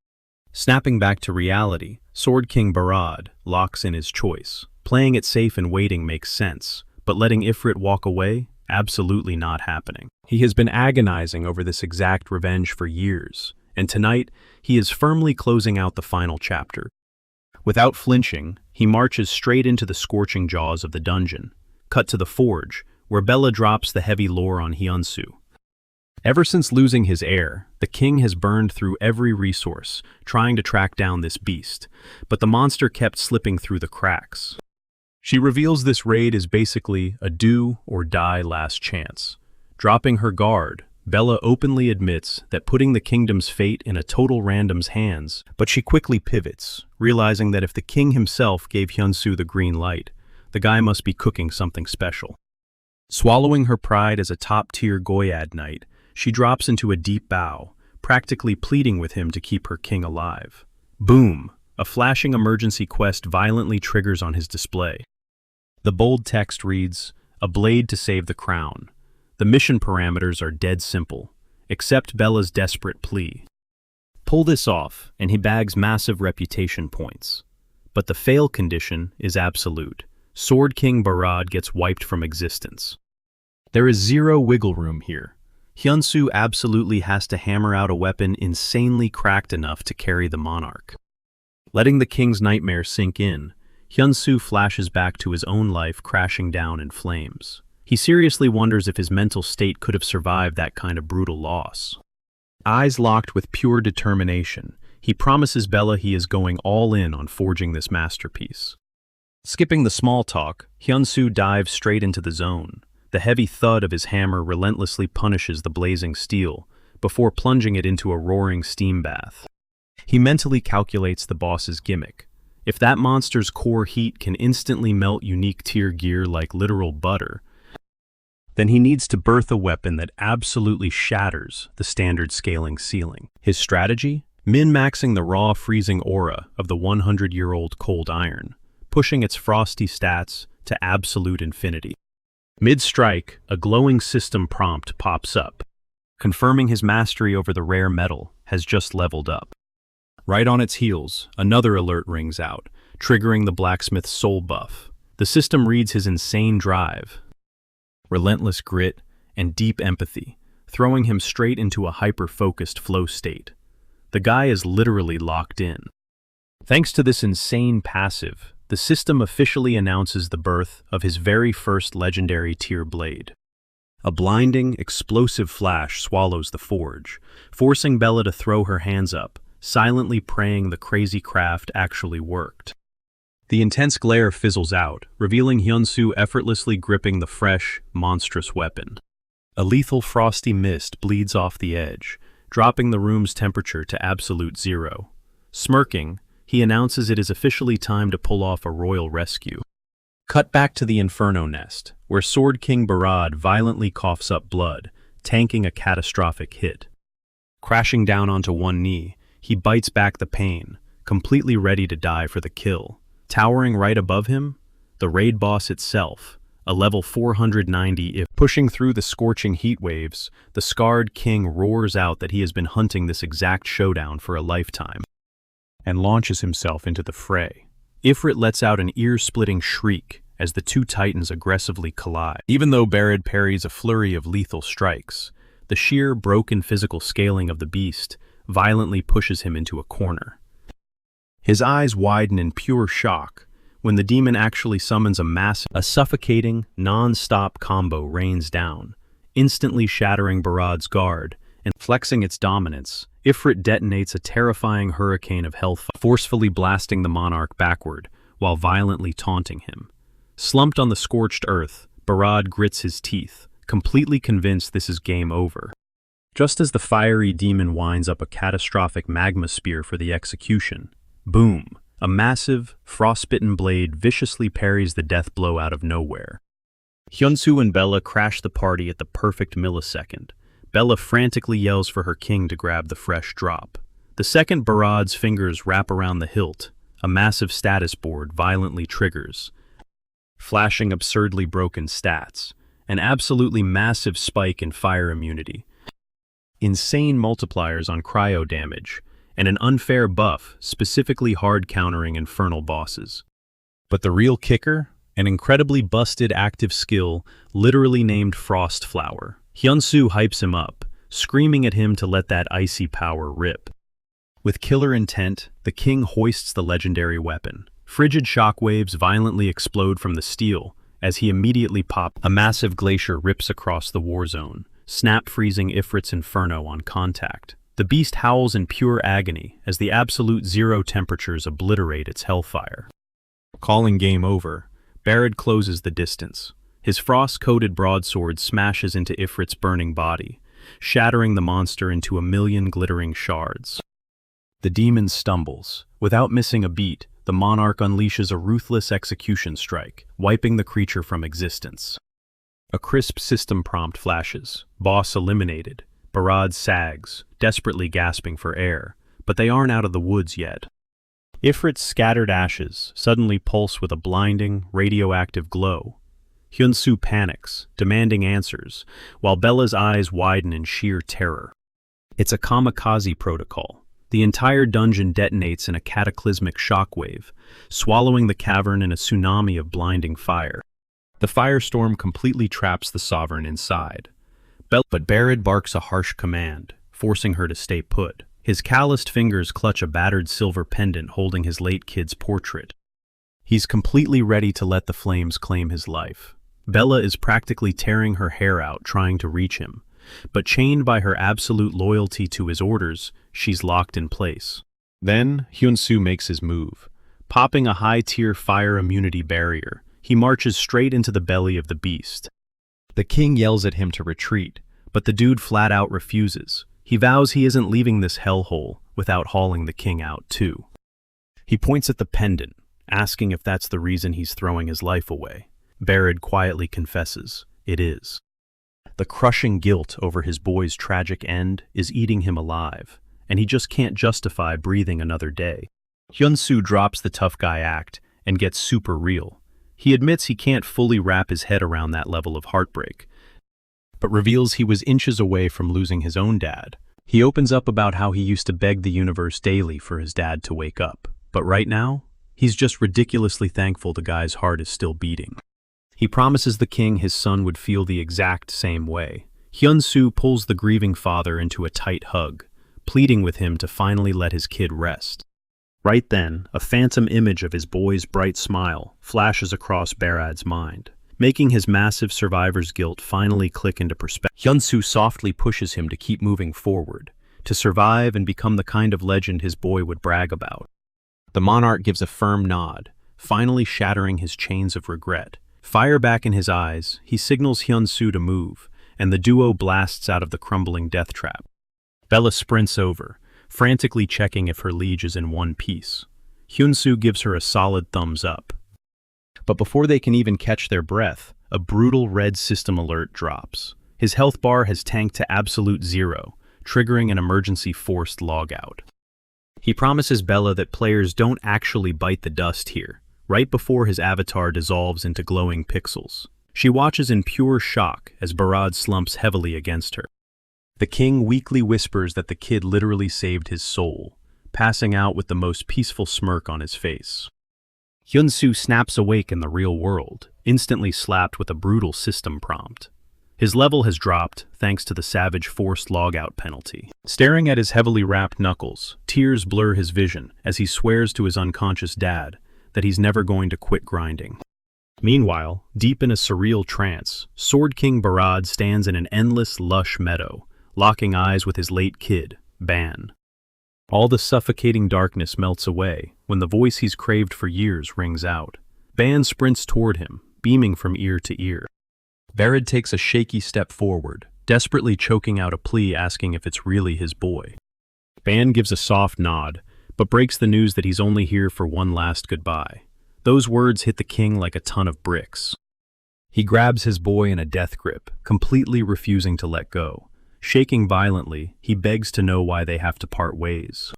Snapping back to reality, Sword King Barad locks in his choice. Playing it safe and waiting makes sense, but letting Ifrit walk away Absolutely not happening. He has been agonizing over this exact revenge for years, and tonight he is firmly closing out the final chapter. Without flinching, he marches straight into the scorching jaws of the dungeon. Cut to the forge, where Bella drops the heavy lore on Hyunsu. Ever since losing his heir, the king has burned through every resource, trying to track down this beast, but the monster kept slipping through the cracks. She reveals this raid is basically a do-or-die last chance. Dropping her guard, Bella openly admits that putting the kingdom's fate in a total random's hands, but she quickly pivots, realizing that if the king himself gave Hyunsu the green light, the guy must be cooking something special. Swallowing her pride as a top-tier Goyad knight, she drops into a deep bow, practically pleading with him to keep her king alive. Boom! A flashing emergency quest violently triggers on his display. The bold text reads, "A blade to save the crown." The mission parameters are dead simple. Accept Bella's desperate plea. Pull this off, and he bags massive reputation points. But the fail condition is absolute. Sword King Barad gets wiped from existence. There is zero wiggle room here. Hyunsu absolutely has to hammer out a weapon insanely cracked enough to carry the monarch. Letting the king's nightmare sink in, Hyunsu flashes back to his own life crashing down in flames. He seriously wonders if his mental state could have survived that kind of brutal loss. Eyes locked with pure determination, he promises Bella he is going all in on forging this masterpiece. Skipping the small talk, Hyunsu dives straight into the zone. The heavy thud of his hammer relentlessly punishes the blazing steel, before plunging it into a roaring steam bath. He mentally calculates the boss's gimmick. If that monster's core heat can instantly melt unique tier gear like literal butter, then he needs to birth a weapon that absolutely shatters the standard scaling ceiling. His strategy? Min-maxing the raw freezing aura of the 100-year-old cold iron, pushing its frosty stats to absolute infinity. Mid-strike, a glowing system prompt pops up, confirming his mastery over the rare metal has just leveled up. Right on its heels, another alert rings out, triggering the Blacksmith's soul buff. The system reads his insane drive, relentless grit, and deep empathy, throwing him straight into a hyper-focused flow state. The guy is literally locked in. Thanks to this insane passive, the system officially announces the birth of his very first legendary tier blade. A blinding, explosive flash swallows the forge, forcing Bella to throw her hands up, silently praying the crazy craft actually worked. The intense glare fizzles out, revealing Hyunsu effortlessly gripping the fresh, monstrous weapon. A lethal frosty mist bleeds off the edge, dropping the room's temperature to absolute zero. Smirking, he announces it is officially time to pull off a royal rescue. Cut back to the Inferno Nest, where Sword King Barad violently coughs up blood, tanking a catastrophic hit. Crashing down onto one knee, he bites back the pain, completely ready to die for the kill. Towering right above him, the raid boss itself, a level 490 if pushing through the scorching heat waves, the scarred king roars out that he has been hunting this exact showdown for a lifetime, and launches himself into the fray. Ifrit lets out an ear-splitting shriek as the two titans aggressively collide. Even though Barad parries a flurry of lethal strikes, the sheer, broken physical scaling of the beast violently pushes him into a corner. His eyes widen in pure shock when the demon actually summons a suffocating, non-stop combo rains down, instantly shattering Barad's guard, and flexing its dominance, Ifrit detonates a terrifying hurricane of hellfire, forcefully blasting the monarch backward while violently taunting him. Slumped on the scorched earth, Barad grits his teeth, completely convinced this is game over. Just as the fiery demon winds up a catastrophic magma spear for the execution, boom! A massive, frostbitten blade viciously parries the death blow out of nowhere. Hyunsu and Bella crash the party at the perfect millisecond. Bella frantically yells for her king to grab the fresh drop. The second Barad's fingers wrap around the hilt, a massive status board violently triggers, flashing absurdly broken stats, an absolutely massive spike in fire immunity, insane multipliers on cryo damage, and an unfair buff specifically hard countering infernal bosses. But the real kicker? an incredibly busted active skill literally named Frost Flower. Hyunsu hypes him up, screaming at him to let that icy power rip. With killer intent, the king hoists the legendary weapon. Frigid shockwaves violently explode from the steel as he immediately pops. A massive glacier rips across the war zone, snap-freezing Ifrit's inferno on contact. The beast howls in pure agony as the absolute zero temperatures obliterate its hellfire. Calling game over, Barad closes the distance. His frost-coated broadsword smashes into Ifrit's burning body, shattering the monster into a million glittering shards. The demon stumbles. Without missing a beat, the monarch unleashes a ruthless execution strike, wiping the creature from existence. A crisp system prompt flashes. Boss eliminated. Barad sags, desperately gasping for air, but they aren't out of the woods yet. Ifrit's scattered ashes suddenly pulse with a blinding, radioactive glow. Hyunsu panics, demanding answers, while Bella's eyes widen in sheer terror. It's a kamikaze protocol. The entire dungeon detonates in a cataclysmic shockwave, swallowing the cavern in a tsunami of blinding fire. The firestorm completely traps the sovereign inside. But Barad barks a harsh command, forcing her to stay put. His calloused fingers clutch a battered silver pendant holding his late kid's portrait. He's completely ready to let the flames claim his life. Bella is practically tearing her hair out trying to reach him, but chained by her absolute loyalty to his orders, she's locked in place. Then, Hyunsu makes his move. Popping a high-tier fire immunity barrier, he marches straight into the belly of the beast. The king yells at him to retreat, but the dude flat-out refuses. He vows he isn't leaving this hellhole without hauling the king out, too. He points at the pendant, asking if that's the reason he's throwing his life away. Barad quietly confesses, it is. The crushing guilt over his boy's tragic end is eating him alive, and he just can't justify breathing another day. Hyunsu drops the tough guy act and gets super real. He admits he can't fully wrap his head around that level of heartbreak, but reveals he was inches away from losing his own dad. He opens up about how he used to beg the universe daily for his dad to wake up, but right now, he's just ridiculously thankful the guy's heart is still beating. He promises the king his son would feel the exact same way. Hyunsu pulls the grieving father into a tight hug, pleading with him to finally let his kid rest. Right then, a phantom image of his boy's bright smile flashes across Barad's mind, making his massive survivor's guilt finally click into perspective. Hyunsu softly pushes him to keep moving forward, to survive and become the kind of legend his boy would brag about. The monarch gives a firm nod, finally shattering his chains of regret. Fire back in his eyes, he signals Hyunsu to move, and the duo blasts out of the crumbling death trap. Bella sprints over, frantically checking if her liege is in one piece. Hyunsu gives her a solid thumbs up. But before they can even catch their breath, a brutal red system alert drops. His health bar has tanked to absolute zero, triggering an emergency forced logout. He promises Bella that players don't actually bite the dust here, right before his avatar dissolves into glowing pixels. She watches in pure shock as Barad slumps heavily against her. The king weakly whispers that the kid literally saved his soul, passing out with the most peaceful smirk on his face. Hyunsu snaps awake in the real world, instantly slapped with a brutal system prompt. His level has dropped thanks to the savage forced logout penalty. Staring at his heavily wrapped knuckles, tears blur his vision as he swears to his unconscious dad that he's never going to quit grinding. Meanwhile, deep in a surreal trance, Sword King Barad stands in an endless, lush meadow, locking eyes with his late kid, Ban. All the suffocating darkness melts away when the voice he's craved for years rings out. Ban sprints toward him, beaming from ear to ear. Barad takes a shaky step forward, desperately choking out a plea asking if it's really his boy. Ban gives a soft nod, but breaks the news that he's only here for one last goodbye. Those words hit the king like a ton of bricks. He grabs his boy in a death grip, completely refusing to let go. Shaking violently, he begs to know why they have to part ways.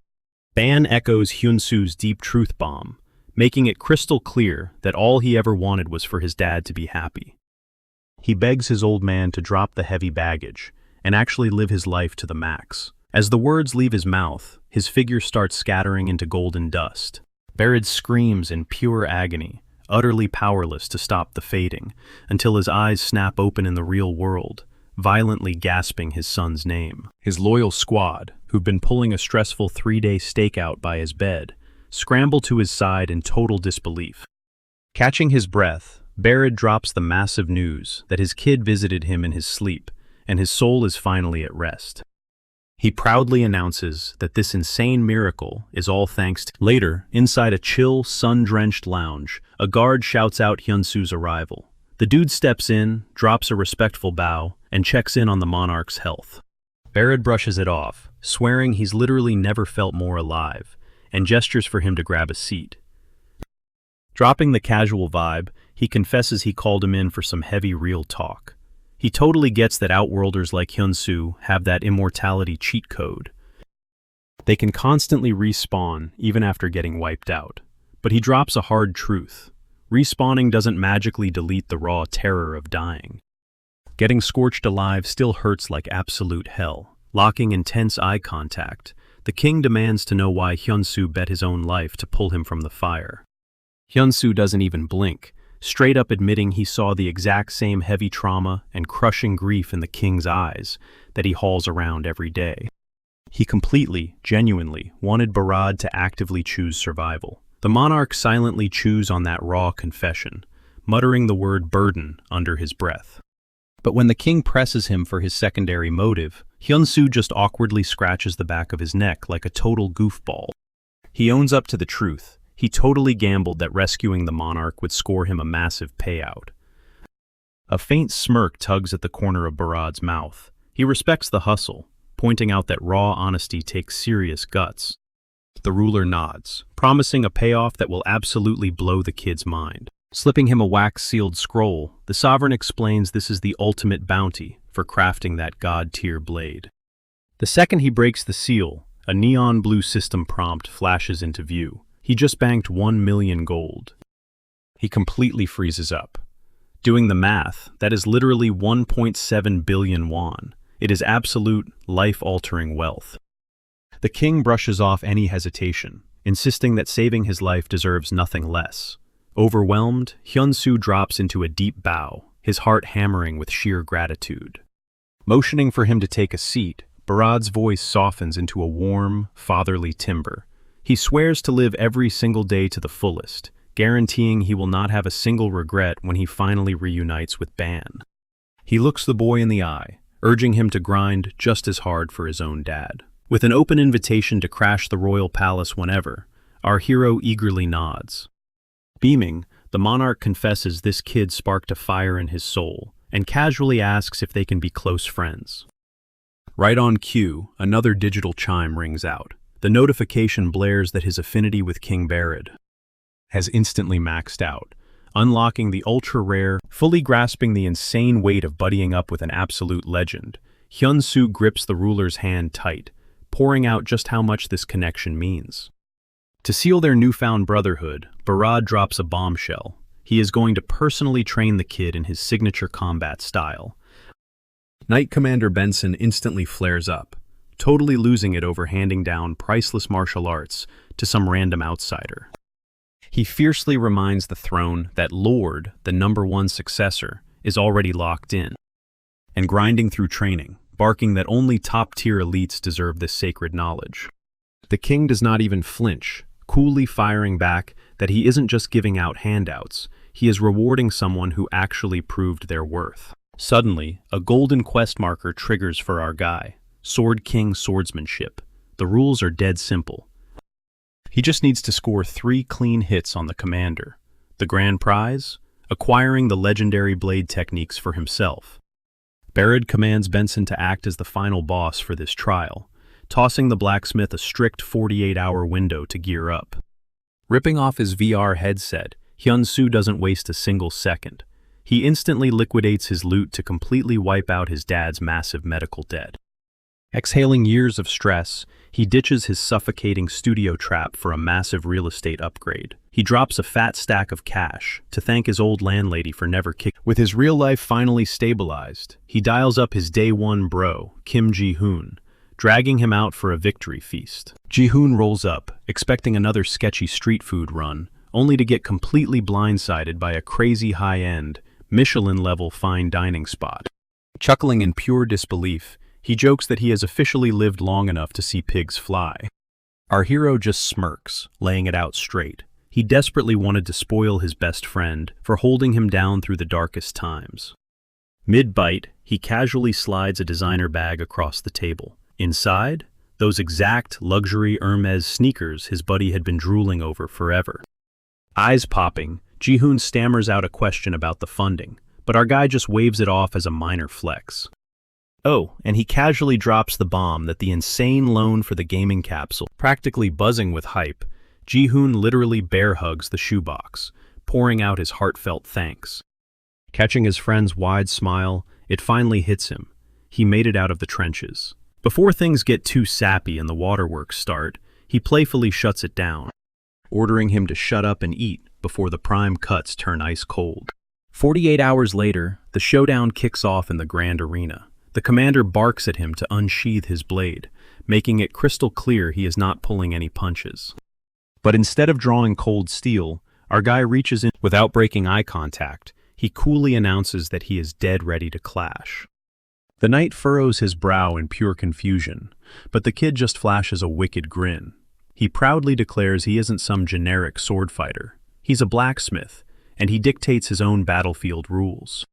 Ban echoes Hyunsu's deep truth bomb, making it crystal clear that all he ever wanted was for his dad to be happy. He begs his old man to drop the heavy baggage and actually live his life to the max. As the words leave his mouth, his figure starts scattering into golden dust. Barad screams in pure agony, utterly powerless to stop the fading, until his eyes snap open in the real world, violently gasping his son's name. His loyal squad, who've been pulling a stressful 3-day stakeout by his bed, scramble to his side in total disbelief. Catching his breath, Barad drops the massive news that his kid visited him in his sleep, and his soul is finally at rest. He proudly announces that this insane miracle is all thanks to... Later, inside a chill, sun-drenched lounge, a guard shouts out Hyunsu's arrival. The dude steps in, drops a respectful bow, and checks in on the monarch's health. Barad brushes it off, swearing he's literally never felt more alive, and gestures for him to grab a seat. Dropping the casual vibe, he confesses he called him in for some heavy real talk. He totally gets that Outworlders like Hyunsu have that immortality cheat code. They can constantly respawn even after getting wiped out. But he drops a hard truth. Respawning doesn't magically delete the raw terror of dying. Getting scorched alive still hurts like absolute hell. Locking intense eye contact, the king demands to know why Hyunsu bet his own life to pull him from the fire. Hyunsu doesn't even blink, straight up admitting he saw the exact same heavy trauma and crushing grief in the king's eyes that he hauls around every day. He completely, genuinely wanted Barad to actively choose survival. The monarch silently chews on that raw confession, muttering the word burden under his breath. But when the king presses him for his secondary motive, Hyunsu just awkwardly scratches the back of his neck like a total goofball. He owns up to the truth. He totally gambled that rescuing the monarch would score him a massive payout. A faint smirk tugs at the corner of Barad's mouth. He respects the hustle, pointing out that raw honesty takes serious guts. The ruler nods, promising a payoff that will absolutely blow the kid's mind. Slipping him a wax-sealed scroll, the sovereign explains this is the ultimate bounty for crafting that god-tier blade. The second he breaks the seal, a neon blue system prompt flashes into view. He just banked 1 million gold. He completely freezes up. Doing the math, that is literally 1.7 billion won. It is absolute, life-altering wealth. The king brushes off any hesitation, insisting that saving his life deserves nothing less. Overwhelmed, Hyunsu drops into a deep bow, his heart hammering with sheer gratitude. Motioning for him to take a seat, Barad's voice softens into a warm, fatherly timbre. He swears to live every single day to the fullest, guaranteeing he will not have a single regret when he finally reunites with Ban. He looks the boy in the eye, urging him to grind just as hard for his own dad. With an open invitation to crash the royal palace whenever, our hero eagerly nods. Beaming, the monarch confesses this kid sparked a fire in his soul, and casually asks if they can be close friends. Right on cue, another digital chime rings out. The notification blares that his affinity with King Barad has instantly maxed out, unlocking the ultra-rare, fully grasping the insane weight of buddying up with an absolute legend. Hyunsu grips the ruler's hand tight, pouring out just how much this connection means. To seal their newfound brotherhood, Barad drops a bombshell. He is going to personally train the kid in his signature combat style. Knight Commander Benson instantly flares up, totally losing it over handing down priceless martial arts to some random outsider. He fiercely reminds the throne that Lord, the #1 successor, is already locked in, and grinding through training, barking that only top-tier elites deserve this sacred knowledge. The king does not even flinch, coolly firing back that he isn't just giving out handouts, he is rewarding someone who actually proved their worth. Suddenly, a golden quest marker triggers for our guy. Sword King swordsmanship. The rules are dead simple. He just needs to score 3 clean hits on the commander. The grand prize? Acquiring the legendary blade techniques for himself. Barad commands Benson to act as the final boss for this trial, tossing the blacksmith a strict 48-hour window to gear up. Ripping off his VR headset, Hyunsu doesn't waste a single second. He instantly liquidates his loot to completely wipe out his dad's massive medical debt. Exhaling years of stress, he ditches his suffocating studio trap for a massive real estate upgrade. He drops a fat stack of cash to thank his old landlady for never kicking. With his real life finally stabilized, he dials up his day one bro, Kim Ji-hoon, dragging him out for a victory feast. Ji-hoon rolls up, expecting another sketchy street food run, only to get completely blindsided by a crazy high-end, Michelin-level fine dining spot. Chuckling in pure disbelief, he jokes that he has officially lived long enough to see pigs fly. Our hero just smirks, laying it out straight. He desperately wanted to spoil his best friend for holding him down through the darkest times. Mid-bite, he casually slides a designer bag across the table. Inside, those exact luxury Hermes sneakers his buddy had been drooling over forever. Eyes popping, Ji-hoon stammers out a question about the funding, but our guy just waves it off as a minor flex. Oh, and he casually drops the bomb that the insane loan for the gaming capsule, practically buzzing with hype, Ji-hoon literally bear hugs the shoebox, pouring out his heartfelt thanks. Catching his friend's wide smile, it finally hits him. He made it out of the trenches. Before things get too sappy and the waterworks start, he playfully shuts it down, ordering him to shut up and eat before the prime cuts turn ice cold. 48 hours later, the showdown kicks off in the grand arena. The commander barks at him to unsheath his blade, making it crystal clear he is not pulling any punches. But instead of drawing cold steel, our guy reaches in without breaking eye contact. He coolly announces that he is dead ready to clash. The knight furrows his brow in pure confusion, but the kid just flashes a wicked grin. He proudly declares he isn't some generic sword fighter. He's a blacksmith, and he dictates his own battlefield rules.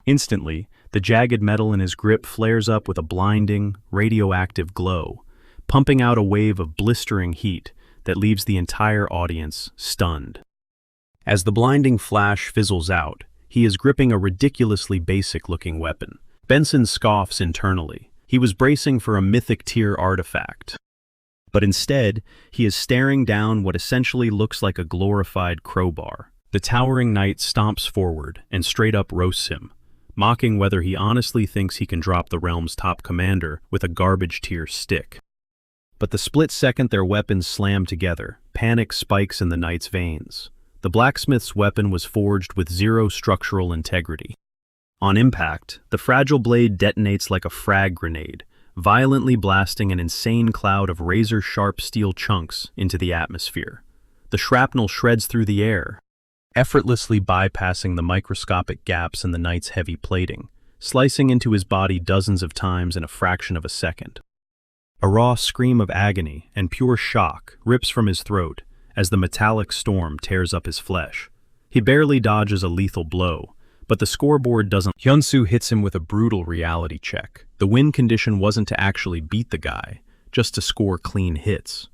Instantly, the jagged metal in his grip flares up with a blinding, radioactive glow, pumping out a wave of blistering heat that leaves the entire audience stunned. As the blinding flash fizzles out, he is gripping a ridiculously basic-looking weapon. Benson scoffs internally. He was bracing for a mythic-tier artifact. But instead, he is staring down what essentially looks like a glorified crowbar. The towering knight stomps forward and straight up roasts him, mocking whether he honestly thinks he can drop the realm's top commander with a garbage-tier stick. But the split second their weapons slam together, panic spikes in the knight's veins. The blacksmith's weapon was forged with zero structural integrity. On impact, the fragile blade detonates like a frag grenade, violently blasting an insane cloud of razor-sharp steel chunks into the atmosphere. The shrapnel shreds through the air, effortlessly bypassing the microscopic gaps in the knight's heavy plating, slicing into his body dozens of times in a fraction of a second. A raw scream of agony and pure shock rips from his throat as the metallic storm tears up his flesh. He barely dodges a lethal blow, but the scoreboard doesn't. Hyun-soo hits him with a brutal reality check. The win condition wasn't to actually beat the guy, just to score clean hits.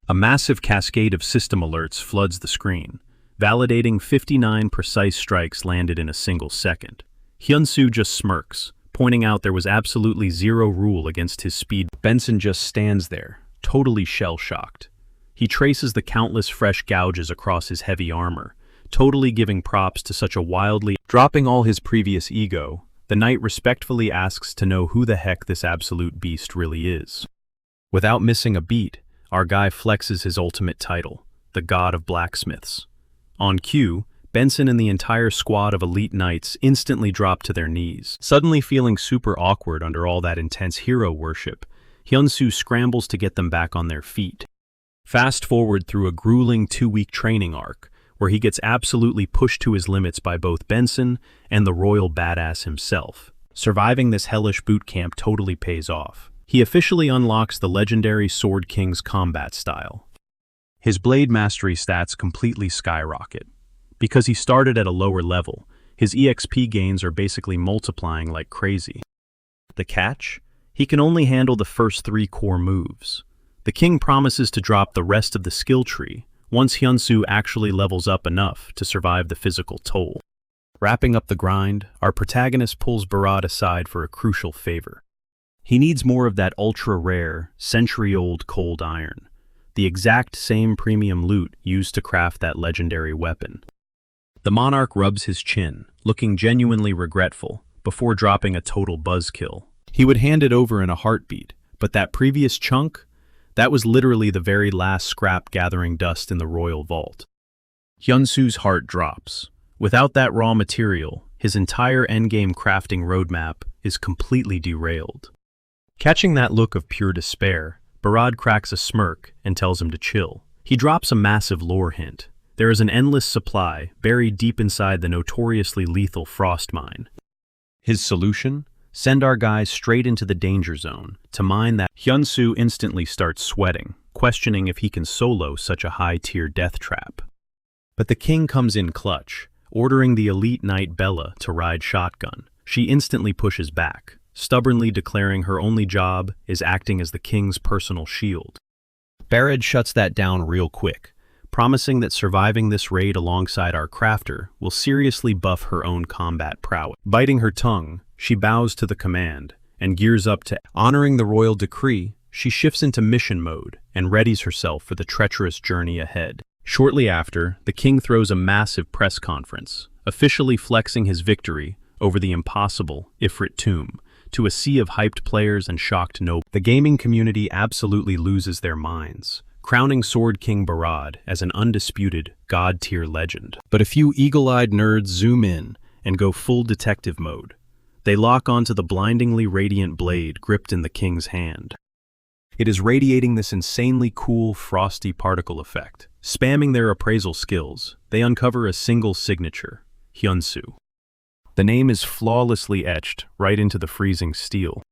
A massive cascade of system alerts floods the screen, validating 59 precise strikes landed in a single second. Hyun-soo just smirks, pointing out there was absolutely zero rule against his speed. Benson just stands there, totally shell-shocked. He traces the countless fresh gouges across his heavy armor, totally giving props to such a wildly... Dropping all his previous ego, the knight respectfully asks to know who the heck this absolute beast really is. Without missing a beat, our guy flexes his ultimate title, the God of Blacksmiths. On cue, Benson and the entire squad of elite knights instantly drop to their knees. Suddenly feeling super awkward under all that intense hero worship, Hyun-soo scrambles to get them back on their feet. Fast forward through a grueling 2-week training arc, where he gets absolutely pushed to his limits by both Benson and the royal badass himself. Surviving this hellish boot camp totally pays off. He officially unlocks the legendary Sword King's combat style. His blade mastery stats completely skyrocket. Because he started at a lower level, his EXP gains are basically multiplying like crazy. The catch? He can only handle the first 3 core moves. The king promises to drop the rest of the skill tree once Hyun-soo actually levels up enough to survive the physical toll. Wrapping up the grind, our protagonist pulls Barad aside for a crucial favor. He needs more of that ultra-rare, century-old cold iron, the exact same premium loot used to craft that legendary weapon. The monarch rubs his chin, looking genuinely regretful, before dropping a total buzzkill. He would hand it over in a heartbeat, but that previous chunk? That was literally the very last scrap gathering dust in the royal vault. Hyun-soo's heart drops. Without that raw material, his entire endgame crafting roadmap is completely derailed. Catching that look of pure despair, Barad cracks a smirk and tells him to chill. He drops a massive lore hint. There is an endless supply buried deep inside the notoriously lethal frost mine. His solution? Send our guys straight into the danger zone to mine that. Hyun-soo instantly starts sweating, questioning if he can solo such a high-tier death trap. But the king comes in clutch, ordering the elite knight Bella to ride shotgun. She instantly pushes back, stubbornly declaring her only job is acting as the king's personal shield. Barrett shuts that down real quick, promising that surviving this raid alongside our crafter will seriously buff her own combat prowess. Biting her tongue, she bows to the command and gears up to honoring the royal decree. She shifts into mission mode and readies herself for the treacherous journey ahead. Shortly after, the king throws a massive press conference, officially flexing his victory over the impossible Ifrit tomb to a sea of hyped players and shocked nobles. The gaming community absolutely loses their minds, crowning Sword King Barad as an undisputed god-tier legend. But a few eagle-eyed nerds zoom in and go full detective mode. They lock onto the blindingly radiant blade gripped in the king's hand. It is radiating this insanely cool, frosty particle effect. Spamming their appraisal skills, they uncover a single signature, Hyun-soo. The name is flawlessly etched right into the freezing steel.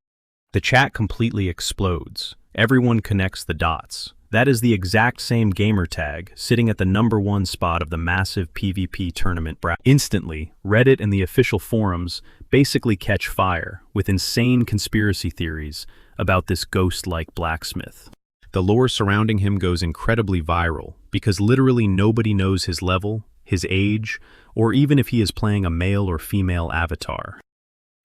The chat completely explodes. Everyone connects the dots. That is the exact same gamer tag sitting at the #1 spot of the massive PvP tournament bracket. Instantly, Reddit and the official forums basically catch fire with insane conspiracy theories about this ghost-like blacksmith. The lore surrounding him goes incredibly viral because literally nobody knows his level, his age, or even if he is playing a male or female avatar.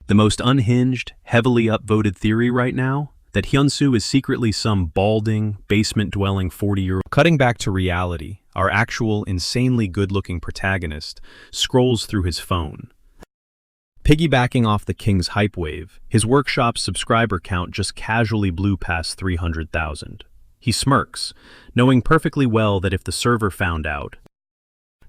The most unhinged, heavily upvoted theory right now? That Hyun-soo is secretly some balding, basement-dwelling 40-year-old. Cutting back to reality, our actual, insanely good-looking protagonist scrolls through his phone. Piggybacking off the king's hype wave, his workshop's subscriber count just casually blew past 300,000. He smirks, knowing perfectly well that if the server found out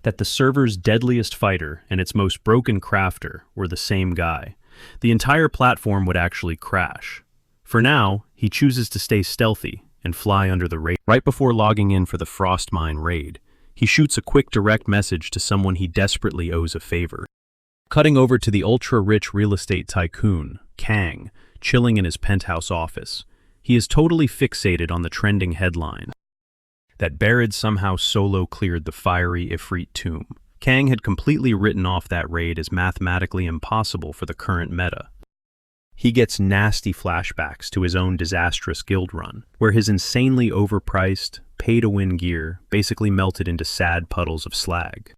that the server's deadliest fighter and its most broken crafter were the same guy, the entire platform would actually crash. For now, he chooses to stay stealthy and fly under the radar. Right before logging in for the Frostmine raid, he shoots a quick direct message to someone he desperately owes a favor. Cutting over to the ultra-rich real estate tycoon, Kang, chilling in his penthouse office. He is totally fixated on the trending headline that Barad somehow solo cleared the fiery Ifrit tomb. Kang had completely written off that raid as mathematically impossible for the current meta. He gets nasty flashbacks to his own disastrous guild run, where his insanely overpriced, pay-to-win gear basically melted into sad puddles of slag.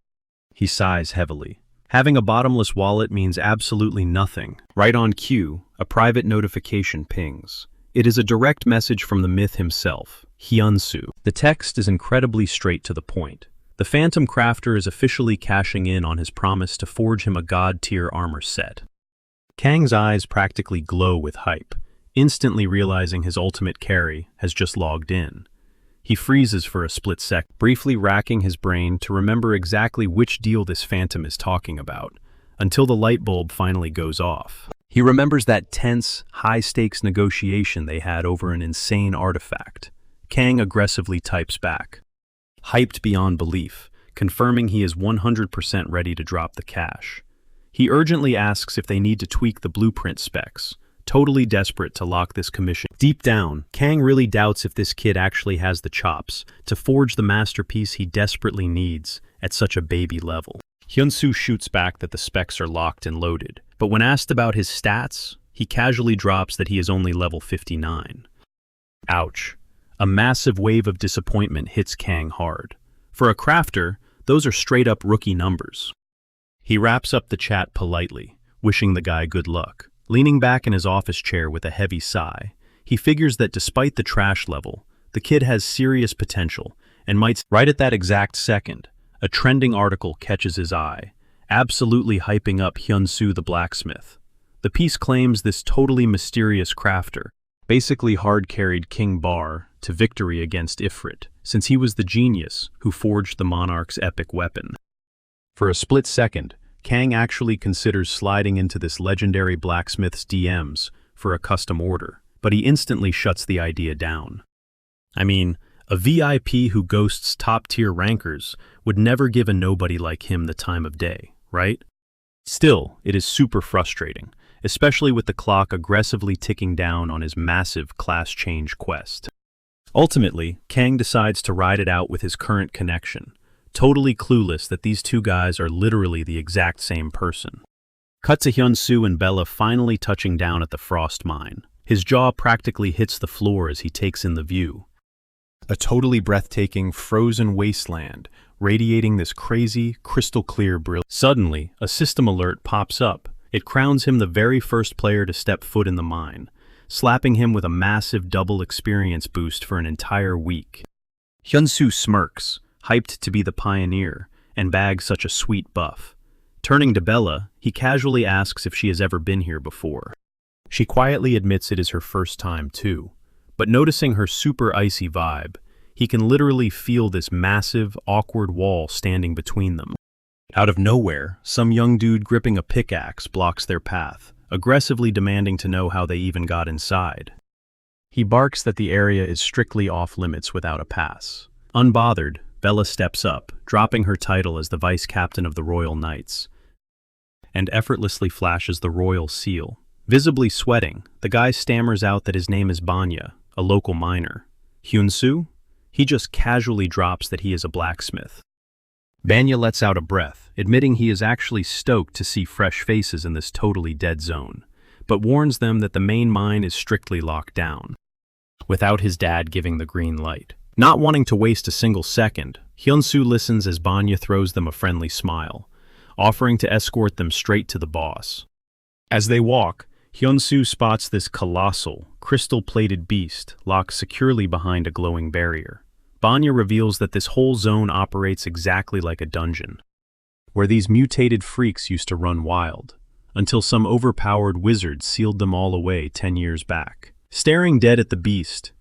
He sighs heavily. Having a bottomless wallet means absolutely nothing. Right on cue, a private notification pings. It is a direct message from the myth himself, Hyun-soo. The text is incredibly straight to the point. The Phantom Crafter is officially cashing in on his promise to forge him a god-tier armor set. Kang's eyes practically glow with hype, instantly realizing his ultimate carry has just logged in. He freezes for a split sec, briefly racking his brain to remember exactly which deal this Phantom is talking about, until the light bulb finally goes off. He remembers that tense, high-stakes negotiation they had over an insane artifact. Kang aggressively types back, hyped beyond belief, confirming he is 100% ready to drop the cash. He urgently asks if they need to tweak the blueprint specs, totally desperate to lock this commission. Deep down, Kang really doubts if this kid actually has the chops to forge the masterpiece he desperately needs at such a baby level. Hyun-soo shoots back that the specs are locked and loaded, but when asked about his stats, he casually drops that he is only level 59. Ouch. A massive wave of disappointment hits Kang hard. For a crafter, those are straight-up rookie numbers. He wraps up the chat politely, wishing the guy good luck. Leaning back in his office chair with a heavy sigh, he figures that despite the trash level, the kid has serious potential and might. Right at that exact second, a trending article catches his eye, absolutely hyping up Hyun-soo the blacksmith. The piece claims this totally mysterious crafter basically hard-carried King Bar to victory against Ifrit, since he was the genius who forged the monarch's epic weapon. For a split second, Kang actually considers sliding into this legendary blacksmith's DMs for a custom order, but he instantly shuts the idea down. I mean, A VIP who ghosts top-tier rankers would never give a nobody like him the time of day, right? Still, it is super frustrating, especially with the clock aggressively ticking down on his massive class change quest. Ultimately, Kang decides to ride it out with his current connection, totally clueless that these two guys are literally the exact same person. Cut to Hyun-soo and Bella finally touching down at the Frost Mine. His jaw practically hits the floor as he takes in the view. A totally breathtaking, frozen wasteland, radiating this crazy, crystal-clear brilliance. Suddenly, a system alert pops up. It crowns him the very first player to step foot in the mine, slapping him with a massive double experience boost for an entire week. Hyun-soo smirks, hyped to be the pioneer, and bags such a sweet buff. Turning to Bella, he casually asks if she has ever been here before. She quietly admits it is her first time too, but noticing her super icy vibe, he can literally feel this massive, awkward wall standing between them. Out of nowhere, some young dude gripping a pickaxe blocks their path, aggressively demanding to know how they even got inside. He barks that the area is strictly off-limits without a pass. Unbothered, Bella steps up, dropping her title as the vice captain of the Royal Knights, and effortlessly flashes the royal seal. Visibly sweating, the guy stammers out that his name is Banya, a local miner. Hyun-soo? He just casually drops that he is a blacksmith. Banya lets out a breath, admitting he is actually stoked to see fresh faces in this totally dead zone, but warns them that the main mine is strictly locked down, without his dad giving the green light. Not wanting to waste a single second, Hyun-soo listens as Banya throws them a friendly smile, offering to escort them straight to the boss. As they walk, Hyun-soo spots this colossal, crystal-plated beast locked securely behind a glowing barrier. Banya reveals that this whole zone operates exactly like a dungeon, where these mutated freaks used to run wild, until some overpowered wizard sealed them all away 10 years back. Staring dead at the beast,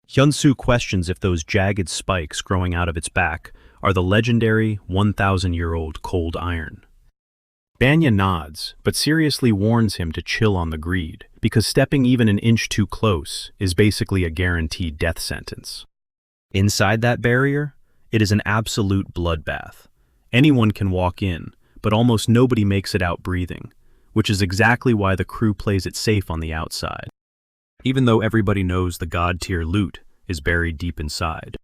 Hyun-soo questions if those jagged spikes growing out of its back are the legendary 1,000-year-old cold iron. Banya nods, but seriously warns him to chill on the greed, because stepping even an inch too close is basically a guaranteed death sentence. Inside that barrier, it is an absolute bloodbath. Anyone can walk in, but almost nobody makes it out breathing, which is exactly why the crew plays it safe on the outside, even though everybody knows the god-tier loot is buried deep inside.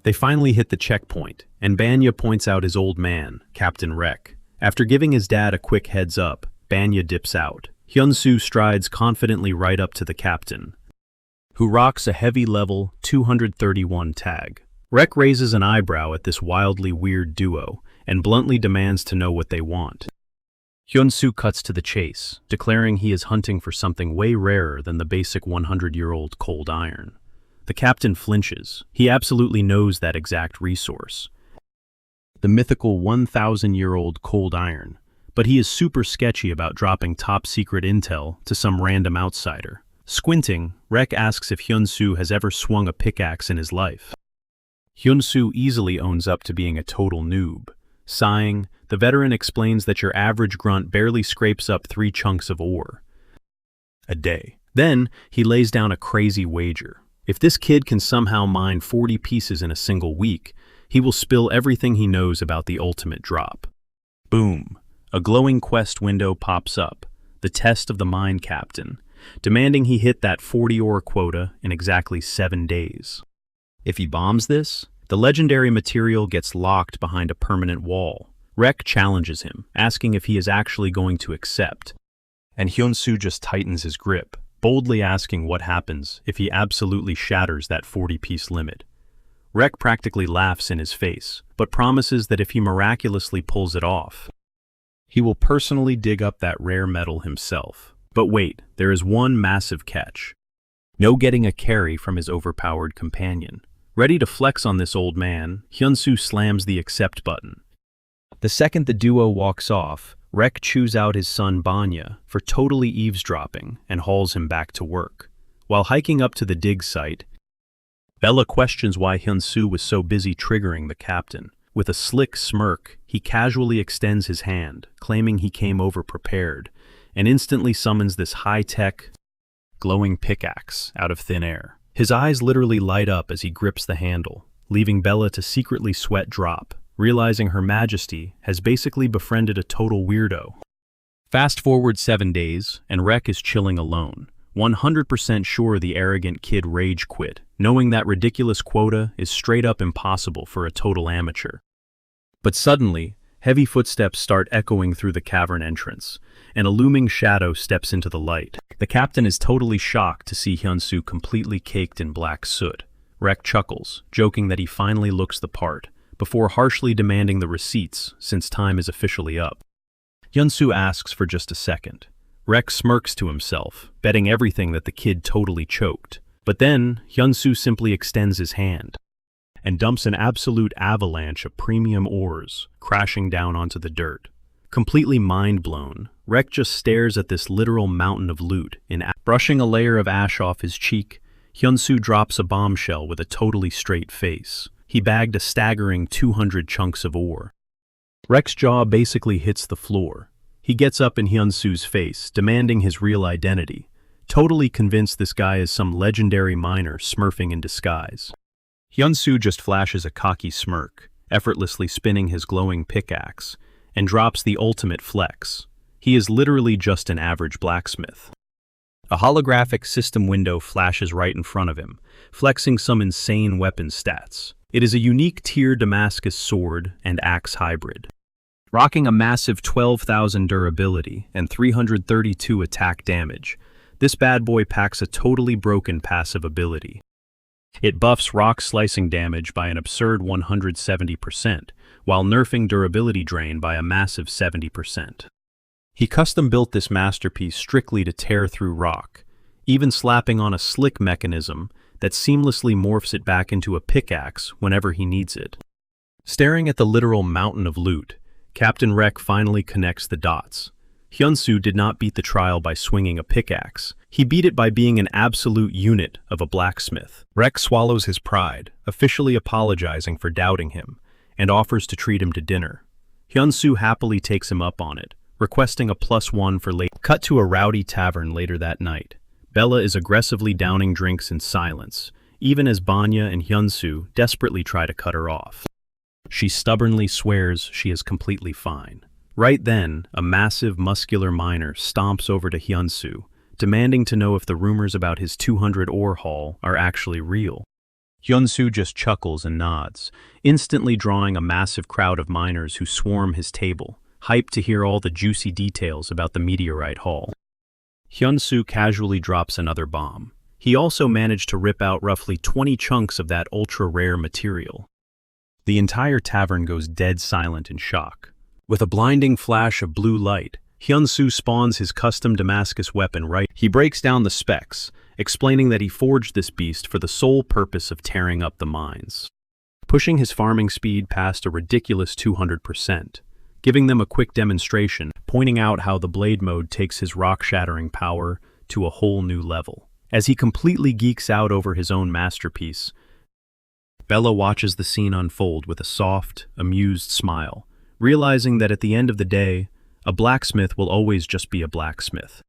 They finally hit the checkpoint, and Banya points out his old man, Captain Rek. After giving his dad a quick heads up, Banya dips out. Hyun-soo strides confidently right up to the captain, who rocks a heavy level 231 tag. Rek raises an eyebrow at this wildly weird duo and bluntly demands to know what they want. Hyun-soo cuts to the chase, declaring he is hunting for something way rarer than the basic 100-year-old cold iron. The captain flinches. He absolutely knows that exact resource, the mythical 1,000-year-old cold iron, but he is super sketchy about dropping top-secret intel to some random outsider. Squinting, Rek asks if Hyun-soo has ever swung a pickaxe in his life. Hyun-soo easily owns up to being a total noob. Sighing, the veteran explains that your average grunt barely scrapes up 3 chunks of ore a day. Then, he lays down a crazy wager. If this kid can somehow mine 40 pieces in a single week, he will spill everything he knows about the ultimate drop. Boom! A glowing quest window pops up, the test of the mine captain, demanding he hit that 40 ore quota in exactly 7 days. If he bombs this, the legendary material gets locked behind a permanent wall. Rek challenges him, asking if he is actually going to accept, and Hyun-soo just tightens his grip, boldly asking what happens if he absolutely shatters that 40-piece limit. Rek practically laughs in his face, but promises that if he miraculously pulls it off, he will personally dig up that rare metal himself. But wait, there is one massive catch. No getting a carry from his overpowered companion. Ready to flex on this old man, Hyun-soo slams the accept button. The second the duo walks off, Rek chews out his son Banya for totally eavesdropping and hauls him back to work. While hiking up to the dig site, Bella questions why Hyun-soo was so busy triggering the captain. With a slick smirk, he casually extends his hand, claiming he came over prepared, and instantly summons this high-tech, glowing pickaxe out of thin air. His eyes literally light up as he grips the handle, leaving Bella to secretly sweat drop, realizing Her Majesty has basically befriended a total weirdo. Fast forward 7 days, and Rec is chilling alone, 100% sure the arrogant kid rage quit, knowing that ridiculous quota is straight up impossible for a total amateur. But suddenly, heavy footsteps start echoing through the cavern entrance, and a looming shadow steps into the light. The captain is totally shocked to see Hyun-soo completely caked in black soot. Rec chuckles, joking that he finally looks the part, before harshly demanding the receipts since time is officially up. Hyun-soo asks for just a second. Rec smirks to himself, betting everything that the kid totally choked. But then, Hyun-soo simply extends his hand and dumps an absolute avalanche of premium ores, crashing down onto the dirt. Completely mind-blown, Rec just stares at this literal mountain of loot. Brushing a layer of ash off his cheek, Hyun-soo drops a bombshell with a totally straight face. He bagged a staggering 200 chunks of ore. Rec's jaw basically hits the floor. He gets up in Hyun-soo's face, demanding his real identity, totally convinced this guy is some legendary miner smurfing in disguise. Hyun-soo just flashes a cocky smirk, effortlessly spinning his glowing pickaxe, and drops the ultimate flex. He is literally just an average blacksmith. A holographic system window flashes right in front of him, flexing some insane weapon stats. It is a unique tier Damascus sword and axe hybrid. Rocking a massive 12,000 durability and 332 attack damage, this bad boy packs a totally broken passive ability. It buffs rock slicing damage by an absurd 170%, while nerfing durability drain by a massive 70%. He custom-built this masterpiece strictly to tear through rock, even slapping on a slick mechanism that seamlessly morphs it back into a pickaxe whenever he needs it. Staring at the literal mountain of loot, Captain Rec finally connects the dots. Hyun-soo did not beat the trial by swinging a pickaxe. He beat it by being an absolute unit of a blacksmith. Rec swallows his pride, officially apologizing for doubting him, and offers to treat him to dinner. Hyun-soo happily takes him up on it, requesting a +1 for late. Cut to a rowdy tavern later that night. Bella is aggressively downing drinks in silence, even as Banya and Hyun-soo desperately try to cut her off. She stubbornly swears she is completely fine. Right then, a massive, muscular miner stomps over to Hyun-soo, demanding to know if the rumors about his 200 ore haul are actually real. Hyun-soo just chuckles and nods, instantly drawing a massive crowd of miners who swarm his table, hyped to hear all the juicy details about the meteorite haul. Hyun-soo casually drops another bomb. He also managed to rip out roughly 20 chunks of that ultra-rare material. The entire tavern goes dead silent in shock. With a blinding flash of blue light, Hyun-soo spawns his custom Damascus weapon right. He breaks down the specs, explaining that he forged this beast for the sole purpose of tearing up the mines, pushing his farming speed past a ridiculous 200%, giving them a quick demonstration, pointing out how the blade mode takes his rock-shattering power to a whole new level. As he completely geeks out over his own masterpiece, Bella watches the scene unfold with a soft, amused smile, realizing that at the end of the day, a blacksmith will always just be a blacksmith.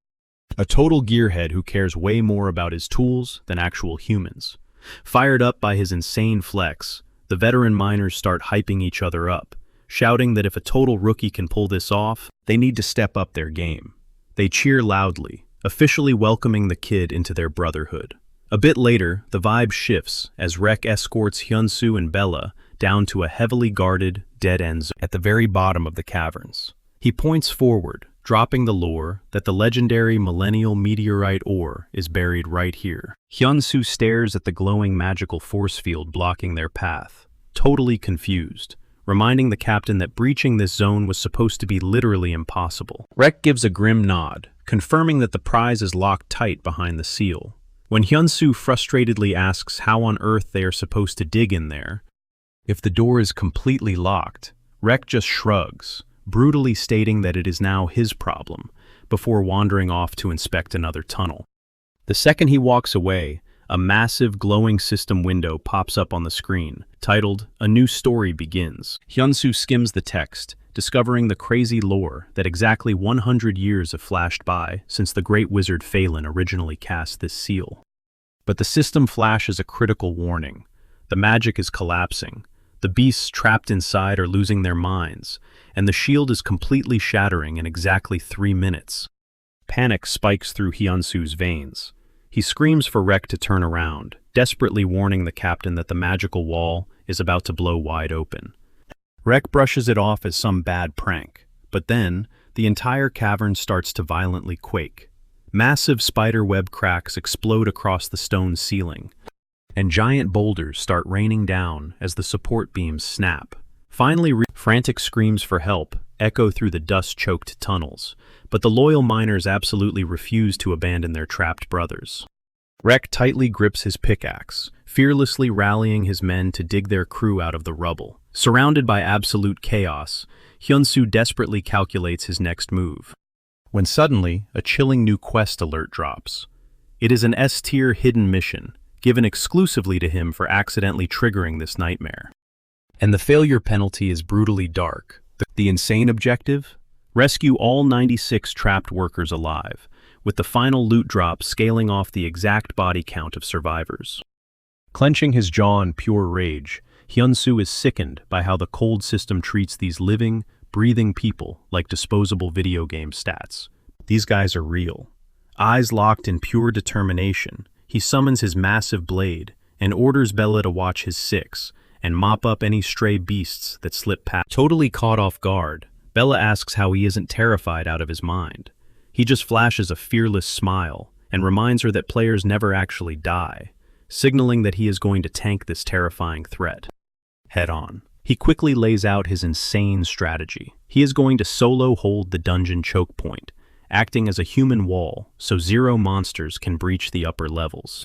A total gearhead who cares way more about his tools than actual humans. Fired up by his insane flex, the veteran miners start hyping each other up, shouting that if a total rookie can pull this off, they need to step up their game. They cheer loudly, officially welcoming the kid into their brotherhood. A bit later, the vibe shifts as Rec escorts Hyun-soo and Bella down to a heavily guarded, dead-end zone at the very bottom of the caverns. He points forward, dropping the lore that the legendary millennial meteorite ore is buried right here. Hyun-soo stares at the glowing magical force field blocking their path, totally confused, reminding the captain that breaching this zone was supposed to be literally impossible. Rec gives a grim nod, confirming that the prize is locked tight behind the seal. When Hyun-soo frustratedly asks how on earth they are supposed to dig in there, if the door is completely locked, Rec just shrugs, brutally stating that it is now his problem, before wandering off to inspect another tunnel. The second he walks away, a massive glowing system window pops up on the screen, titled, "A New Story Begins." Hyun-soo skims the text, discovering the crazy lore that exactly 100 years have flashed by since the great wizard Phelan originally cast this seal. But the system flashes a critical warning. The magic is collapsing. The beasts trapped inside are losing their minds, and the shield is completely shattering in exactly 3 minutes. Panic spikes through Hyunsu's veins. He screams for Rek to turn around, desperately warning the captain that the magical wall is about to blow wide open. Rek brushes it off as some bad prank, but then the entire cavern starts to violently quake. Massive spider web cracks explode across the stone ceiling, and giant boulders start raining down as the support beams snap. Finally, frantic screams for help echo through the dust-choked tunnels, but the loyal miners absolutely refuse to abandon their trapped brothers. Rek tightly grips his pickaxe, fearlessly rallying his men to dig their crew out of the rubble. Surrounded by absolute chaos, Hyunsu desperately calculates his next move, when suddenly a chilling new quest alert drops. It is an S-tier hidden mission, given exclusively to him for accidentally triggering this nightmare. And the failure penalty is brutally dark. The insane objective? Rescue all 96 trapped workers alive, with the final loot drop scaling off the exact body count of survivors. Clenching his jaw in pure rage, Hyunsu is sickened by how the cold system treats these living, breathing people like disposable video game stats. These guys are real. Eyes locked in pure determination, he summons his massive blade and orders Bella to watch his 6 and mop up any stray beasts that slip past. Totally caught off guard, Bella asks how he isn't terrified out of his mind. He just flashes a fearless smile and reminds her that players never actually die, signaling that he is going to tank this terrifying threat head on. He quickly lays out his insane strategy. He is going to solo hold the dungeon choke point, acting as a human wall so 0 monsters can breach the upper levels.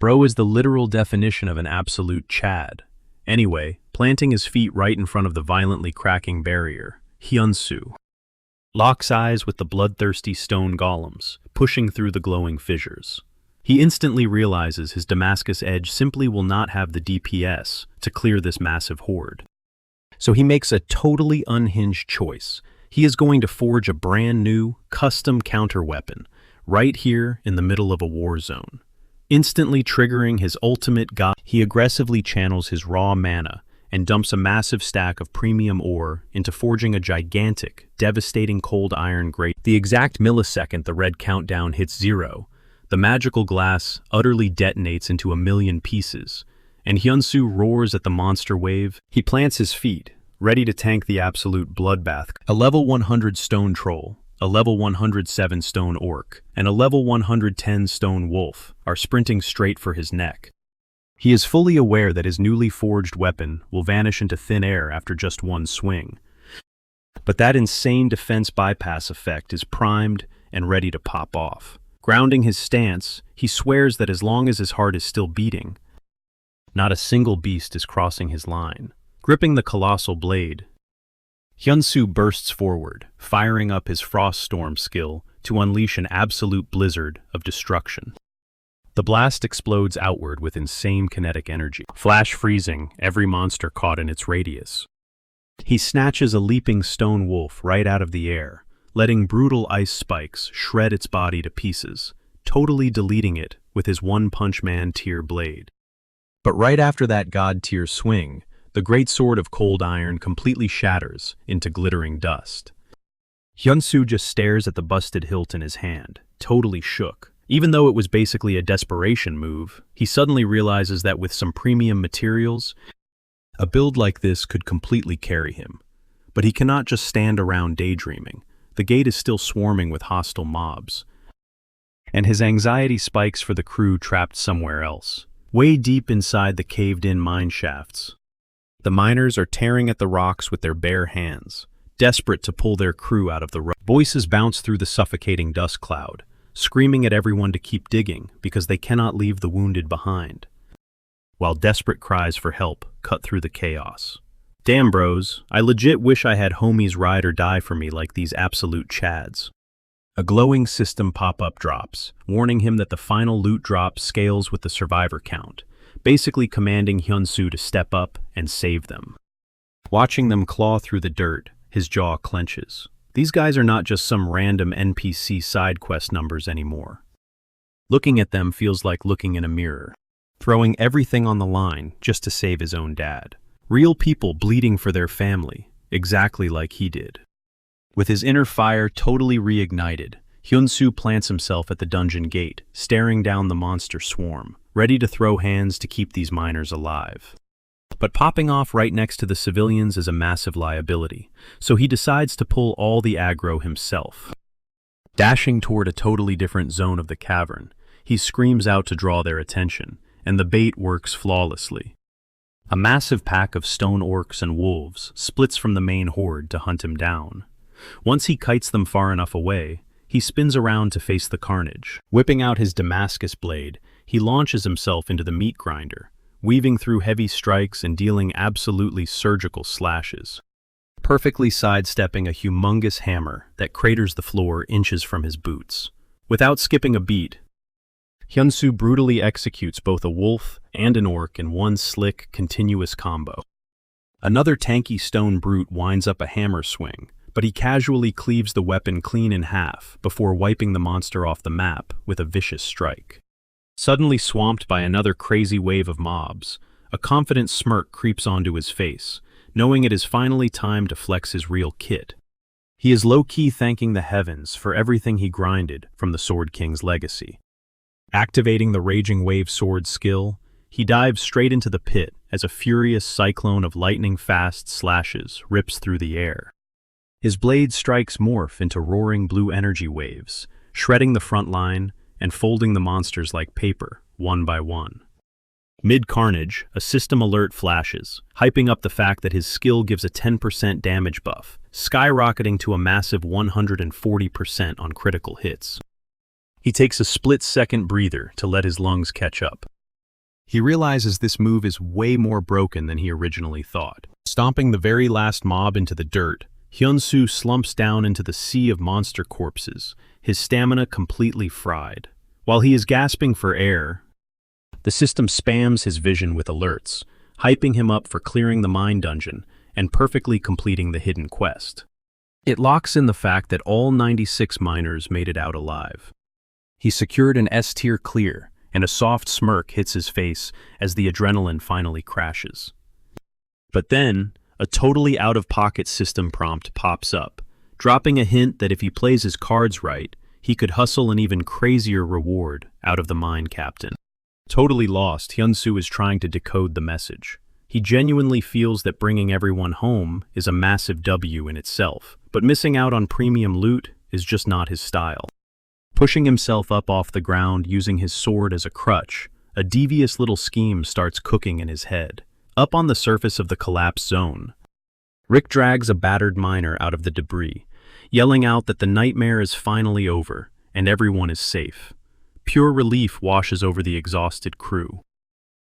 Bro is the literal definition of an absolute Chad. Anyway, planting his feet right in front of the violently cracking barrier, Hyunsu locks eyes with the bloodthirsty stone golems, pushing through the glowing fissures. He instantly realizes his Damascus Edge simply will not have the DPS to clear this massive horde. So he makes a totally unhinged choice. He is going to forge a brand new, custom counter-weapon, right here in the middle of a war zone. Instantly triggering his ultimate god, he aggressively channels his raw mana and dumps a massive stack of premium ore into forging a gigantic, devastating cold iron grate. The exact millisecond the red countdown hits 0, the magical glass utterly detonates into 1,000,000 pieces, and Hyunsu roars at the monster wave. He plants his feet, ready to tank the absolute bloodbath. A level 100 stone troll, a level 107 stone orc, and a level 110 stone wolf are sprinting straight for his neck. He is fully aware that his newly forged weapon will vanish into thin air after just one swing. But that insane defense bypass effect is primed and ready to pop off. Grounding his stance, he swears that as long as his heart is still beating, not a single beast is crossing his line. Gripping the colossal blade, Hyunsu bursts forward, firing up his Frost Storm skill to unleash an absolute blizzard of destruction. The blast explodes outward with insane kinetic energy, flash freezing every monster caught in its radius. He snatches a leaping stone wolf right out of the air, letting brutal ice spikes shred its body to pieces, totally deleting it with his One-Punch Man tier blade. But right after that god tier swing, the great sword of cold iron completely shatters into glittering dust. Hyunsu just stares at the busted hilt in his hand, totally shook. Even though it was basically a desperation move, he suddenly realizes that with some premium materials, a build like this could completely carry him. But he cannot just stand around daydreaming. The gate is still swarming with hostile mobs, and his anxiety spikes for the crew trapped somewhere else, way deep inside the caved-in mine shafts. The miners are tearing at the rocks with their bare hands, desperate to pull their crew out of the rough. Voices bounce through the suffocating dust cloud, screaming at everyone to keep digging because they cannot leave the wounded behind, while desperate cries for help cut through the chaos. Damn bros, I legit wish I had homies ride or die for me like these absolute chads. A glowing system pop-up drops, warning him that the final loot drop scales with the survivor count, basically commanding Hyunsu to step up and save them. Watching them claw through the dirt, his jaw clenches. These guys are not just some random NPC side quest numbers anymore. Looking at them feels like looking in a mirror, throwing everything on the line just to save his own dad. Real people bleeding for their family, exactly like he did. With his inner fire totally reignited, Hyun-soo plants himself at the dungeon gate, staring down the monster swarm, ready to throw hands to keep these miners alive. But popping off right next to the civilians is a massive liability, so he decides to pull all the aggro himself. Dashing toward a totally different zone of the cavern, he screams out to draw their attention, and the bait works flawlessly. A massive pack of stone orcs and wolves splits from the main horde to hunt him down. Once he kites them far enough away, he spins around to face the carnage. Whipping out his Damascus blade, he launches himself into the meat grinder, weaving through heavy strikes and dealing absolutely surgical slashes, perfectly sidestepping a humongous hammer that craters the floor inches from his boots. Without skipping a beat, Hyun-soo brutally executes both a wolf and an orc in one slick, continuous combo. Another tanky stone brute winds up a hammer swing, but he casually cleaves the weapon clean in half before wiping the monster off the map with a vicious strike. Suddenly swamped by another crazy wave of mobs, a confident smirk creeps onto his face, knowing it is finally time to flex his real kit. He is low-key thanking the heavens for everything he grinded from the Sword King's legacy. Activating the Raging Wave sword skill, he dives straight into the pit as a furious cyclone of lightning-fast slashes rips through the air. His blade strikes morph into roaring blue energy waves, shredding the front line and folding the monsters like paper, one by one. Mid-carnage, a system alert flashes, hyping up the fact that his skill gives a 10% damage buff, skyrocketing to a massive 140% on critical hits. He takes a split-second breather to let his lungs catch up. He realizes this move is way more broken than he originally thought. Stomping the very last mob into the dirt, Hyun-soo slumps down into the sea of monster corpses, his stamina completely fried. While he is gasping for air, the system spams his vision with alerts, hyping him up for clearing the mine dungeon and perfectly completing the hidden quest. It locks in the fact that all 96 miners made it out alive. He secured an S-tier clear, and a soft smirk hits his face as the adrenaline finally crashes. But then, a totally out-of-pocket system prompt pops up, dropping a hint that if he plays his cards right, he could hustle an even crazier reward out of the mine captain. Totally lost, Hyun-soo is trying to decode the message. He genuinely feels that bringing everyone home is a massive W in itself, but missing out on premium loot is just not his style. Pushing himself up off the ground using his sword as a crutch, a devious little scheme starts cooking in his head. Up on the surface of the collapsed zone, Rick drags a battered miner out of the debris, yelling out that the nightmare is finally over and everyone is safe. Pure relief washes over the exhausted crew.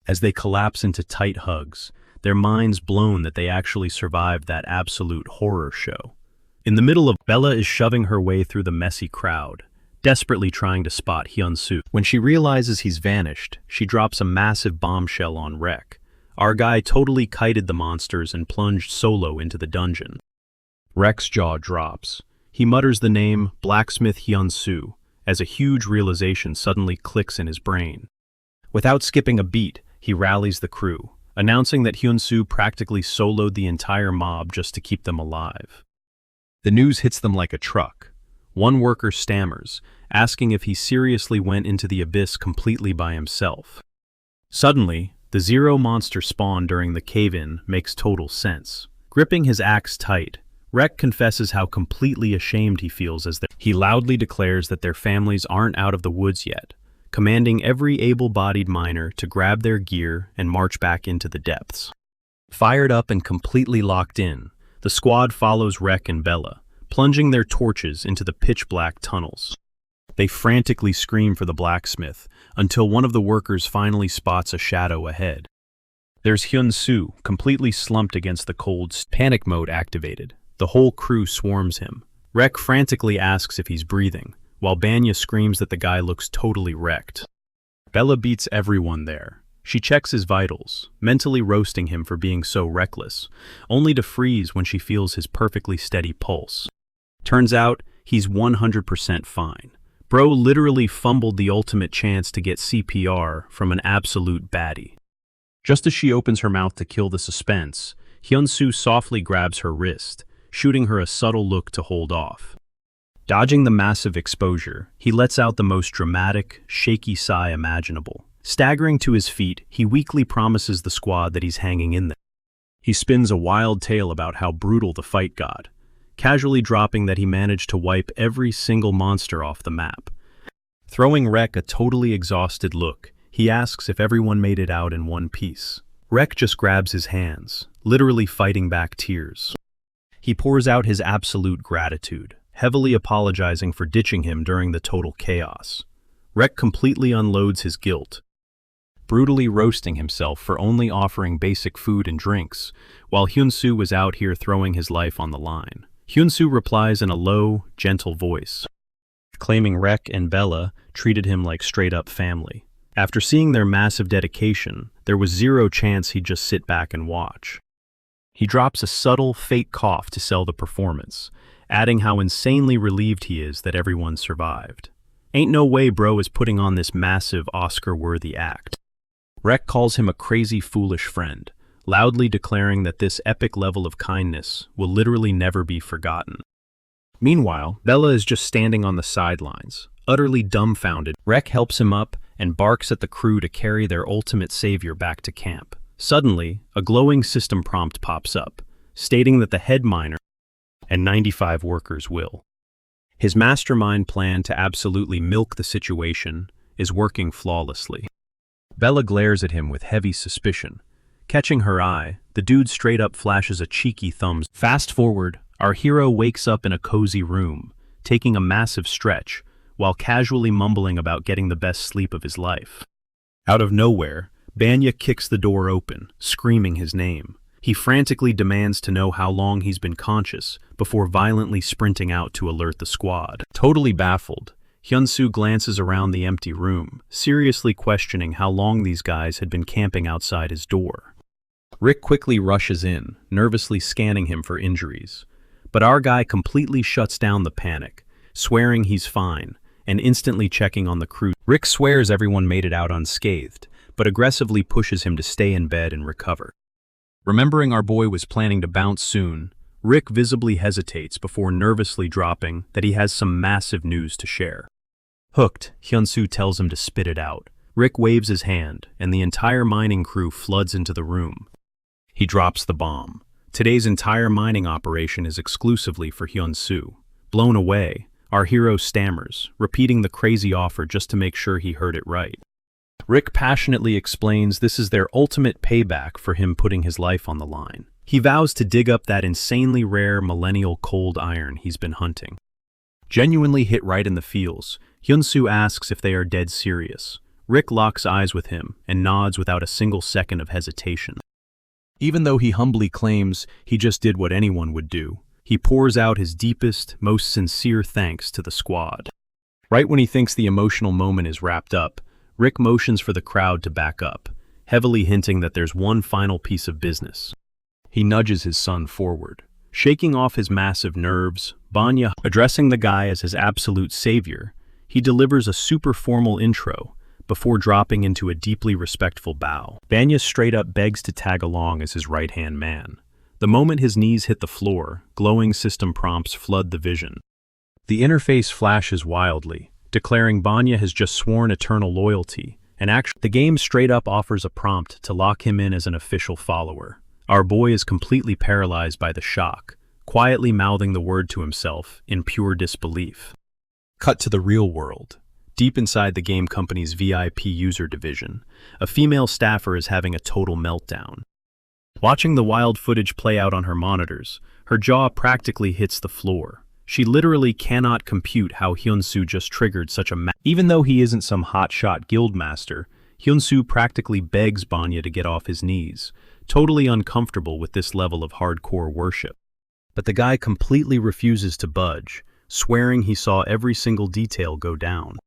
As they collapse into tight hugs, their minds blown that they actually survived that absolute horror show. In the middle of Bella is shoving her way through the messy crowd, desperately trying to spot Hyun-soo. When she realizes he's vanished, she drops a massive bombshell on Rek. Our guy totally kited the monsters and plunged solo into the dungeon. Rek's jaw drops. He mutters the name Blacksmith Hyun-soo as a huge realization suddenly clicks in his brain. Without skipping a beat, he rallies the crew, announcing that Hyun-soo practically soloed the entire mob just to keep them alive. The news hits them like a truck. One worker stammers, asking if he seriously went into the abyss completely by himself. Suddenly, the Zero monster spawn during the cave-in makes total sense. Gripping his axe tight, Rek confesses how completely ashamed he feels as he loudly declares that their families aren't out of the woods yet, commanding every able-bodied miner to grab their gear and march back into the depths. Fired up and completely locked in, the squad follows Rek and Bella, plunging their torches into the pitch-black tunnels. They frantically scream for the blacksmith until one of the workers finally spots a shadow ahead. There's Hyun-soo, completely slumped against the cold, panic mode activated. The whole crew swarms him. Rek frantically asks if he's breathing, while Banya screams that the guy looks totally wrecked. Bella beats everyone there. She checks his vitals, mentally roasting him for being so reckless, only to freeze when she feels his perfectly steady pulse. Turns out, he's 100% fine, Bro literally fumbled the ultimate chance to get CPR from an absolute baddie. Just as she opens her mouth to kill the suspense, Hyun-soo softly grabs her wrist, shooting her a subtle look to hold off. Dodging the massive exposure, he lets out the most dramatic, shaky sigh imaginable. Staggering to his feet, he weakly promises the squad that he's hanging in there. He spins a wild tale about how brutal the fight got, casually dropping that he managed to wipe every single monster off the map. Throwing Rek a totally exhausted look, he asks if everyone made it out in one piece. Rek just grabs his hands, literally fighting back tears. He pours out his absolute gratitude, heavily apologizing for ditching him during the total chaos. Rek completely unloads his guilt, brutally roasting himself for only offering basic food and drinks, while Hyun-soo was out here throwing his life on the line. Hyun-soo replies in a low, gentle voice, claiming Rek and Bella treated him like straight-up family. After seeing their massive dedication, there was zero chance he'd just sit back and watch. He drops a subtle, fake cough to sell the performance, adding how insanely relieved he is that everyone survived. Ain't no way bro is putting on this massive Oscar-worthy act. Rek calls him a crazy, foolish friend, loudly declaring that this epic level of kindness will literally never be forgotten. Meanwhile, Bella is just standing on the sidelines, utterly dumbfounded. Rek helps him up and barks at the crew to carry their ultimate savior back to camp. Suddenly, a glowing system prompt pops up, stating that the head miner and 95 workers will. His mastermind plan to absolutely milk the situation is working flawlessly. Bella glares at him with heavy suspicion. Catching her eye, the dude straight up flashes a cheeky thumbs. Fast forward, our hero wakes up in a cozy room, taking a massive stretch, while casually mumbling about getting the best sleep of his life. Out of nowhere, Banya kicks the door open, screaming his name. He frantically demands to know how long he's been conscious, before violently sprinting out to alert the squad. Totally baffled, Hyun-soo glances around the empty room, seriously questioning how long these guys had been camping outside his door. Rick quickly rushes in, nervously scanning him for injuries. But our guy completely shuts down the panic, swearing he's fine, and instantly checking on the crew. Rick swears everyone made it out unscathed, but aggressively pushes him to stay in bed and recover. Remembering our boy was planning to bounce soon, Rick visibly hesitates before nervously dropping that he has some massive news to share. Hooked, Hyun-soo tells him to spit it out. Rick waves his hand, and the entire mining crew floods into the room. He drops the bomb. Today's entire mining operation is exclusively for Hyun-soo. Blown away, our hero stammers, repeating the crazy offer just to make sure he heard it right. Rick passionately explains this is their ultimate payback for him putting his life on the line. He vows to dig up that insanely rare millennial cold iron he's been hunting. Genuinely hit right in the feels, Hyun-soo asks if they are dead serious. Rick locks eyes with him and nods without a single second of hesitation. Even though he humbly claims he just did what anyone would do, he pours out his deepest, most sincere thanks to the squad. Right when he thinks the emotional moment is wrapped up, Rick motions for the crowd to back up, heavily hinting that there's one final piece of business. He nudges his son forward. Shaking off his massive nerves, Banya, addressing the guy as his absolute savior, he delivers a super formal intro before dropping into a deeply respectful bow. Banya straight up begs to tag along as his right-hand man. The moment his knees hit the floor, glowing system prompts flood the vision. The interface flashes wildly, declaring Banya has just sworn eternal loyalty, and actually, the game straight up offers a prompt to lock him in as an official follower. Our boy is completely paralyzed by the shock, quietly mouthing the word to himself in pure disbelief. Cut to the real world. Deep inside the game company's VIP user division, a female staffer is having a total meltdown. Watching the wild footage play out on her monitors, her jaw practically hits the floor. She literally cannot compute how Hyun-soo just triggered such a Even though he isn't some hotshot guildmaster, Hyun-soo practically begs Banya to get off his knees, totally uncomfortable with this level of hardcore worship. But the guy completely refuses to budge, swearing he saw every single detail go down.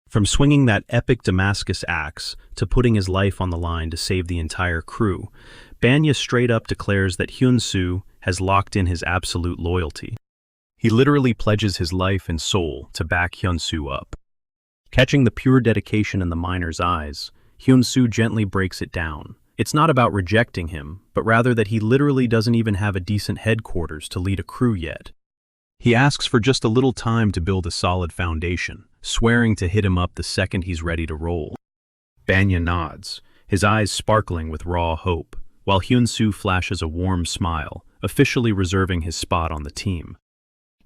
From swinging that epic Damascus axe to putting his life on the line to save the entire crew, Banya straight up declares that Hyun-soo has locked in his absolute loyalty. He literally pledges his life and soul to back Hyun-soo up. Catching the pure dedication in the miner's eyes, Hyun-soo gently breaks it down. It's not about rejecting him, but rather that he literally doesn't even have a decent headquarters to lead a crew yet. He asks for just a little time to build a solid foundation, swearing to hit him up the second he's ready to roll. Banya nods, his eyes sparkling with raw hope, while Hyun-soo flashes a warm smile, officially reserving his spot on the team.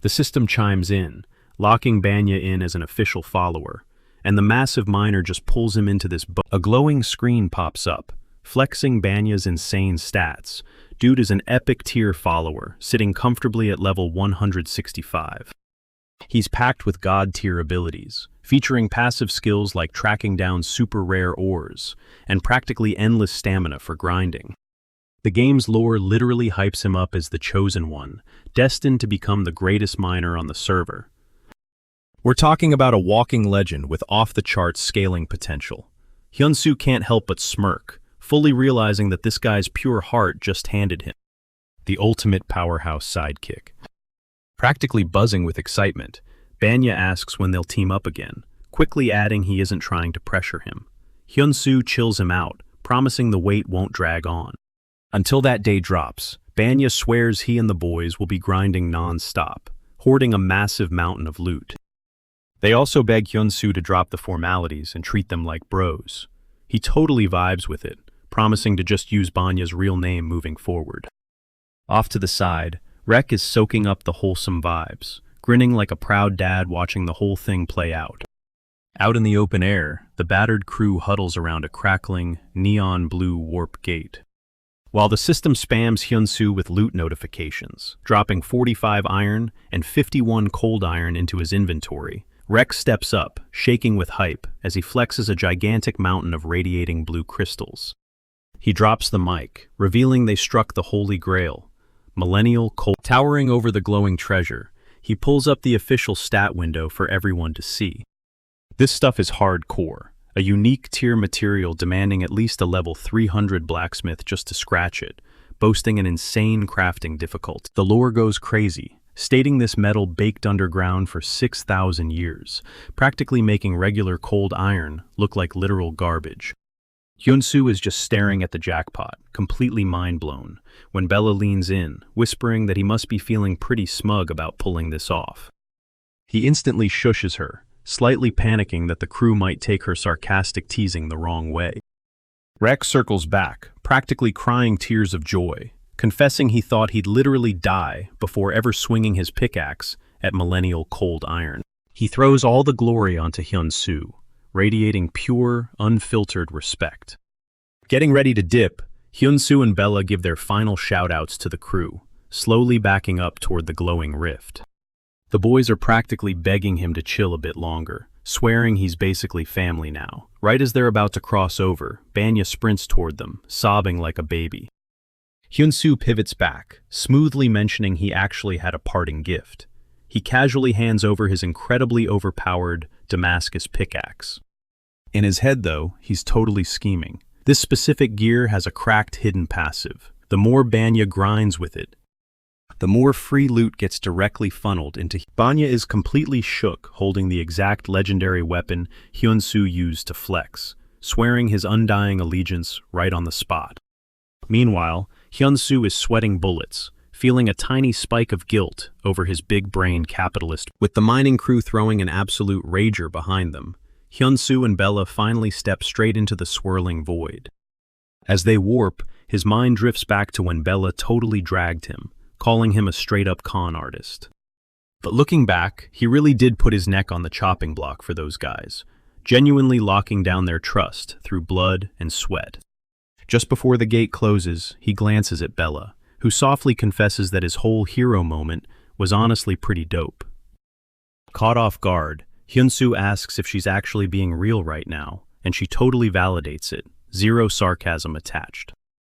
The system chimes in, locking Banya in as an official follower, and the massive miner just pulls him into this A glowing screen pops up, flexing Banya's insane stats. Dude is an epic tier follower, sitting comfortably at level 165. He's packed with god-tier abilities, featuring passive skills like tracking down super rare ores, and practically endless stamina for grinding. The game's lore literally hypes him up as the chosen one, destined to become the greatest miner on the server. We're talking about a walking legend with off-the-charts scaling potential. Hyun-soo can't help but smirk, fully realizing that this guy's pure heart just handed him the ultimate powerhouse sidekick. Practically buzzing with excitement, Banya asks when they'll team up again, quickly adding he isn't trying to pressure him. Hyun-soo chills him out, promising the wait won't drag on. Until that day drops, Banya swears he and the boys will be grinding non-stop, hoarding a massive mountain of loot. They also beg Hyun-soo to drop the formalities and treat them like bros. He totally vibes with it, promising to just use Banya's real name moving forward. Off to the side, Rek is soaking up the wholesome vibes, grinning like a proud dad watching the whole thing play out. Out in the open air, the battered crew huddles around a crackling, neon blue warp gate. While the system spams Hyun-soo with loot notifications, dropping 45 iron and 51 cold iron into his inventory, Rek steps up, shaking with hype, as he flexes a gigantic mountain of radiating blue crystals. He drops the mic, revealing they struck the Holy Grail. Millennial cold. Towering over the glowing treasure, he pulls up the official stat window for everyone to see. This stuff is hardcore, a unique tier material demanding at least a level 300 blacksmith just to scratch it, boasting an insane crafting difficulty. The lore goes crazy, stating this metal baked underground for 6,000 years, practically making regular cold iron look like literal garbage. Hyun-soo is just staring at the jackpot, completely mind-blown, when Bella leans in, whispering that he must be feeling pretty smug about pulling this off. He instantly shushes her, slightly panicking that the crew might take her sarcastic teasing the wrong way. Rek circles back, practically crying tears of joy, confessing he thought he'd literally die before ever swinging his pickaxe at millennial cold iron. He throws all the glory onto Hyun-soo, radiating pure, unfiltered respect. Getting ready to dip, Hyun-soo and Bella give their final shout-outs to the crew, slowly backing up toward the glowing rift. The boys are practically begging him to chill a bit longer, swearing he's basically family now. Right as they're about to cross over, Banya sprints toward them, sobbing like a baby. Hyun-soo pivots back, smoothly mentioning he actually had a parting gift. He casually hands over his incredibly overpowered Damascus pickaxe. In his head, though, he's totally scheming. This specific gear has a cracked hidden passive. The more Banya grinds with it, the more free loot gets directly funneled into. Banya is completely shook, holding the exact legendary weapon Hyun-soo used to flex, swearing his undying allegiance right on the spot. Meanwhile, Hyun-soo is sweating bullets, feeling a tiny spike of guilt over his big-brain capitalist. With the mining crew throwing an absolute rager behind them, Hyun-soo and Bella finally step straight into the swirling void. As they warp, his mind drifts back to when Bella totally dragged him, calling him a straight-up con artist. But looking back, he really did put his neck on the chopping block for those guys, genuinely locking down their trust through blood and sweat. Just before the gate closes, he glances at Bella, who softly confesses that his whole hero moment was honestly pretty dope. Caught off guard, Hyun-soo asks if she's actually being real right now, and she totally validates it, zero sarcasm attached.